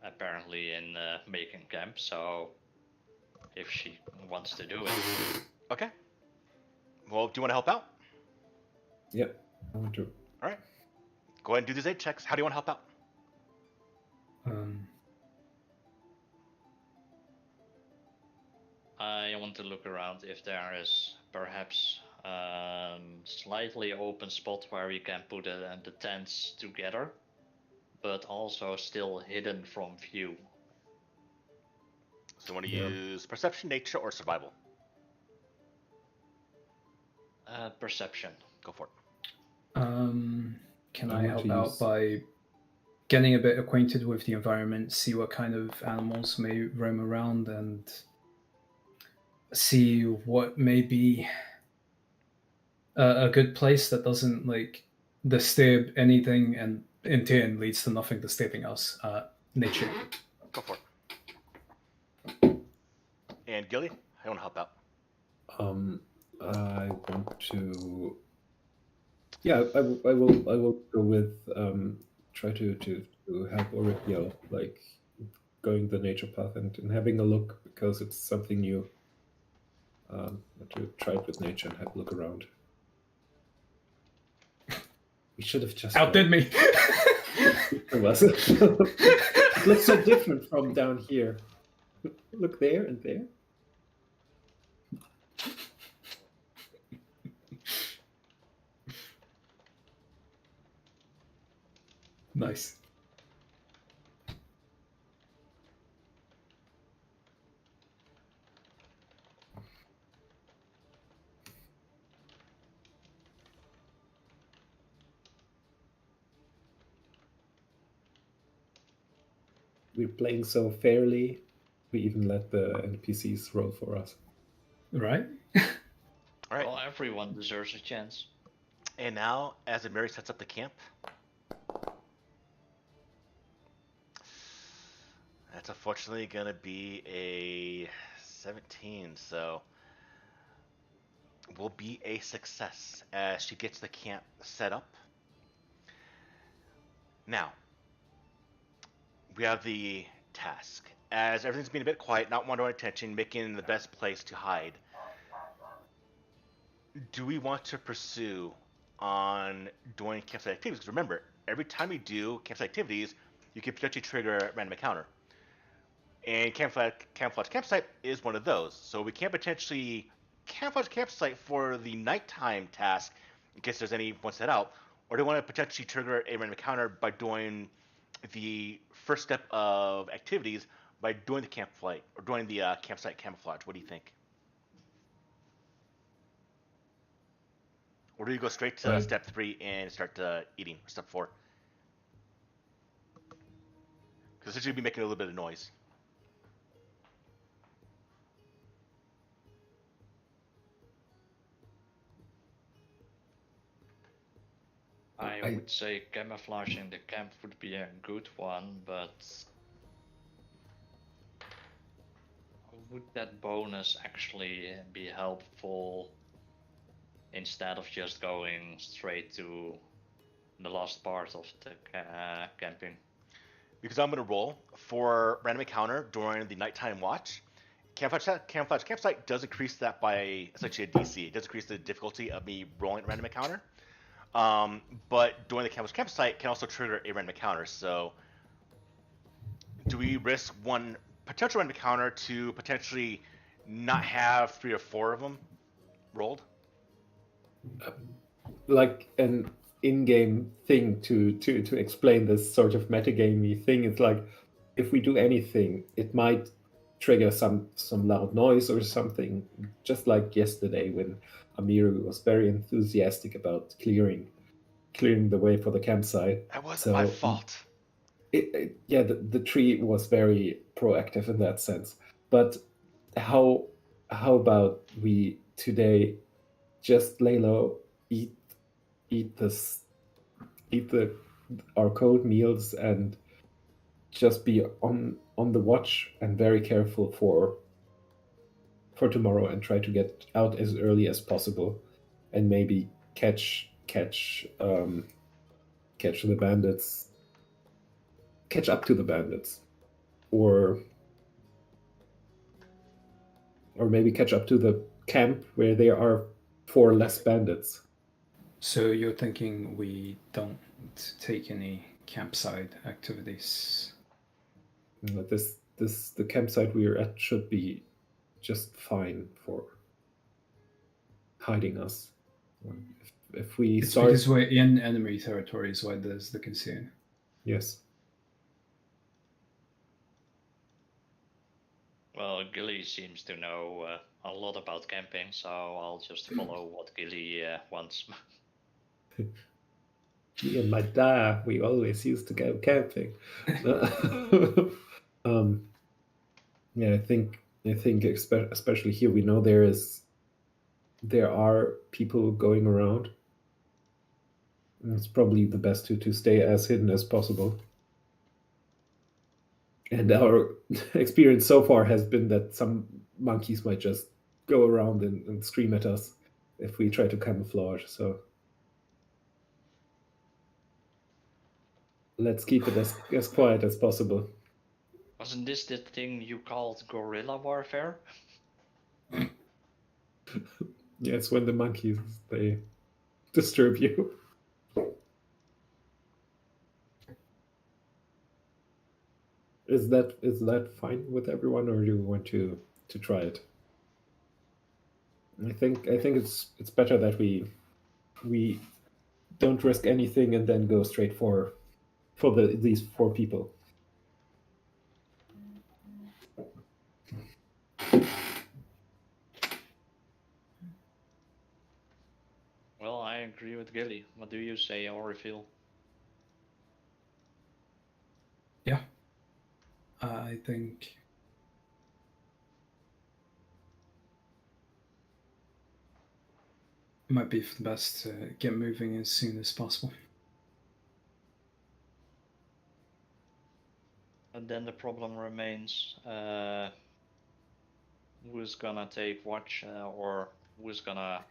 apparently, in making camp, so if she wants to do it. Okay. Well, do you want to help out? Yep, I want to. All right. Go ahead and do these 8 checks. How do you want to help out? I want to look around if there is perhaps slightly open spot where we can put the tents together, but also still hidden from view. So you want to use perception, nature, or survival? Perception. Go for it. Can I help out by getting a bit acquainted with the environment, see what kind of animals may roam around, and see what may be a good place that doesn't disturb anything, and in turn leads to nothing disturbing us. Nature. Go for it. And Gilly, I want to help out. I want to. Yeah, I will go with try to help Oripio, like going the nature path and having a look because it's something new. To try it with nature and have a look around. We should have just outdid me. It was. It looks so different from down here. Look there and there. Nice. We're playing so fairly, we even let the NPCs roll for us. Right? All right. Well, everyone deserves a chance. And now, as Mary sets up the camp, that's unfortunately going to be a 17, so will be a success as she gets the camp set up. Now, we have the task. As everything's been a bit quiet, not wanting attention, making the best place to hide, do we want to pursue on doing campsite activities? Because remember, every time you do campsite activities, you can potentially trigger a random encounter. And camouflage campsite is one of those. So we can potentially camouflage campsite for the nighttime task in case there's any one set out, or do we want to potentially trigger a random encounter by doing the first step of activities by doing the campsite or doing the campsite camouflage? What do you think? Or do you go straight to step 3 and start eating, or step 4? Because this should be making a little bit of noise. I would say camouflaging the camp would be a good one, but would that bonus actually be helpful instead of just going straight to the last part of the camping? because I'm going to roll for random encounter during the nighttime watch. Camouflage campsite does increase that by essentially a DC. It does increase the difficulty of me rolling a random encounter. But during the camouflage campsite can also trigger a random encounter. So, do we risk one potential random encounter to potentially not have 3 or 4 of them rolled? Like an in-game thing to explain this sort of metagamey thing. It's like if we do anything, it might trigger some loud noise or something. Just like yesterday when Amiru was very enthusiastic about clearing the way for the campsite. That wasn't my fault. The tree was very proactive in that sense. But how about we today just lay low, eat our cold meals, and just be on the watch and very careful for tomorrow, and try to get out as early as possible, and maybe catch the bandits, catch up to the bandits, or maybe catch up to the camp where there are 4 less bandits. So you're thinking we don't take any campsite activities? The campsite we're at should be just fine for hiding us. If we It's start, because we're in enemy territory is why there's the concern. yes. Well, Gilly seems to know a lot about camping, so I'll just follow what Gilly wants. Me and my dad, we always used to go camping. Yeah, I think especially here, we know there are people going around. And it's probably the best to stay as hidden as possible. And our experience so far has been that some monkeys might just go around and scream at us if we try to camouflage. So let's keep it as quiet as possible. Wasn't this the thing you called guerrilla warfare? Yeah, it's when the monkeys, they disturb you. Is that fine with everyone, or do you want to try it? I think it's better that we don't risk anything and then go straight for these 4 people. Well, I agree with Gilly. What do you say, Orifil? Yeah. I think it might be for the best to get moving as soon as possible. And then the problem remains, who's gonna take watch, or who's gonna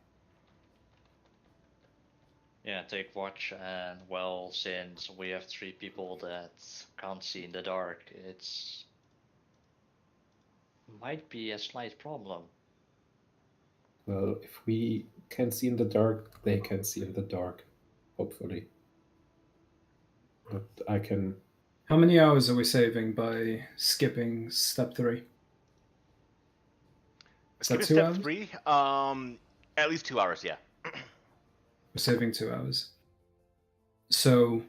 take watch. And well, since we have 3 people that can't see in the dark, it's might be a slight problem. Well, if we can see in the dark, they can see in the dark, hopefully. But I can... How many hours are we saving by skipping step 3? Is that 2 step hours? 3, at least 2 hours, yeah. We're saving 2 hours. So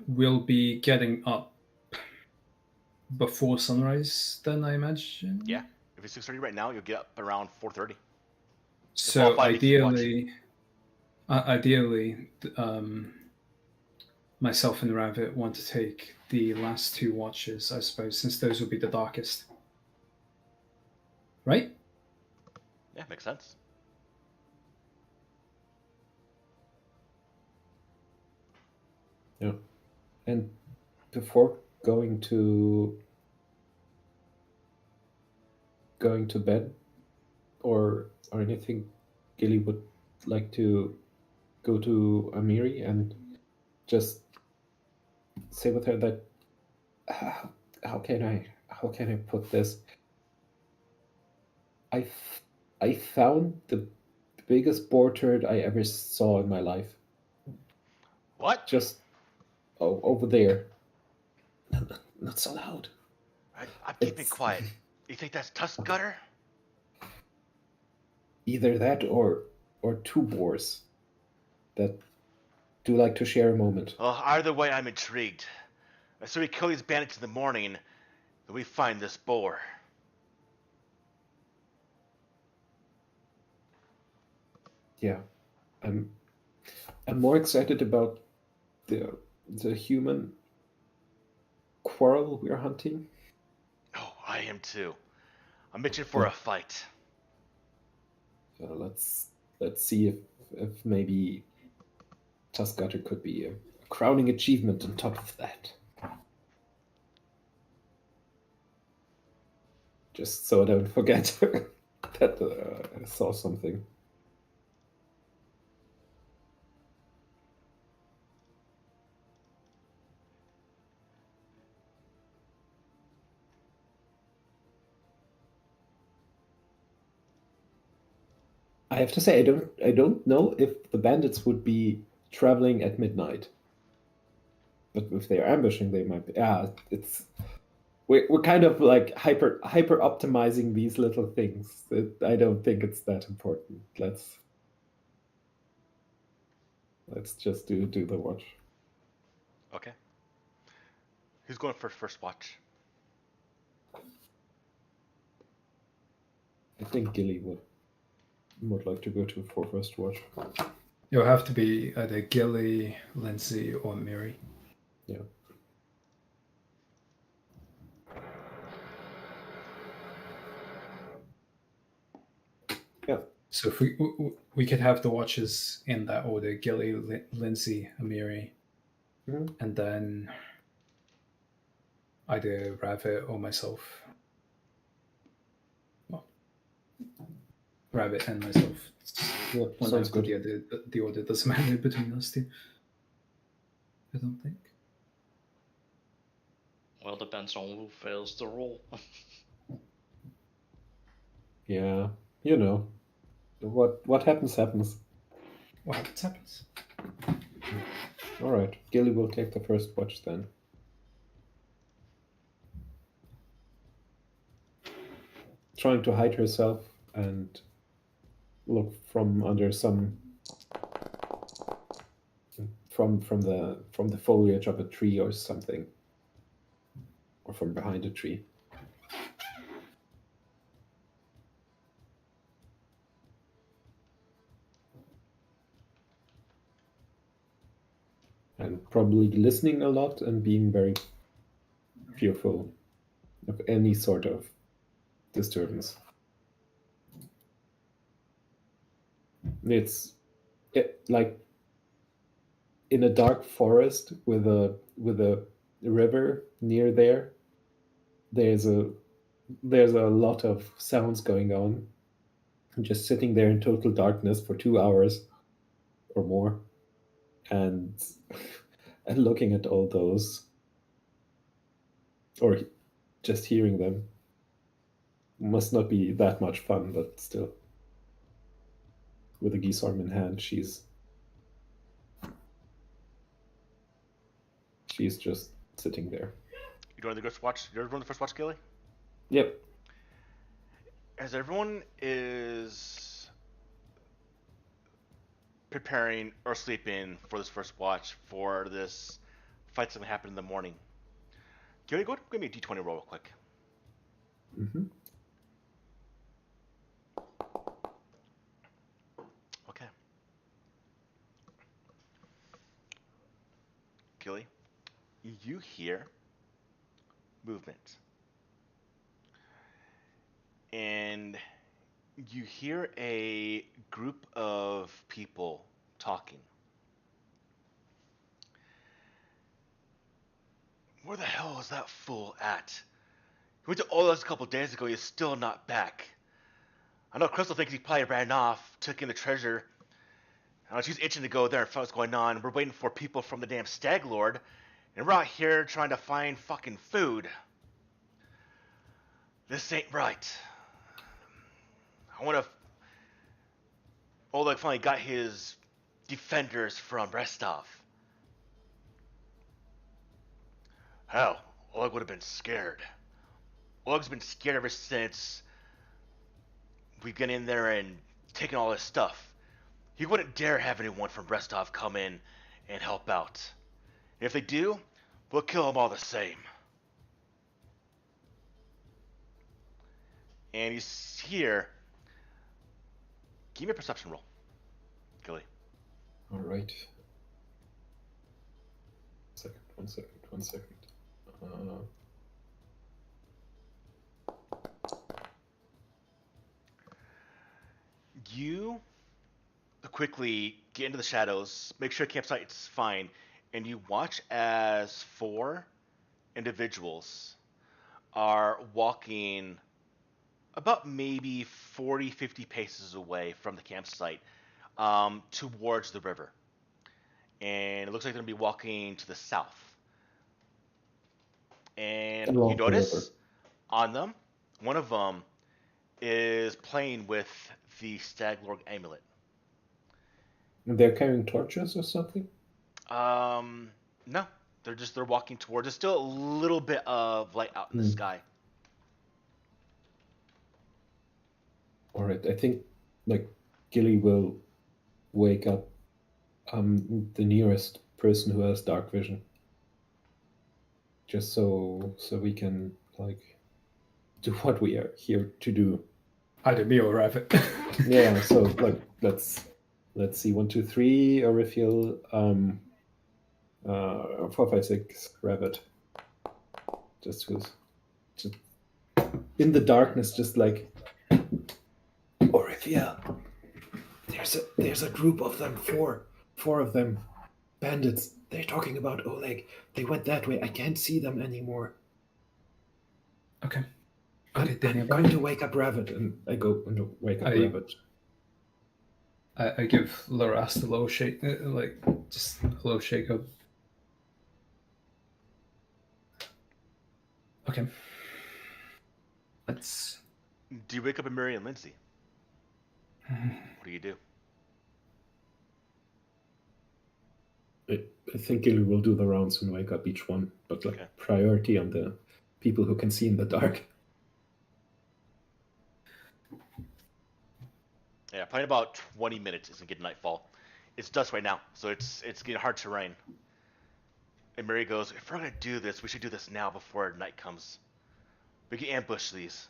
we'll be getting up before sunrise then, I imagine? Yeah. If it's 6:30 right now, you'll get up around 4:30. So ideally, myself and Rabbit want to take the last 2 watches, I suppose, since those will be the darkest. Right? Yeah, makes sense. Yeah. And before going to bed or anything, Gilly would like to go to Amiri and just say with her that how can I put this? I found the biggest boar turd I ever saw in my life. What? Just over there. Not so loud. I'm keeping quiet. You think that's tusk gutter? Either that or two boars that do like to share a moment. Well, either way, I'm intrigued. So we kill these bandits in the morning, then we find this boar. Yeah, I'm more excited about the human quarrel we're hunting. Oh, I am too. I'm itching for a fight. Let's see if maybe Tuskgutter could be a crowning achievement on top of that. Just so I don't forget that I saw something. I have to say, I don't know if the bandits would be traveling at midnight. But if they're ambushing, they might be. Yeah, we're kind of like hyper optimizing these little things. I don't think it's that important. Let's just do the watch. Okay. Who's going for first watch? I think Gilly would like to go for first watch. It'll have to be either Gilly, Lindsay, or Miri. Yeah. Yeah. So if we could have the watches in that order: Gilly, Lindsay, Amiri, and then either Rabbit or myself. Well, Rabbit and myself. Yeah, sounds good. The order doesn't matter between us two. I don't think. Well, depends on who fails the roll. Yeah, you know, what happens happens. What happens. All right, Gilly will take the first watch then. Trying to hide herself and look from under some from the foliage of a tree or something, or from behind a tree. And probably listening a lot and being very fearful of any sort of disturbance. It's like in a dark forest with a river near there. There's a lot of sounds going on. I'm just sitting there in total darkness for 2 hours or more, and and looking at all those, or just hearing them, must not be that much fun, but still. With a geese arm in hand, she's just sitting there. You doing the first watch? You're doing the first watch, Gilly? Yep. As everyone is preparing or sleeping for this first watch for this fight that happened in the morning, Gilly, go give me a d20 roll real quick. Mm-hmm. Okay. Gilly, you hear movement. And you hear a group of people talking. Where the hell is that fool at? He went to Ola's a couple days ago, he's still not back. I know Crystal thinks he probably ran off, took in the treasure. I know she's itching to go there and find what's going on. We're waiting for people from the damn Stag Lord. And we're out here trying to find fucking food. This ain't right. I wonder if Oleg finally got his defenders from Restov. Hell, Oleg would have been scared. Oleg's been scared ever since we got in there and taken all his stuff. He wouldn't dare have anyone from Restov come in and help out. And if they do, we'll kill them all the same. And he's here. Give me a perception roll, Gilly. All right. One second. You quickly get into the shadows, make sure campsite's fine, and you watch as 4 individuals are walking about maybe 40, 50 paces away from the campsite towards the river. And it looks like they're going to be walking to the south. And you notice on them, one of them is playing with the Staglorg amulet. They're carrying torches or something? No. They're walking towards. There's still a little bit of light out in the sky. Alright, I think Gilly will wake up the nearest person who has dark vision. Just so we can do what we are here to do. Either me or Rabbit. Yeah, so let's see, 1, 2, 3, Orifiel, 4, 5, 6, Rabbit. Just in the darkness, just Orifiel. There's a group of them, four of them, bandits. They're talking about Oleg. They went that way. I can't see them anymore. Okay. I'm going to wake up Rabbit, and I go and wake up Rabbit. I give Larast a low shake, just a low shake up. Okay. Let's. Do you wake up Mary and Lindsay? What do you do? I think Gilly will do the rounds and wake up each one, but priority on the people who can see in the dark. Yeah, probably about 20 minutes is gonna get nightfall. It's dusk right now, so it's getting hard terrain. And Mary goes, if we're gonna do this, we should do this now before night comes. We can ambush these.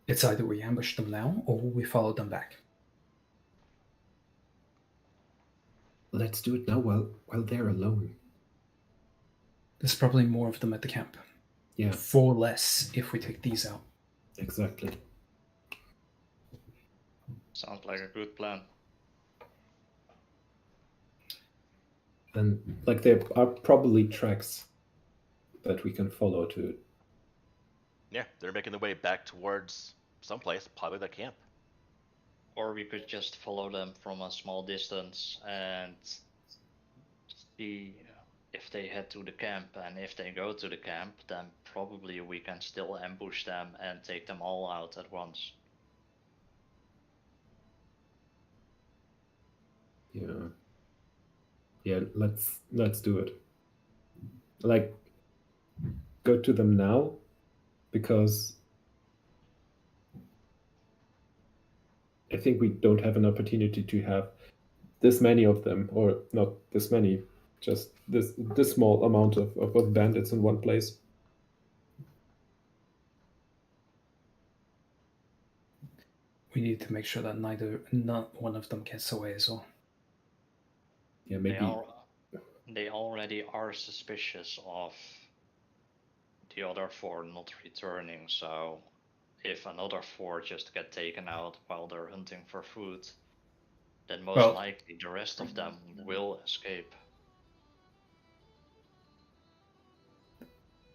It's either we ambush them now or we follow them back. Let's do it now while they're alone. There's probably more of them at the camp. Yeah. 4 less if we take these out. Exactly. Sounds like a good plan. And there are probably tracks that we can follow to. Yeah, they're making their way back towards someplace, probably their camp. Or we could just follow them from a small distance and see if they head to the camp. And if they go to the camp, then probably we can still ambush them and take them all out at once. Yeah, let's do it. Go to them now, because I think we don't have an opportunity to have this many of them, or not this many, just this small amount of bandits in one place. We need to make sure that not one of them gets away as well. Yeah, maybe. They already are suspicious of the other 4 not returning, so if another 4 just get taken out while they're hunting for food, then most likely the rest of them will escape.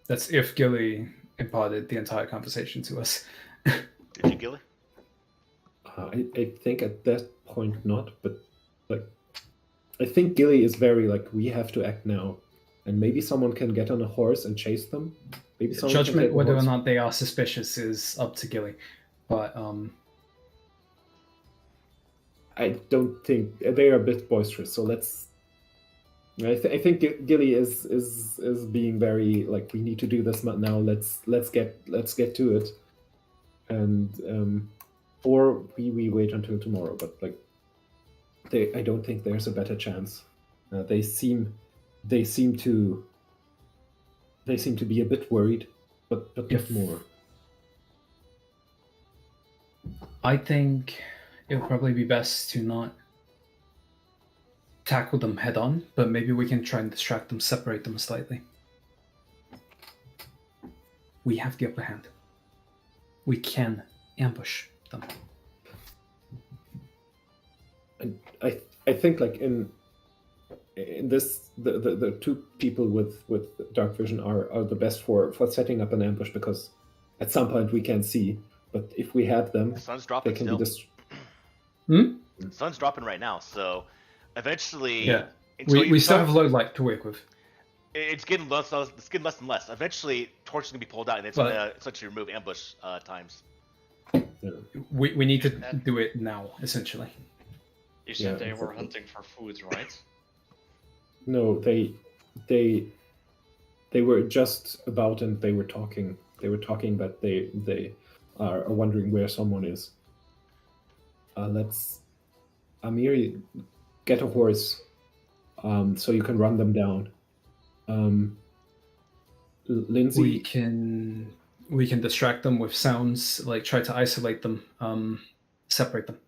That's if Gilly imparted the entire conversation to us. Did you, Gilly? I think at that point not, but like I think Gilly is very like we have to act now, and maybe someone can get on a horse and chase them. Maybe someone can Judgment take a whether or horse. not they are suspicious is up to Gilly, but I don't think they are a bit boisterous. So let's. I think Gilly is being very like we need to do this now. Let's get to it, and or we wait until tomorrow. But like, I don't think there's a better chance. They seem to be a bit worried, but not more. I think it would probably be best to not tackle them head on, but maybe we can try and distract them, separate them slightly. We have the upper hand. We can ambush them. And I think like in this the two people with dark vision are the best for setting up an ambush, because at some point we can see, but if we have them, The sun's dropping they can still. be just. Hmm? The sun's dropping right now, so eventually, Yeah. until We still have low light to work with. it's getting less and less. Eventually, torch is gonna be pulled out, and it's But- gonna essentially remove ambush times. Yeah. We need to do it now, essentially. You said Yeah, they were exactly. hunting for food, right? No, they were just about, and they were talking. They were talking that they are wondering where someone is. Let's, Amiri, get a horse, so you can run them down. Lindsay, We can distract them with sounds, like try to isolate them, separate them.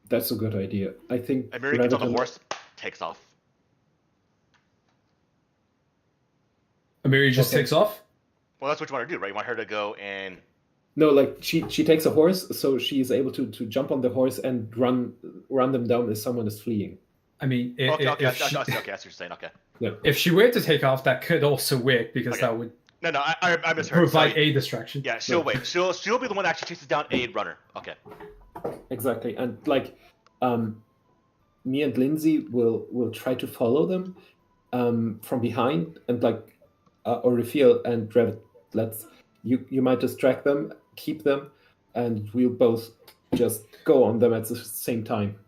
that's a good idea. I think. Amiri gets on the Reviton- horse, takes off. Amiri just Okay. takes off. Well, that's what you want to do, right? You want her to go and No, like she takes a horse, so she's able to jump on the horse and run them down as someone is fleeing. I mean, okay, if, I she, see what you're saying. Okay. if she were to take off, that could also work, because Okay. that would No, I misheard. provide So, a distraction. yeah, she'll wait. She'll be the one that actually chases down a runner. Okay. Exactly, and like, me and Lindsay will try to follow them, from behind, and like, Orifiel and Revit, you might distract them, keep them, and we'll both just go on them at the same time.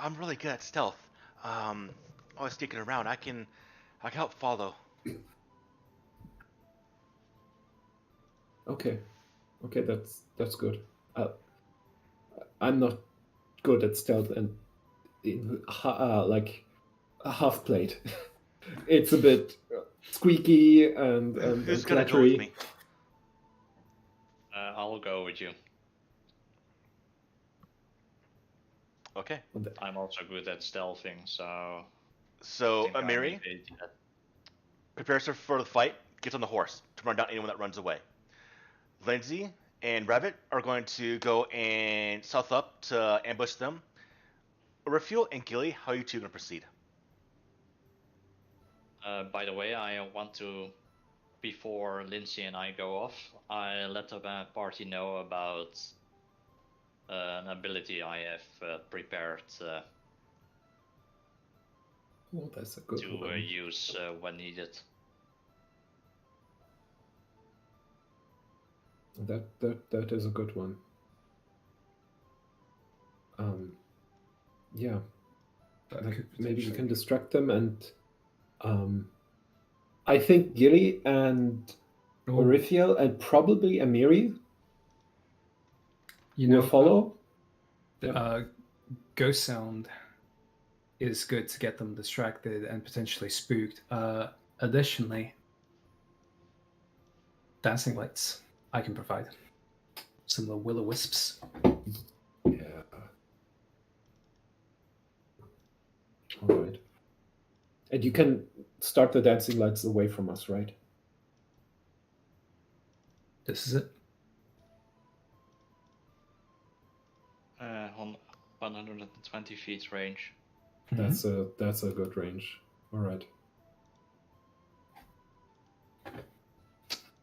I'm really good at stealth. Always sneaking around. I can help follow. Okay, that's good. I'm not good at stealth, and like a half plate. It's a bit squeaky and Who's and gonna go clattery. with me? I'll go with you. Okay. I'm also good at stealthing, so. So I think I'm Amiri okay to that. prepares her for the fight, gets on the horse to run down anyone that runs away. Lindsay and Rabbit are going to go and south up to ambush them. Refuel and Gilly, how are you two going to proceed? By the way, I want to, before Lindsay and I go off, I let the party know about an ability I have prepared Oh, that's a good to one. use when needed. That is a good one. Yeah, That like, could maybe you potentially- can distract them, and I think Gilly and Oh, Orifiel and probably Amiri you will know, follow. ghost sound is good to get them distracted and potentially spooked. Additionally, dancing lights I can provide. Some of the will-o-wisps. Yeah. All right. And you can start the dancing lights away from us, right? This is it. On 120 feet range. That's a good range. All right.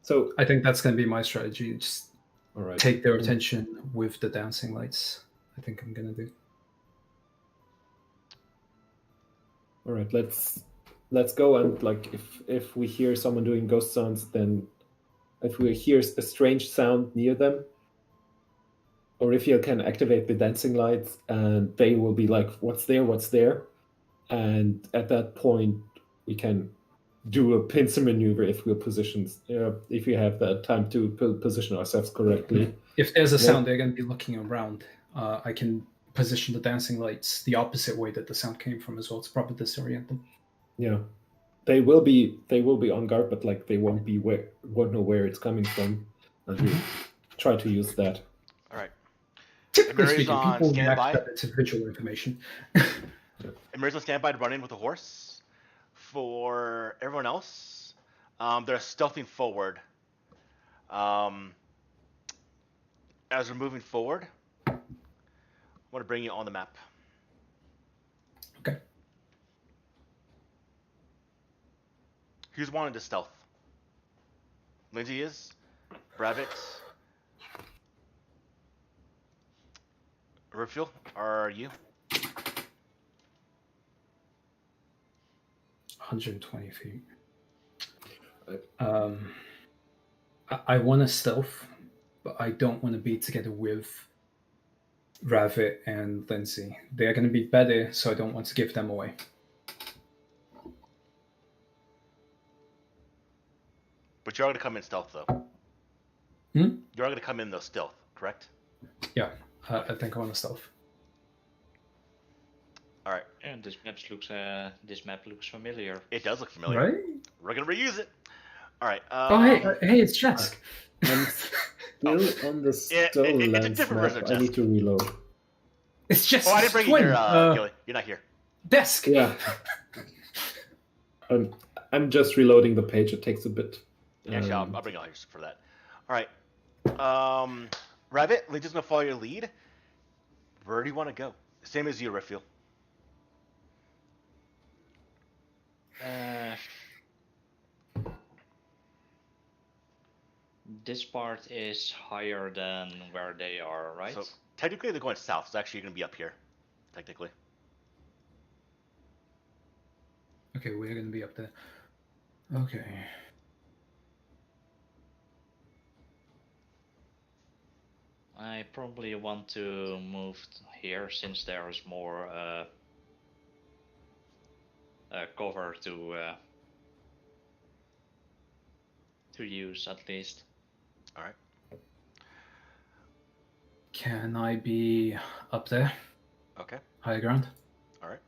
So I think that's going to be my strategy. Just All right. take their attention with the dancing lights. I think I'm gonna do. All right, let's go, and like if we hear someone doing ghost sounds, then if we hear a strange sound near them, or if you can activate the dancing lights, and they will be like, what's there? And at that point, we can do a pincer maneuver if we're positioned, if we have the time to position ourselves correctly. If there's a sound, they're going to be looking around. I can position the dancing lights the opposite way that the sound came from as well to probably disorient them. Yeah, they will be on guard, but like they won't know where it's coming from, and we try to use that. All right. Typically speaking, people react better to visual information. Emir's on standby to run in with a horse. For everyone else, they're stealthing forward. As we're moving forward, I want to bring you on the map. Okay. Who's wanting to stealth? Lindsay is. Rabbit. Riverfield, are you? 120 feet. I want to stealth, but I don't want to be together with Ravit and Lindsay. They are going to be better, so I don't want to give them away. But you're going to come in stealth, though. You're going to come in, though, stealth, correct? Yeah, I think I want to stealth. All right. And this map looks familiar. It does look familiar. Right? We're going to reuse it. All right. Hey, it's Jask. I'm still on the Stonelands it's a different version of map. I need to reload. It's just. Oh, I didn't bring you here, Gilly. You're not here. Desk. Yeah. I'm just reloading the page. It takes a bit. Yeah, sure, I'll bring you all here for that. All right. Rabbit, Lindsay's going to follow your lead. Where do you want to go? Same as you, Rifffield. This part is higher than where they are, right? So technically they're going south. So actually you're going to be up here, technically. Okay, we're going to be up there. Okay. I probably want to move here since there is more cover to use at least. All right. Can I be up there? Okay. Higher ground? All right.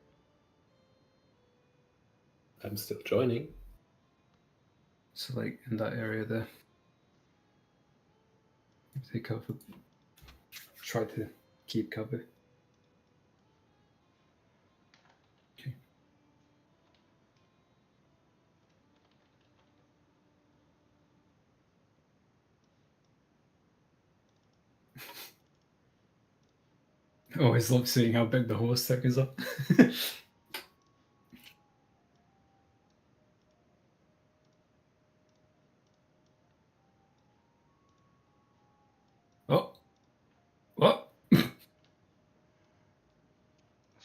I'm still joining. So, like, in that area there. Take cover. Try to keep cover. Okay. I always love seeing how big the horse stickers are. Oh. What?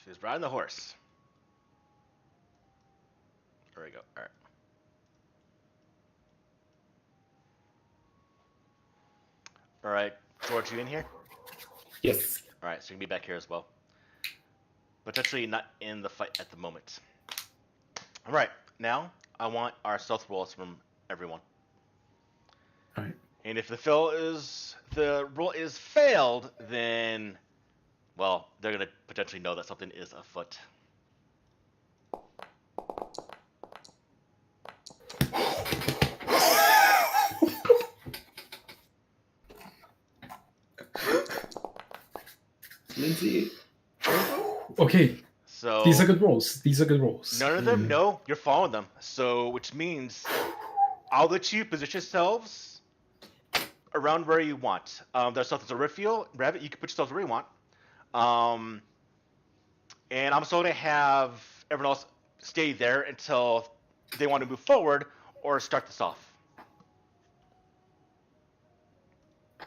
She's riding the horse. There we go. All right. All right. George, you in here? Yes. All right. So you can be back here as well. Potentially not in the fight at the moment. All right. Now I want our stealth rolls from everyone. All right. And if the roll is failed, then, well, they're gonna potentially know that something is afoot. Lindsay. Okay. So these are good rolls. None of them. No, you're following them. So, which means I'll let you position yourselves around where you want. There's stuff that's a refuel. Rabbit, you can put yourself where you want. And I'm also going to have everyone else stay there until they want to move forward or start this off.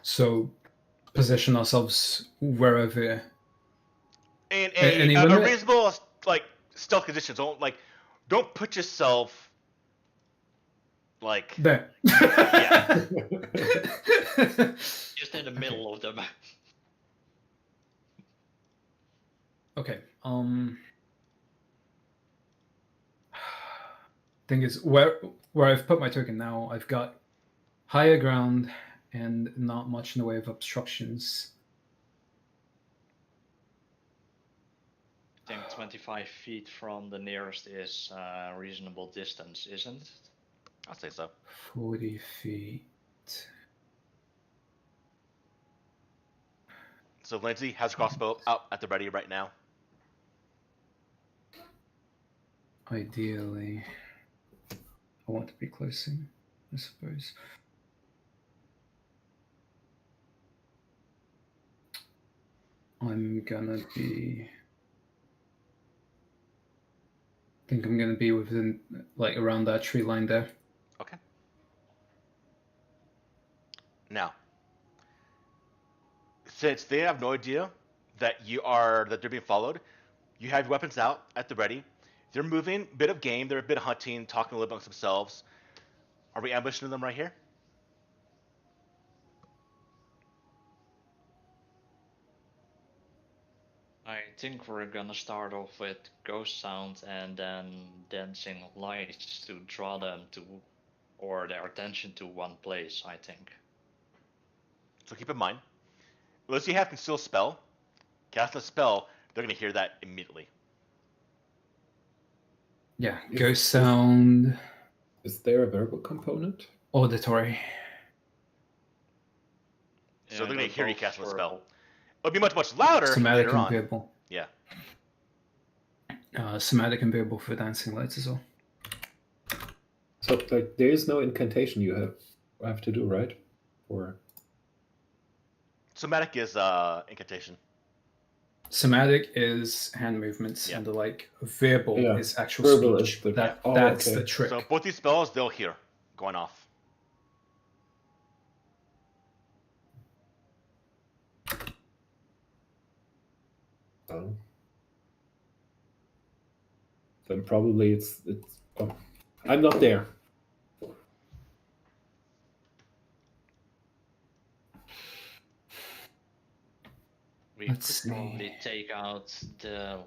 So position ourselves wherever. In Any a limit? reasonable like stealth condition. Don't put yourself like There. Yeah. Just in the middle of them. Okay. Thing is, where I've put my token now, I've got higher ground and not much in the way of obstructions. I think 25 feet from the nearest is a reasonable distance, isn't it? I'll say so. 40 feet. So Lindsay has a crossbow out at the ready right now. Ideally, I want to be close in, I suppose. I'm gonna be. I think I'm gonna be within, like, around that tree line there. Okay. Now, since they have no idea that they're being followed, you have your weapons out at the ready. They're moving, bit of game, they're a bit of hunting, talking a little bit amongst themselves. Are we ambushing them right here? I think we're gonna start off with ghost sound and then dancing lights to draw them to, or their attention to one place, I think. So keep in mind, unless you have conceal spell, cast a spell, they're gonna hear that immediately. Yeah, ghost sound. Is there a verbal component? Auditory. So they're gonna they're hear you both cast a spell. verbal. It'll be much louder Somatic later and on. verbal. Yeah. Somatic and verbal for dancing lights as well. So, like, there is no incantation you have to do, right? Or Somatic is incantation. Somatic is hand movements, Yeah. and the like verbal Yeah, is actual verbal speech. is the- That's okay. the trick. So both these spells they'll hear going off. oh. Then probably it's. Oh, I'm not there. We Let's could probably see. take out the.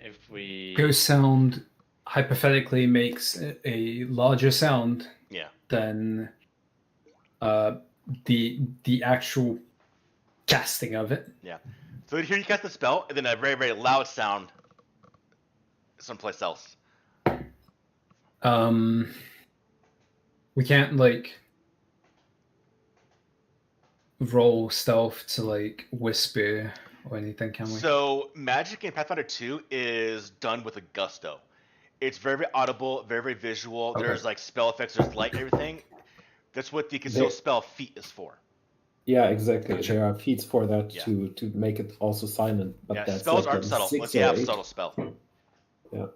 If we. Ghost sound hypothetically makes a larger sound Yeah. than the actual casting of it. Yeah. So they hear you cast the spell, and then a very, very loud sound someplace else. We can't like roll stealth to like whisper or anything, can we? So magic in Pathfinder 2 is done with a gusto. It's very, very audible, very, very visual. Okay. There's like spell effects, there's light, and everything. That's what the conceal spell feat is for. Yeah, exactly. Gotcha. There are feats for that Yeah. to make it also silent. But Yeah, that's spells like aren't level subtle 6 unless you or have a 8. subtle spell. Yeah.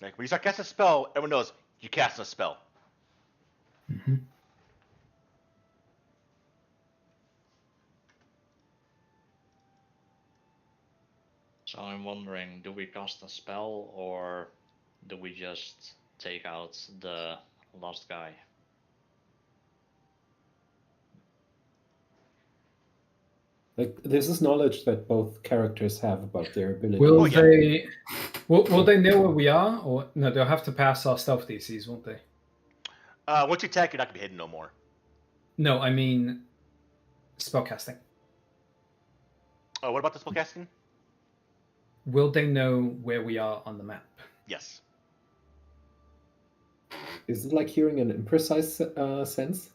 Like when you start casting a spell, everyone knows you cast a spell. Mm-hmm. So I'm wondering, do we cast a spell or do we just take out the last guy? Like, this is knowledge that both characters have about their ability. Will Oh, yeah. they? Will they know where we are, or no? They'll have to pass our stealth DCs, won't they? Once you attack, you're not gonna be hidden no more. No, I mean spellcasting. Oh, what about the spellcasting? Will they know where we are on the map? Yes. Is it like hearing an imprecise sense?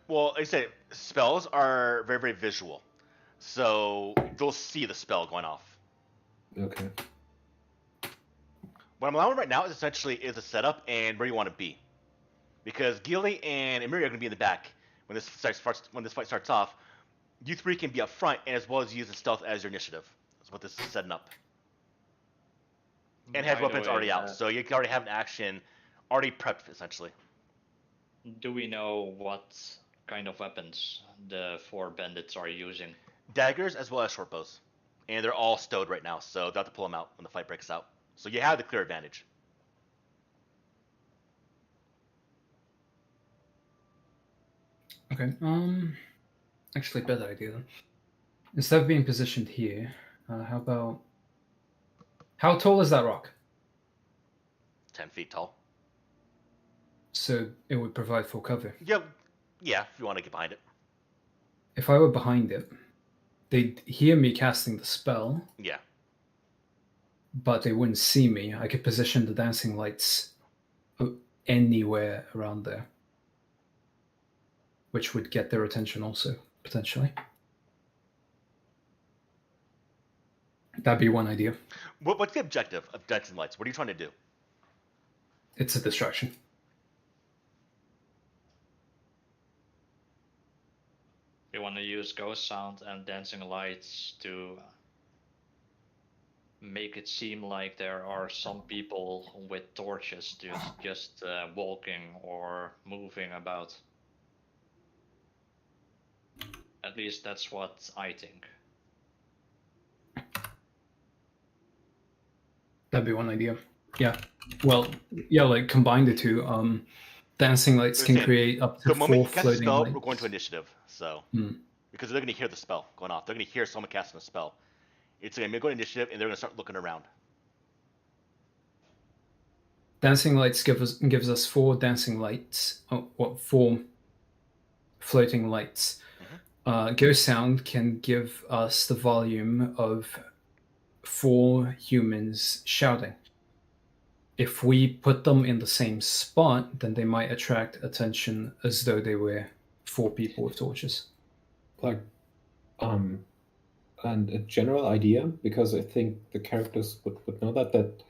Well, like I said, spells are very, very visual. So they'll see the spell going off. Okay. What I'm allowing right now is essentially is a setup and where you want to be. Because Gilly and Emiria are going to be in the back when this fight starts off. You three can be up front and as well as use the stealth as your initiative. That's what this is setting up. And has By the weapons way, already out, so you can already have an action already prepped essentially. Do we know what kind of weapons the 4 bandits are using? Daggers as well as short bows, and they're all stowed right now, so they'll have to pull them out when the fight breaks out. So you have the clear advantage. Okay. Actually, better idea then. Instead of being positioned here, how about... How tall is that rock? 10 feet tall. So it would provide full cover. Yeah, if you want to get behind it. If I were behind it, they'd hear me casting the spell. Yeah. But they wouldn't see me. I could position the dancing lights anywhere around there, which would get their attention also, potentially. That'd be one idea. What's the objective of dancing lights? What are you trying to do? It's a distraction. We want to use ghost sound and dancing lights to make it seem like there are some people with torches just walking or moving about. At least that's what I think. That'd be one idea. Yeah. Well, yeah, like combine the two. Dancing lights can create up to 4 floating lights. The moment you cast a spell, lights. we're going to initiative. So, because they're going to hear the spell going off. They're going to hear someone casting a spell. It's going to go to initiative, and they're going to start looking around. Dancing lights gives us 4 dancing lights. 4 floating lights. Ghost sound can give us the volume of 4 humans shouting. If we put them in the same spot, then they might attract attention as though they were 4 people with torches. Like, and a general idea, because I think the characters would know that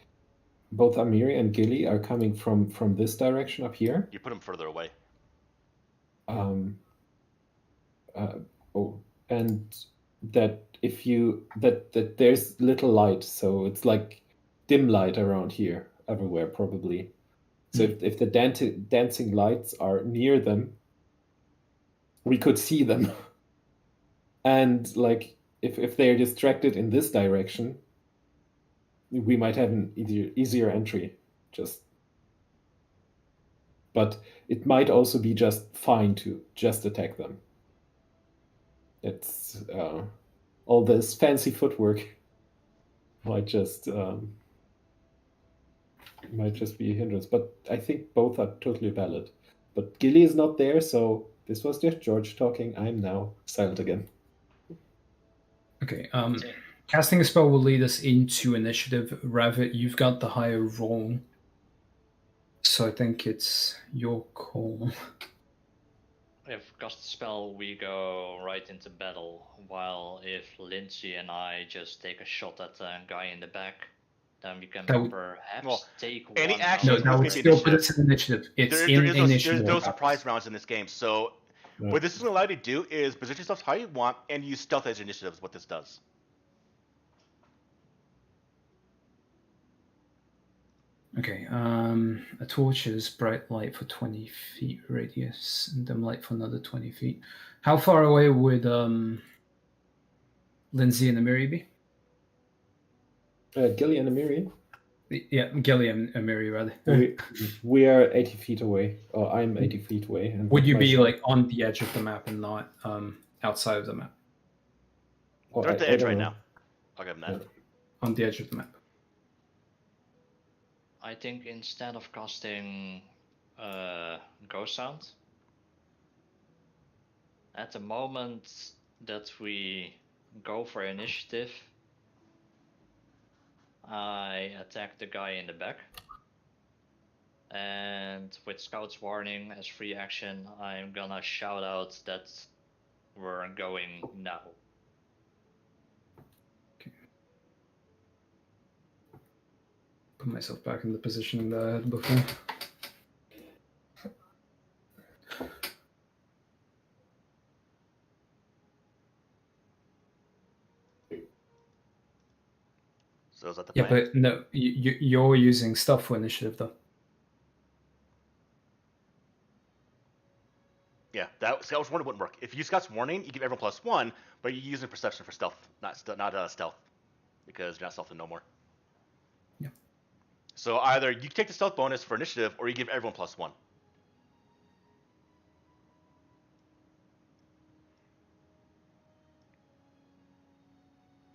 both Amiri and Gilly are coming from this direction up here. You put them further away. And that if you that there's little light, so it's like dim light around here everywhere probably. So if the dancing lights are near them, we could see them. And like if they're distracted in this direction, we might have an easier entry. But it might also be just fine to just attack them. It's all this fancy footwork might just be a hindrance. But I think both are totally valid. But Gilly is not there, so this was just George talking. I'm now silent again. Okay. Casting a spell will lead us into initiative. Ravit, you've got the higher roll, so I think it's your call. If cast a spell, we go right into battle, while if Lindsay and I just take a shot at the guy in the back, then we can perhaps take any one action. No, that would still put us in initiative. It's initiative. There's no surprise rounds in this game, so what this is going to allow you to do is position yourself how you want and use stealth as initiative is what this does. Okay, a torch is bright light for 20 feet radius, and dim light for another 20 feet. How far away would Lindsay and Amiri be? Gilly and Amiri? Yeah, Gilly and Amiri, rather. We are 80 feet away, or I'm 80 feet away. And would you be like on the edge of the map and not outside of the map? They're at the edge right now. I'll give them that. On the edge of the map. I think instead of casting Ghost Sound, at the moment that we go for initiative, I attack the guy in the back. And with Scout's Warning as free action, I'm gonna shout out that we're going now. Put myself back in the position that I had before. So is that the plan? Yeah, but no, you're using stuff for initiative, though. Scout's Warning wouldn't work. If you use Scout's Warning, you give everyone +1, but you're using Perception for stealth, not stealth, because you're not stealthing no more. Yeah. So either you take the stealth bonus for initiative, or you give everyone +1.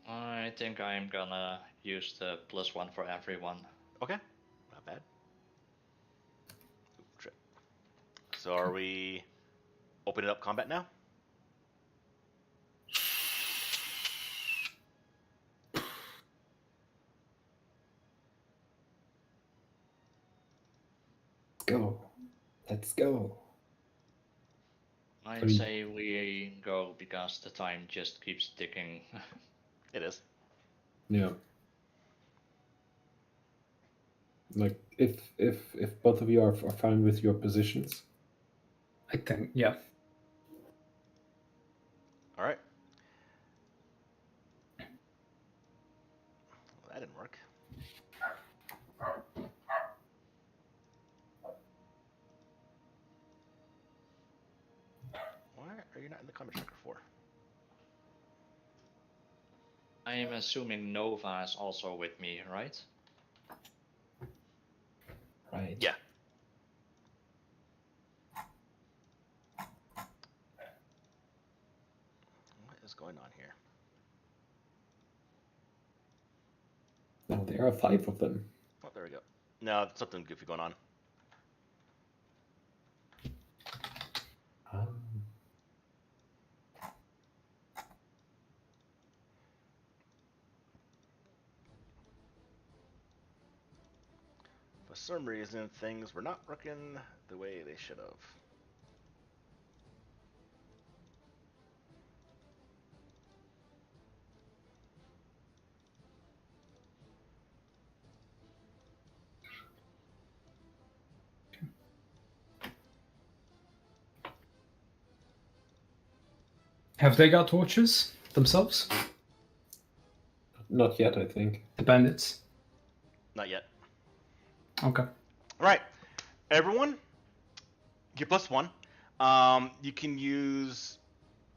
I think I'm gonna use the +1 for everyone. Okay, not bad. Ooh, trip. So are we opening up combat now? Go. Let's go. I'd say we go because the time just keeps ticking. It is. Yeah. Like if both of you are fine with your positions. I think, yeah. All right. Well, that didn't work. Why are you not in the combat tracker for? I am assuming Nova is also with me, right? Right. Yeah. What is going on here? Now there are 5 of them. Oh, there we go. No, something goofy going on. For some reason, things were not working the way they should have. Have they got torches themselves? Not yet, I think. The bandits? Not yet. Okay. All right, everyone, get +1. You can use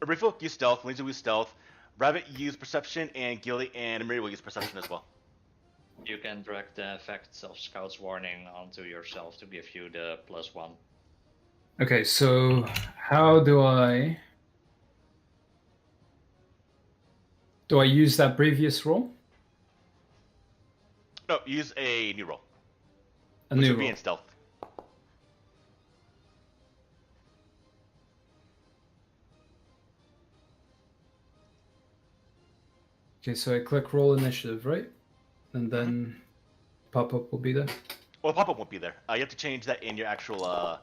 Riffle, use stealth. Lindsay will use stealth. Rabbit use perception, and Gilly and Amiri will use perception as well. You can drag the effects of Scout's Warning onto yourself to give you the +1. Okay, so how do I use that previous roll? No, use a new roll. A Which new would be roll. in stealth. Okay, so I click roll initiative, right? And then pop-up will be there. Well, the pop-up won't be there. You have to change that in your actual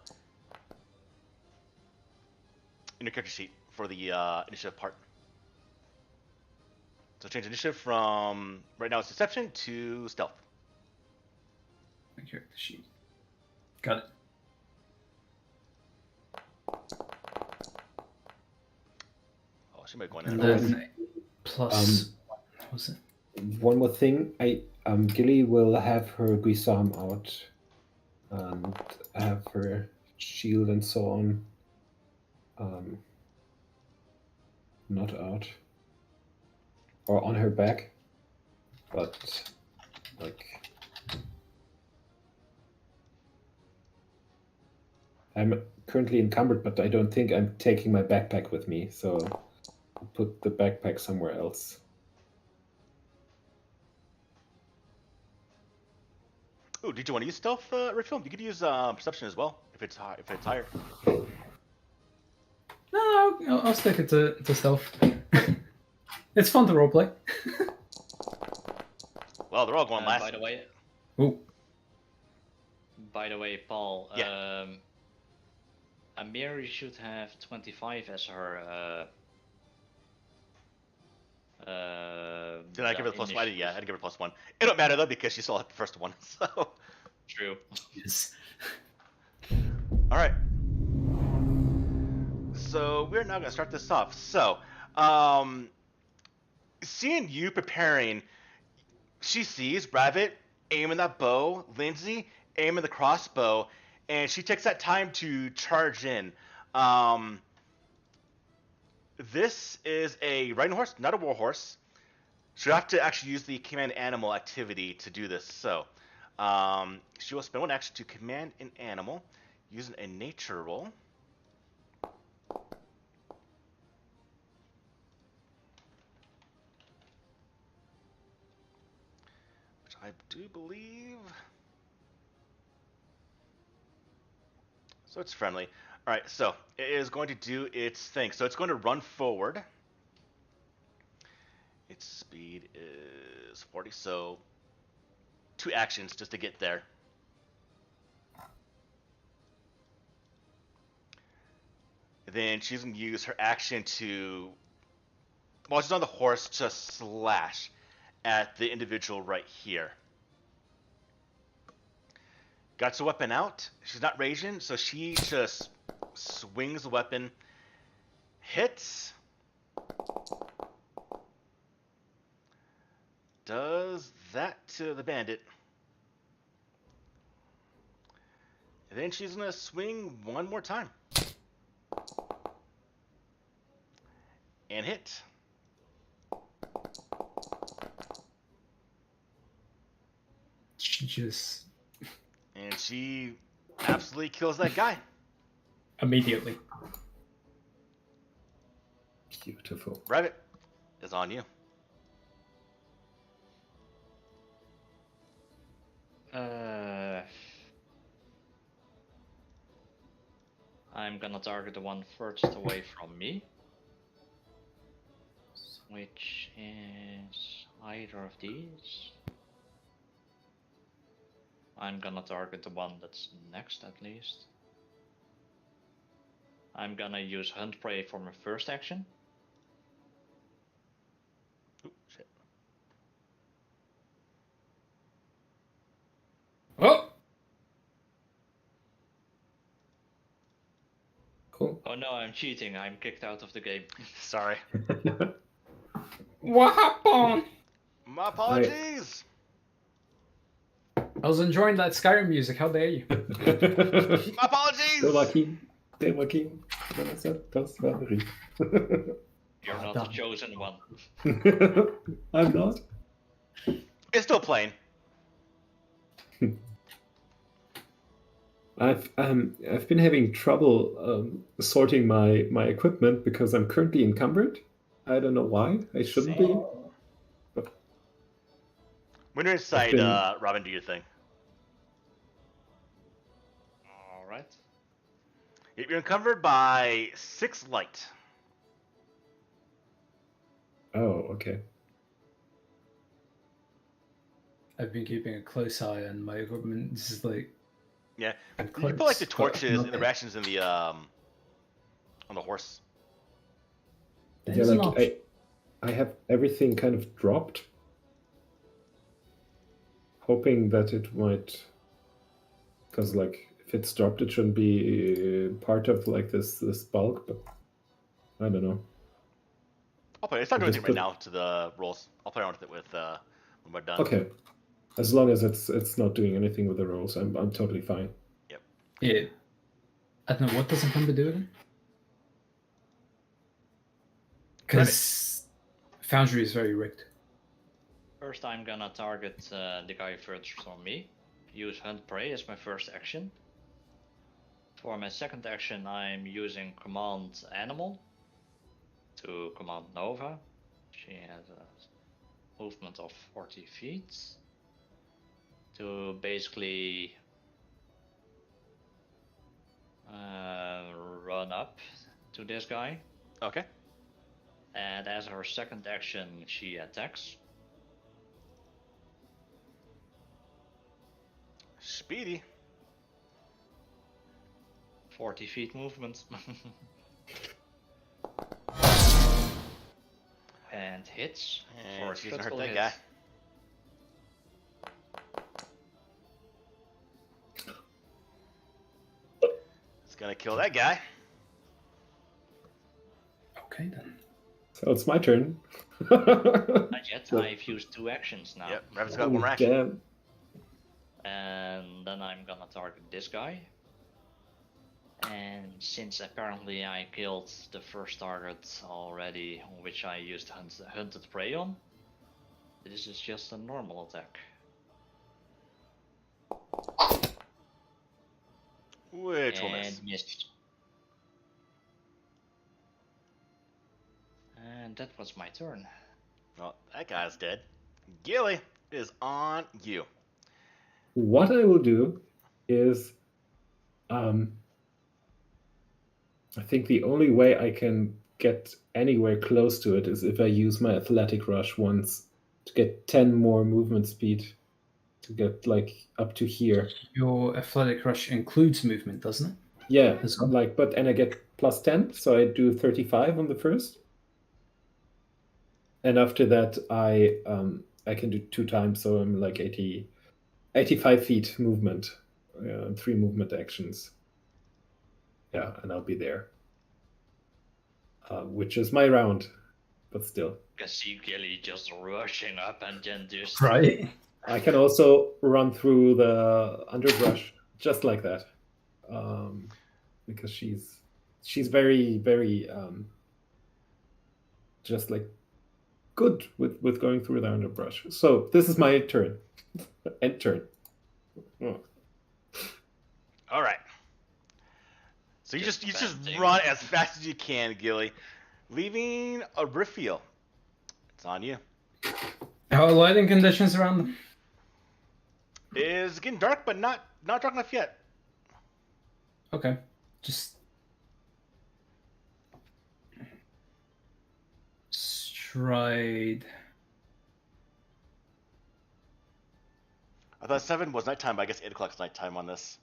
in your character sheet for the initiative part. So change initiative from right now it's deception to stealth. My character sheet. Got it. Oh, she might go in And there. then plus what was it? One more thing, Gilly will have her Guisarm out and have her shield and so on not out or on her back, but like I'm currently encumbered, but I don't think I'm taking my backpack with me, so I'll put the backpack somewhere else. Ooh, did you want to use stealth, Riffle? You could use perception as well if it's high, if it's higher. No, I'll stick it to stealth. It's fun to roleplay. Well, they're all going last. By the way. Ooh. By the way, Paul. Yeah. Amiri should have 25 as her. Did I give her the +1? Yeah, I didn't give her +1. It don't matter though because she still had the first one. So. True. Yes. All right. So we're now gonna start this off. So, seeing you preparing, she sees Rabbit aiming that bow, Lindsay aiming the crossbow, and she takes that time to charge in. This is a riding horse, not a war horse. So you have to actually use the command animal activity to do this. So she will spend one action to command an animal using a nature roll. Which I do believe. So it's friendly. All right, so it is going to do its thing. So it's going to run forward. Its speed is 40, so 2 actions just to get there. And then she's going to use her action to, while she's on the horse, to slash at the individual right here. Got her weapon out. She's not raging, so she just swings the weapon, hits, does that to the bandit. And then she's going to swing one more time. And hit. She just... And she absolutely kills that guy. Immediately. Beautiful. Rabbit is on you. I'm gonna target the one furthest away from me, which is either of these. I'm gonna target the one that's next at least. I'm gonna use Hunt Prey for my first action. Ooh, shit. Oh! Cool. Oh no, I'm cheating. I'm kicked out of the game. Sorry. What happened? My apologies. I was enjoying that Skyrim music. How dare you? My apologies. You're not the chosen one. I'm not. It's still playing. I've been having trouble sorting my equipment because I'm currently encumbered. I don't know why. I shouldn't be. But When you're inside, Robin, do your thing. Alright. You're encumbered by 6 light. Oh, okay. I've been keeping a close eye on my equipment. This is like... Yeah. You can put like the torches and the rations in the on the horse. Yeah, like I have everything kind of dropped, hoping that it might, because like if it's dropped, it shouldn't be part of like this bulk, but I don't know. I'll play. It's not doing anything right now to the rolls. I'll play around with it when we're done. Okay, as long as it's not doing anything with the rolls, I'm totally fine. Yep. Yeah. I don't know, what does Encumber do again? Because Foundry is very rigged. First, I'm gonna target the guy furthest from me. Use Hunt Prey as my first action. For my second action, I'm using Command Animal to command Nova. She has a movement of 40 feet to basically run up to this guy. Okay. And as her second action, she attacks. Speedy. 40 feet movement. And hits. And For a she's gonna hurt critical that hit. guy. It's gonna kill that guy. Okay then. So it's my turn. Not yet, I've used 2 actions now. Yep, Rabbit's got 1 action. Damn. And then I'm gonna target this guy. And since apparently I killed the first target already, on which I used hunted prey on, this is just a normal attack. Which will miss. And missed. And that was my turn. Well, that guy's dead. Gilly is on you. What I will do is, I think the only way I can get anywhere close to it is if I use my athletic rush once to get 10 more movement speed to get like up to here. Your athletic rush includes movement, doesn't it? Yeah, As well? like, but and I get plus 10, so I do 35 on the first. And after that, I can do 2 times, so I'm like 85 feet movement, 3 movement actions. Yeah, and I'll be there. Which is my round, but still. I can see Gilly just rushing up and then just... Right. I can also run through the underbrush just like that, because she's very, very just like good with going through the underbrush. So this is my turn. End turn. Oh. All right. So you just run as fast as you can, Gilly, leaving a Riffiel. It's on you. How are lighting conditions around them? It's getting dark, but not dark enough yet. Okay. Just stride. I thought 7 was nighttime, but I guess 8 o'clock's nighttime on this.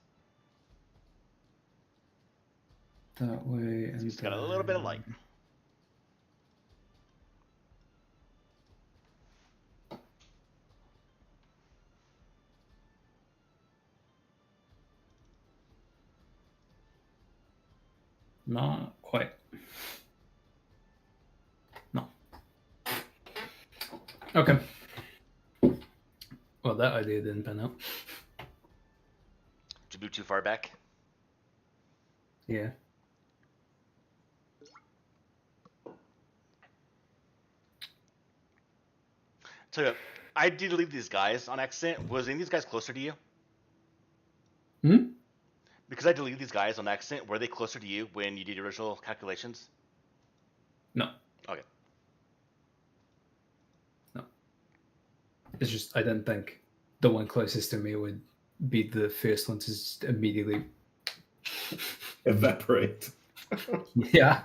That way, and It's got a little bit of light. Not quite. No. Okay. Well, that idea didn't pan out. Did you move too far back? Yeah. Tell you what, I did leave these guys on accident. Was any of these guys closer to you? Hmm? Because I deleted these guys on accident, were they closer to you when you did your original calculations? No. Okay. No. It's just I didn't think the one closest to me would be the first one to just immediately Evaporate. Yeah.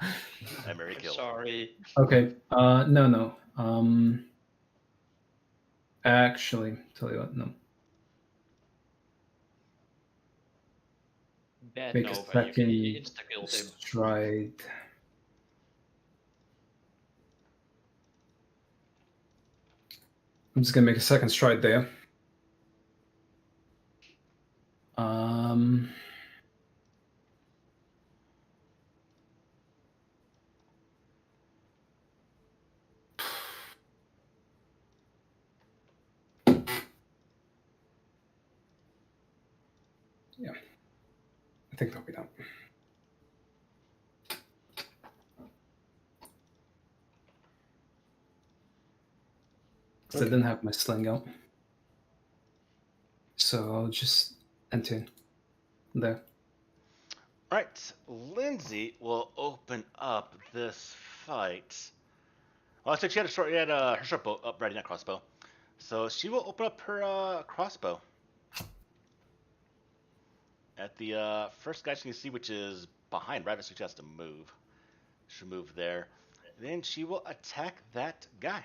I'm Mary Kill. Sorry. Okay. No. Actually, tell you what, no. Bad Make a Nova, you second can insta-kill him. stride. I'm just gonna make a second stride there. Yeah, I think that'll be done. I didn't have my sling out, so I'll just enter there. All right, Lindsay will open up this fight. Well, actually, she had her short bow up ready, not crossbow. So she will open up her crossbow at the first guy she can see, which is behind, right? So she has to move. She'll move there. Then she will attack that guy.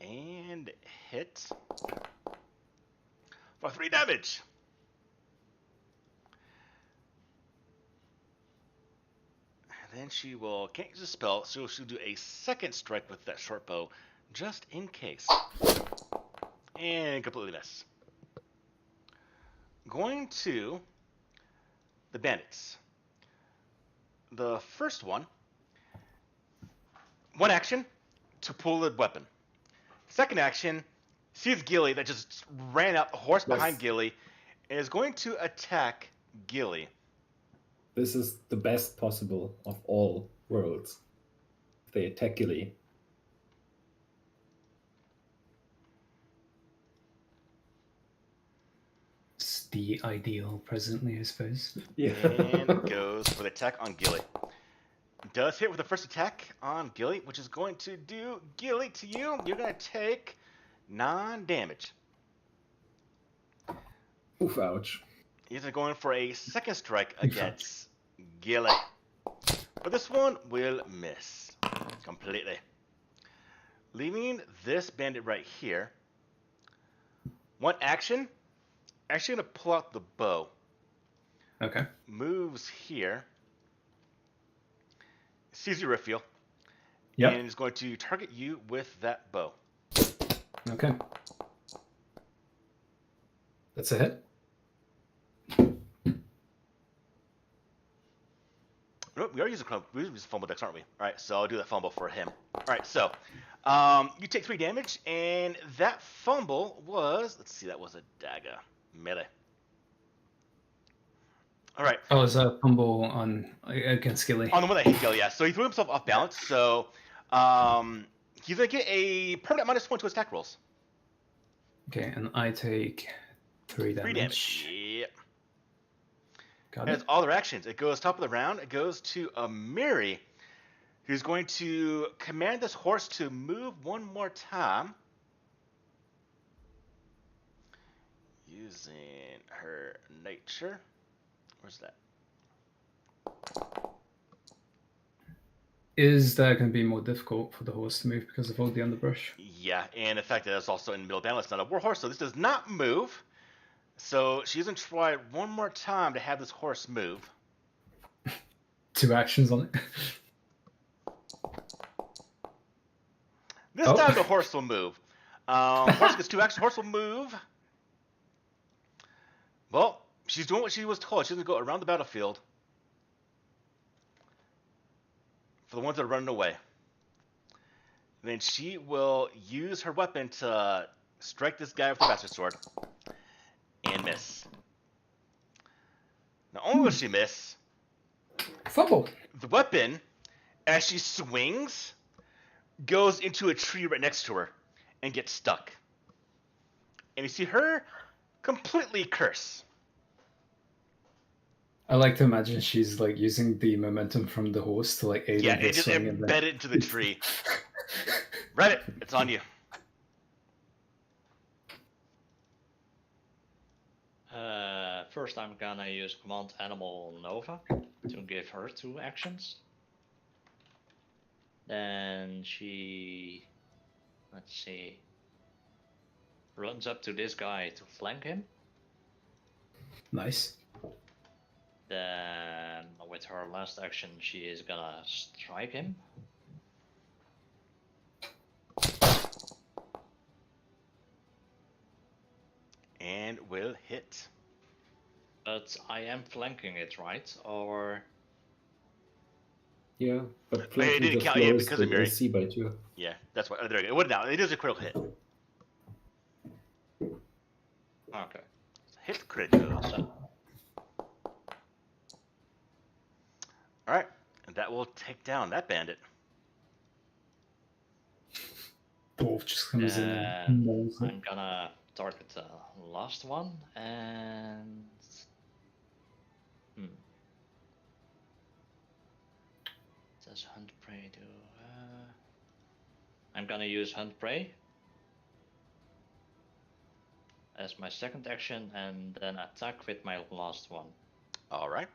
And hit for 3 damage. And then she will can't use a spell, so she'll do a second strike with that short bow, just in case. And completely miss. Going to the bandits. The first one action to pull the weapon. Second action, sees Gilly that just ran up, horse behind Gilly, and is going to attack Gilly. This is the best possible of all worlds. They attack Gilly. It's the ideal presently, I suppose. Yeah. And goes for the attack on Gilly. Does hit with the first attack on Gilly, which is going to do Gilly to you. You're going to take 9 damage. Oof, ouch. He's going for a second strike against Gilly. But this one will miss completely. Leaving this bandit right here. One action. Actually going to pull out the bow. Okay. Moves here. Sees your reveal. Yep. And is going to target you with that bow. Okay. That's a hit. Nope, we are using fumble decks, aren't we? All right, so I'll do that fumble for him. All right, so you take 3 damage, and that fumble was, let's see, that was a dagger melee. All right. Oh, is that fumble against Gilly? On the one that hit Gilly, yeah. So he threw himself off balance. So he's gonna get a permanent -1 to his attack rolls. Okay, and I take 3 damage. 3 damage. Yep. Got That's it. all their actions. It goes top of the round. It goes to Amiri, who's going to command this horse to move one more time. Using her nature. Where's that? Is that going to be more difficult for the horse to move because of all the underbrush? Yeah, and the fact that it's also in the middle of battle, it's not a war horse, so this does not move. So she's going to try one more time to have this horse move. 2 actions on it. This time the horse will move. Horse gets 2 actions. Horse will move. Well, she's doing what she was told. She's going to go around the battlefield for the ones that are running away. And then she will use her weapon to strike this guy with the bastard sword. And miss. Not only will she miss, Fumble. the weapon, as she swings, goes into a tree right next to her and gets stuck. And you see her completely curse. I like to imagine she's like using the momentum from the horse to like aid Yeah, in her it just swing and then- embedded into the tree. Reddit, it's on you. First I'm gonna use Command Animal Nova to give her 2 actions. Then she, let's see, runs up to this guy to flank him. Nice. Then with her last action she is gonna strike him. And will hit. But I am flanking it, right? Or Yeah, but It flanking didn't just count, yeah, lowers because the of Mary. AC by 2. Yeah, that's why. There you go. It would now. It is a critical hit. okay. Hit critical. So, Alright, and that will take down that bandit. Dwarf just comes in then and mauls it. I'm gonna target the last one and does Hunt Prey do? I'm gonna use Hunt Prey as my second action and then attack with my last one. Alright.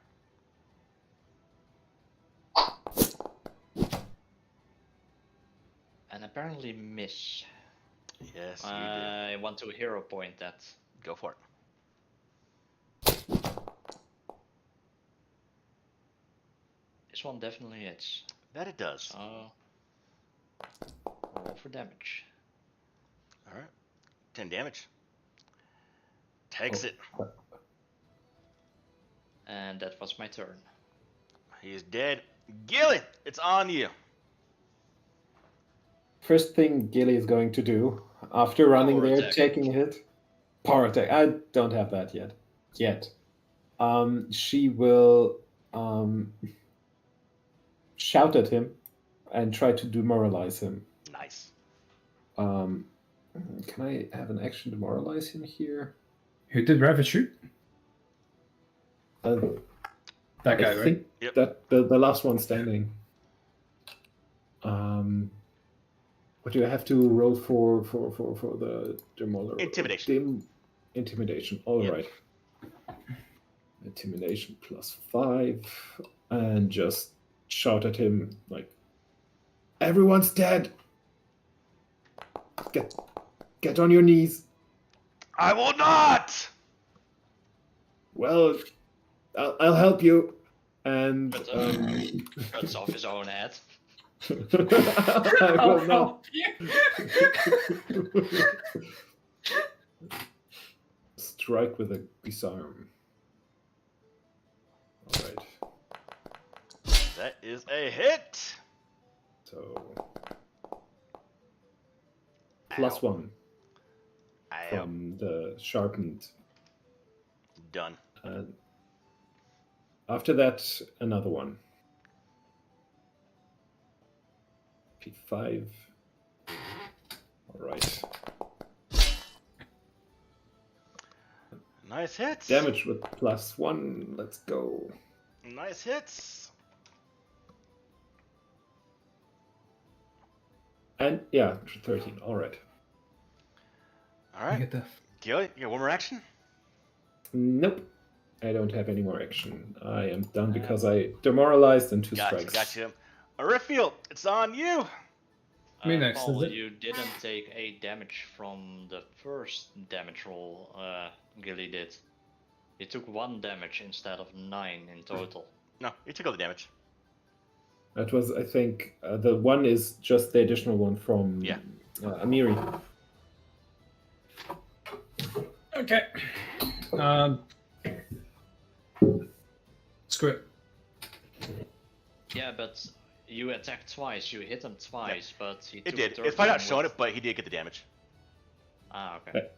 And apparently miss. Yes, you I want to hero point that. do. Go for it. This one definitely hits. That it does. So roll for damage. Alright. 10 damage. Takes it. And that was my turn. He's dead. Gilly, it's on you. First thing Gilly is going to do, after running Power there, attack. taking a hit, power attack. I don't have that yet. yet. She will shout at him and try to demoralize him. Nice. Can I have an action demoralize him here? Who did Rabbit shoot? That That guy, I right? think Yep. that the last one standing. What do I have to roll for the demoler? Intimidation. Intimidation. All Yep. right. Intimidation +5, and just shout at him like, "Everyone's dead. Get on your knees." I will not. Well, I'll help you. And But cuts off his own head. I will not. Strike with a disarm. All right. That is a hit. So Ow. +1 Ow. from the sharpened. Done. And after that, another one. P5. All right. Nice hits. Damage with +1. Let's go. Nice hits. And yeah, 13. All right. All right. Get the Gil, you got one more action? Nope. I don't have any more action. I am done because I demoralized and 2 strikes. Gotcha. Raphael, it's on you. Me next, Paul, is it? you didn't take 8 damage from the first damage roll Gilly did. You took 1 damage instead of 9 in total. No, you took all the damage. That was, I think, the one is just the additional one from Yeah. Amiri. Okay. Screw it. Yeah, but you attacked twice, you hit him twice, but he It took did. 13 It's probably not showing with- it, but he did get the damage. Ah, okay.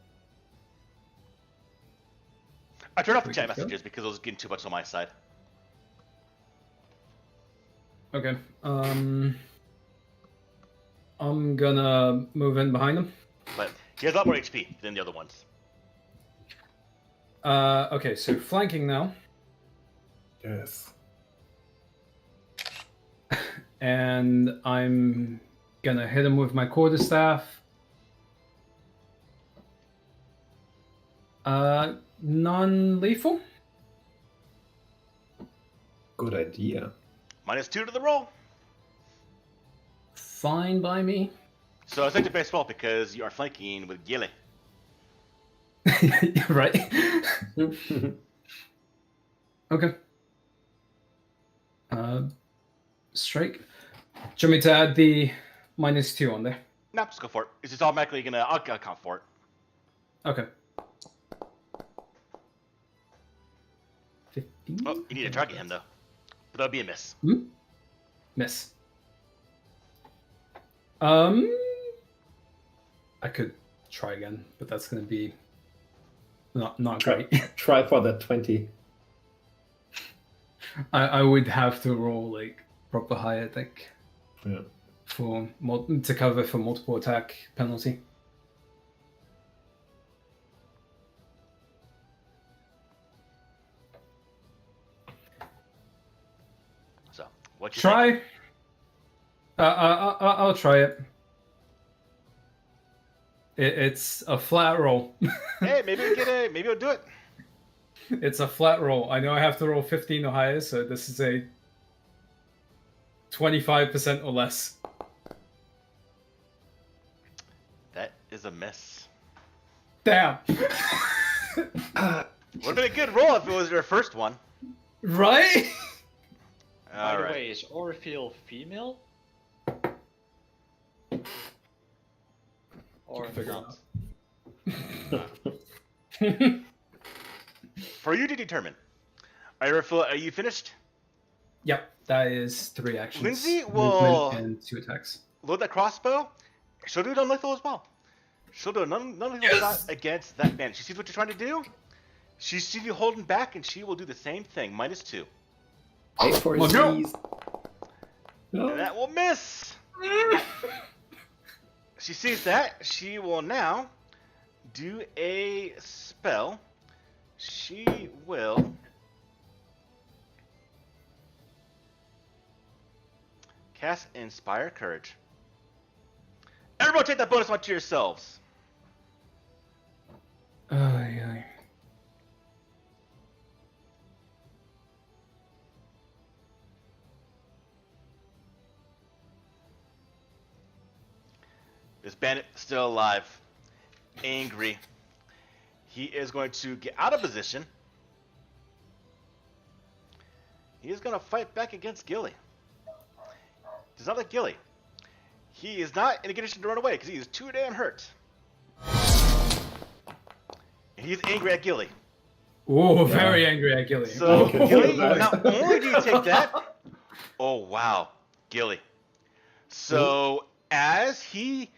I turned off the We chat good to go? messages because it was getting too much on my side. Okay. I'm gonna move in behind him. But he has a lot more HP than the other ones. Okay, so flanking now. Yes. And I'm gonna hit him with my quarterstaff. Non-lethal? Good idea. -2 to the roll. Fine by me. So it's actually best well because you are flanking with Gilly. Right? Okay. Strike. Do you want me to add the -2 on there? No, just go for it. It's just automatically gonna. I'll count for it. Okay. 15? Oh, you need to target him though. But that'll be a miss. Miss. I could try again, but that's gonna be not Try, great. try for that 20. I would have to roll like proper high attack Yeah. to cover for multiple attack penalty. So what you Try. think? I'll try it. It's a flat roll. Hey, maybe we'll get a. Maybe we'll do it. It's a flat roll. I know I have to roll 15 or higher, so this is a 25% or less. That is a miss. Damn. Would have been a good roll if it was your first one. Right? By All the right. way, is Orpheal female? Or figure not? For you to determine. All right, Raphael, are you finished? Yep, that is 3 actions. Lindsay Movement will- and 2 attacks. Load that crossbow. She'll do it non-lethal as well. She'll do a non-lethal shot against that man. She sees what you're trying to do. She sees you holding back, and she will do the same thing. -2. Wait for his no. knees. No. And that will miss. She sees that. She will now do a spell. She will cast Inspire Courage. Everyone take that bonus one to yourselves. Aye. This bandit still alive. Angry. He is going to get out of position. He is going to fight back against Gilly. Does not like Gilly. He is not in a condition to run away because he is too damn hurt. And he is angry at Gilly. Oh, very angry at Gilly. So, Okay. Gilly, not only do you take that... Oh, wow. Gilly. So, as he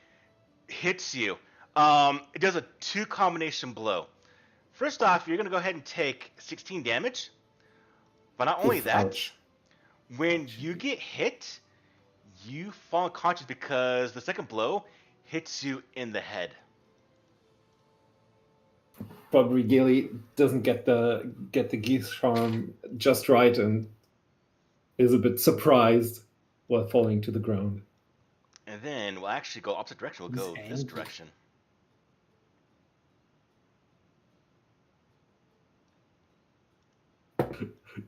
hits you, it does a 2 combination blow. First off, you're going to go ahead and take 16 damage. But not only that, Ouch. when you get hit, you fall unconscious because the second blow hits you in the head. Probably Gilly doesn't get the geese charm just right and is a bit surprised while falling to the ground. And then we'll actually go opposite direction. We'll go He's this angry. direction.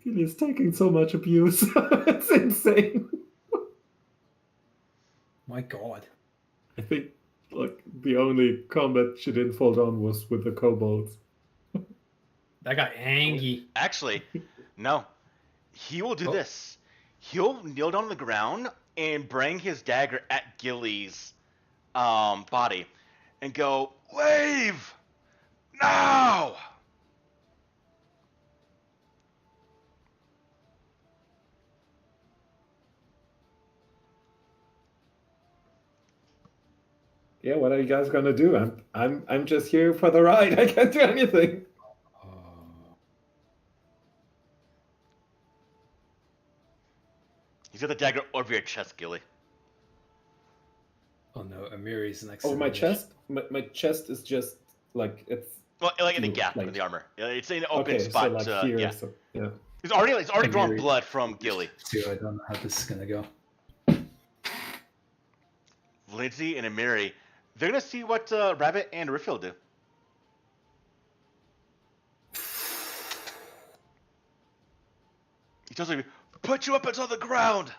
Gilly's taking so much abuse. It's insane. My God. I think like the only combat she didn't fall down was with the kobolds. That got angry. Actually, no. He will do this. He'll kneel down on the ground and bring his dagger at Gilly's body and go, "Leave! Now!" Yeah, what are you guys gonna do? I'm just here for the ride. I can't do anything. He's got the dagger over your chest, Gilly. Oh no, Amiri's next. Oh, to my me. chest? My chest is just like it's Well, like in the Ooh, gap like- in the armor. It's in an open okay. spot. So like here, yeah. so yeah. It's already drawn Amiri. blood from Gilly. Too, I don't know how this is gonna go. Lindsay and Amiri, they're gonna see what Rabbit and Riffill do. He tells me, "Put your weapons on the ground."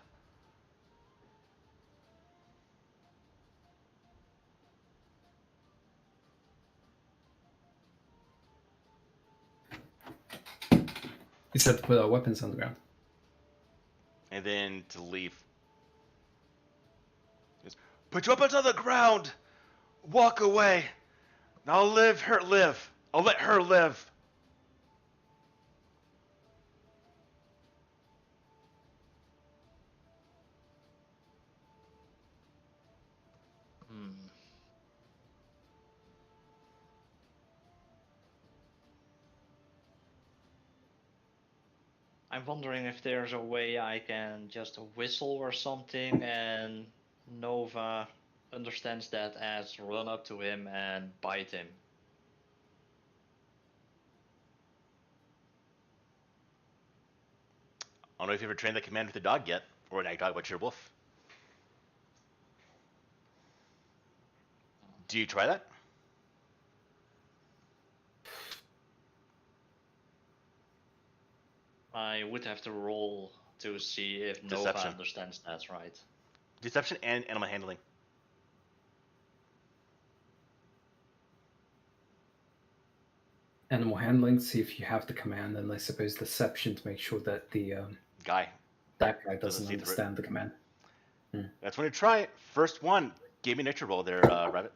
He said to put our weapons on the ground. And then to leave. He goes, "Put your weapons on the ground. Walk away. And I'll let her live. I'll let her live." I'm wondering if there's a way I can just whistle or something and Nova understands that as run up to him and bite him. I don't know if you've ever trained that command with a dog yet, or a dog with your wolf. Do you try that? I would have to roll to see if Nova Deception. understands that, right? Deception and animal handling. Animal handling, see if you have the command, and I suppose deception to make sure that the Guy. that guy Doesn't doesn't see through it. understand the command. That's when you try it. First one. Gave me a nature roll there, Rabbit.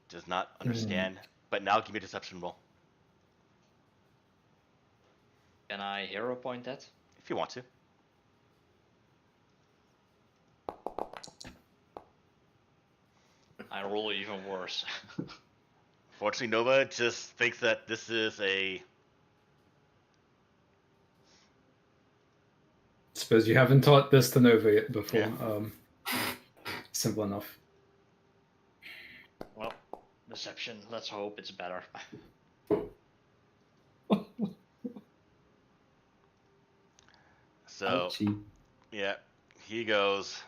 Does not understand. But now give me a deception roll. Can I hero point that? If you want to. I roll even worse. Fortunately, Nova just thinks that this is a... Suppose you haven't taught this to Nova yet before. Yeah. Simple enough. Well, deception. Let's hope it's better. So, Ouchie. yeah, he goes,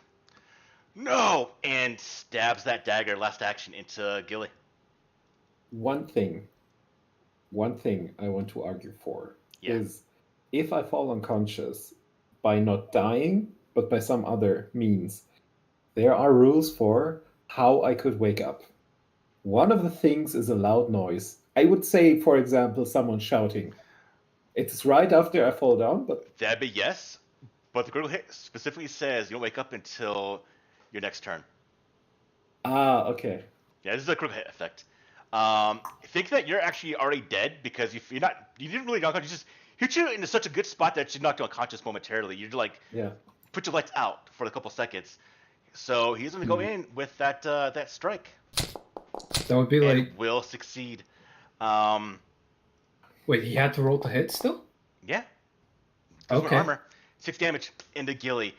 no, and stabs that dagger last action into Gilly. One thing I want to argue for is if I fall unconscious by not dying, but by some other means, there are rules for how I could wake up. One of the things is a loud noise. I would say, for example, someone shouting. It's right after I fall down, but... That'd be yes, but the critical hit specifically says you don't wake up until your next turn. Ah, okay. Yeah, this is a critical hit effect. Think that you're actually already dead because you didn't really knock unconscious. You just hit you into such a good spot that you knocked unconscious momentarily. You're like, put your lights out for a couple seconds. So he's going to go in with that strike. That would be and like... will succeed. Wait, he had to roll to hit still? Yeah. Okay. Armor. 6 damage into Gilly.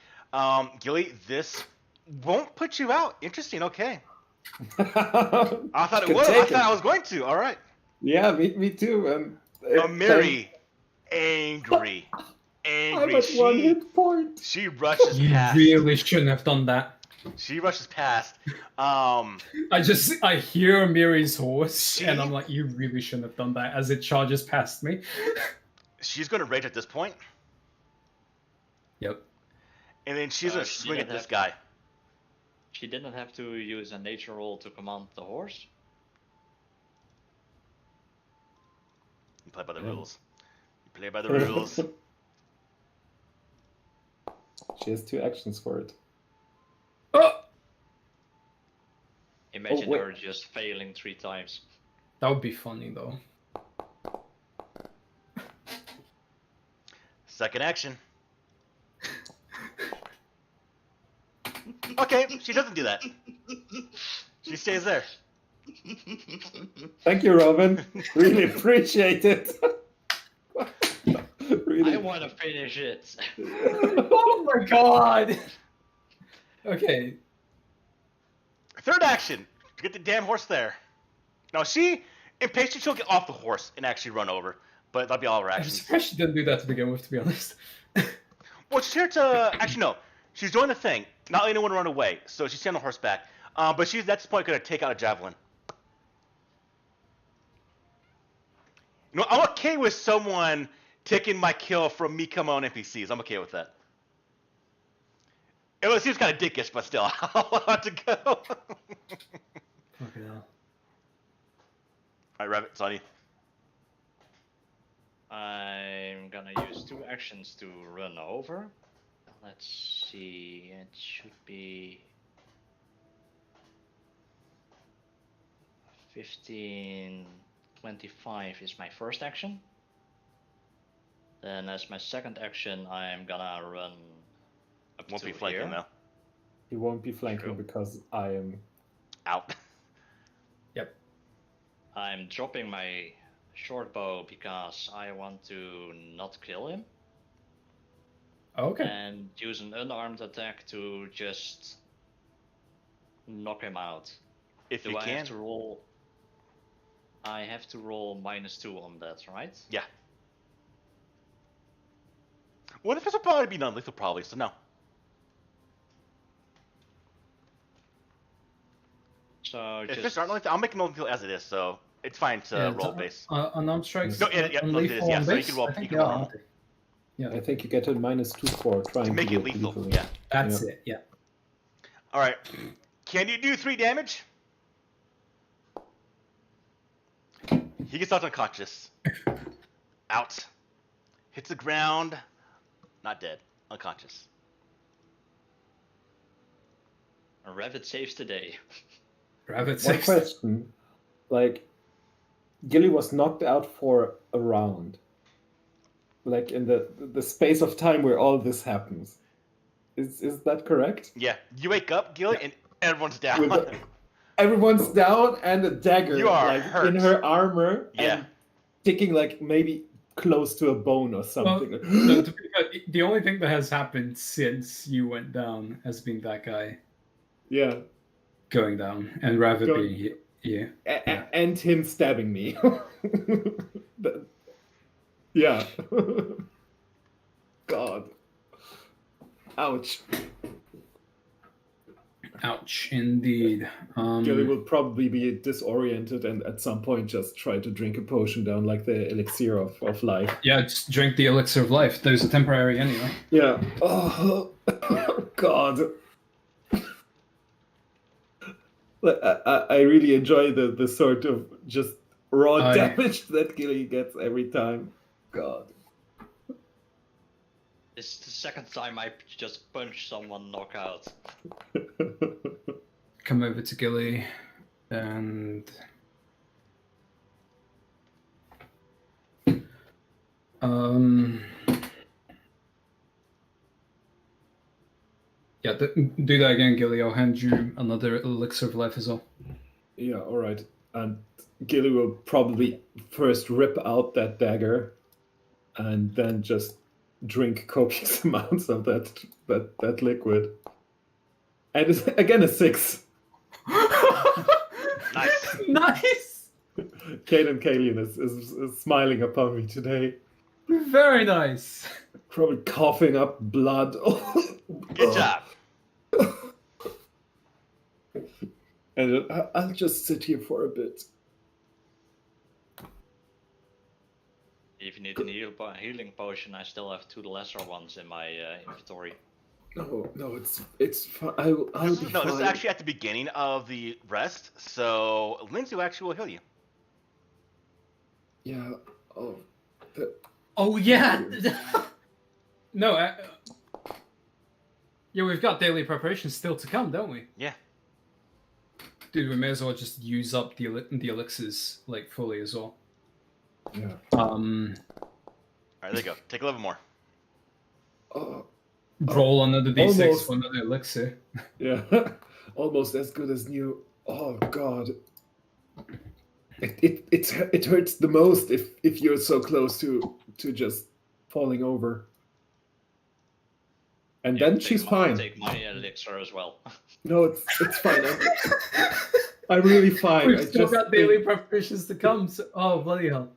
Gilly, this won't put you out. Interesting. Okay. I thought it would. I thought I was going to. All right. Yeah, me too. And Mary, angry. I'm at 1 hit point. She rushes past. You really shouldn't have done that. She rushes past. I hear Miri's horse, and I'm like, you really shouldn't have done that as it charges past me. She's going to rage at this point. Yep. And then she's going to swing at this guy. She didn't have to use a nature roll to command the horse. You play by the rules. You play by the rules. She has 2 actions for it. Oh! Imagine her just failing 3 times. That would be funny, though. Second action. Okay, she doesn't do that. She stays there. Thank you, Robin. Really appreciate it. Really. I want to finish it. Oh my god! Okay. Third action. Get the damn horse there. Now she, impatient, she'll get off the horse and actually run over. But that'll be all her actions. I'm surprised she didn't do that to begin with, to be honest. Well, she's here to... Actually, no. She's doing the thing. Not letting anyone run away. So she's on the horseback. But she's, at this point, going to take out a javelin. You know, I'm okay with someone taking my kill from me coming on NPCs. I'm okay with that. It seems kind of dickish, but still, I'll have to go. Fucking hell. Alright, Rabbit, it's on you. I'm gonna use 2 actions to run over. Let's see, it should be 15, 25 is my first action. Then as my second action, I'm gonna run up Won't to be flanking here. though. He won't be flanking True. because I am Out. Yep. I'm dropping my short bow because I want to not kill him. Okay. And use an unarmed attack to just knock him out. If Do you I can. have to roll? I have to roll -2 on that, right? Yeah. Well, if it's will probably be non-lethal, probably, so no. So If just it's non-lethal, I'll make it non-lethal as it is, so it's fine to roll base. Unarmed strikes. No, yeah, it is, yeah, so you can roll. I think, You can roll. yeah. I think you get a -2 for trying To make do it lethal, lethally. yeah. That's it. Yeah. All right. Can you do 3 damage? He gets knocked unconscious. Out. Hits the ground. Not dead. Unconscious. a rabbit saves the day. Rabbit One saves. question. Like, Gilly was knocked out for a round. Like, in the space of time where all this happens. Is that correct? Yeah. You wake up, Gilly, and everyone's down. everyone's down and a dagger You are like hurt. in her armor Yeah. and sticking like maybe close to a bone or something. Well, no, to be fair, the only thing that has happened since you went down has been that guy Yeah. going down, and rather Going- be yeah. And him stabbing me. Yeah. God. Ouch. Ouch, indeed. Gilly will probably be disoriented and at some point just try to drink a potion down like the elixir of life. Yeah, just drink the elixir of life. Those are temporary anyway. Yeah. Oh, God. I really enjoy the sort of just raw damage that Gilly gets every time. God. It's the second time I just punched someone knockout. Come over to Gilly, and yeah, do that again, Gilly. I'll hand you another elixir of life as well. Yeah, all right. And Gilly will probably first rip out that dagger, and then just drink copious amounts of that liquid. And it's, again, a 6. Nice. Nice. Kaden Kalian is smiling upon me today. Very nice. Probably coughing up blood. Good job. And I'll just sit here for a bit. If you need a healing potion, I still have 2 lesser ones in my inventory. No, it's fine. I'll be fine. No, this is actually at the beginning of the rest, so Lindsay actually will heal you. Yeah. Oh. Oh yeah. No. Yeah, we've got daily preparations still to come, don't we? Yeah. Dude, we may as well just use up the elixirs like fully as well. Yeah. All right, there you go. Take a little more. Roll another d6 almost. for another elixir. Yeah. Almost as good as new. Oh God. It hurts the most if you're so close to just falling over. And Yeah, then she's fine. Take my elixir as well. No, it's fine. I'm really fine. We've I still just got daily preparations to come. So, oh bloody hell!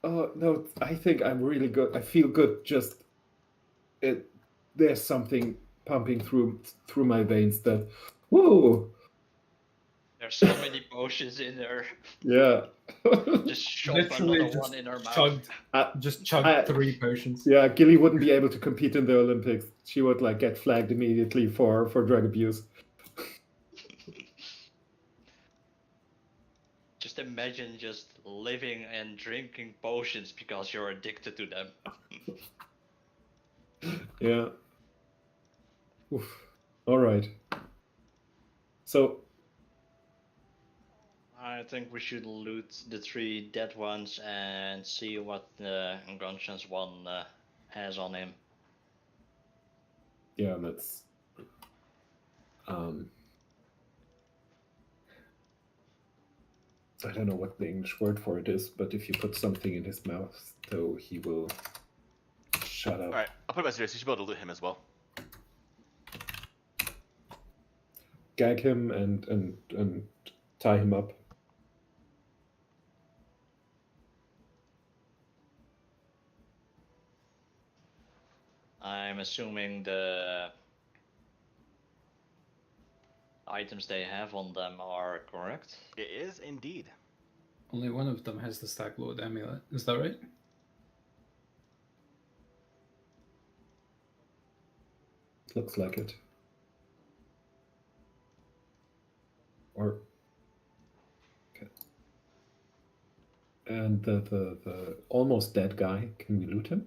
Oh no, I think I'm really good. I feel good. Just there's something pumping through my veins that. Whoa! There's so many potions in there. Yeah. Just shove Literally another just one in her mouth. chugged 3 potions. Yeah, Gilly wouldn't be able to compete in the Olympics. She would like get flagged immediately for drug abuse. Just imagine just living and drinking potions because you're addicted to them. Yeah. Oof. All right. So. I think we should loot the 3 dead ones and see what the unconscious one has on him. Yeah, that's. I don't know what the English word for it is, but if you put something in his mouth, though, he will shut up. All right, I'll put it by serious. You should be able to loot him as well. Gag him and tie him up. I'm assuming the items they have on them are correct. It is indeed. Only one of them has the Stag Lord amulet. Is that right? Looks like it. Or okay. And the almost dead guy, can we loot him?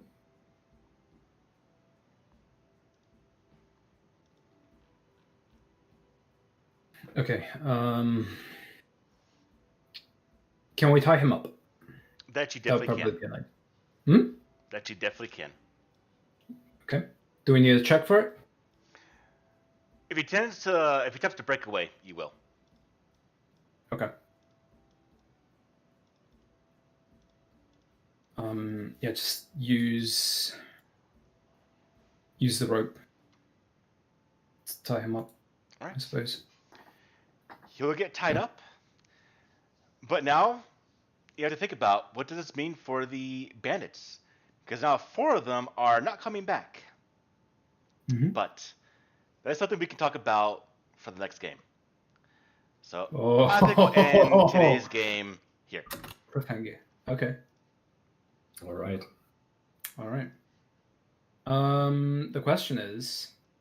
Okay. Can we tie him up? That you definitely can. Be an idea. That you definitely can. Okay. Do we need a check for it? If he attempts to break away, you will. Okay. Yeah, just use the rope to tie him up, All right. I suppose. He'll get tied up. But now you have to think about what does this mean for the bandits? Because now 4 of them are not coming back. Mm-hmm. But that's something we can talk about for the next game. So Oh. I think we'll end today's game here. Cliffhanger. Okay. All right. All right. The question is,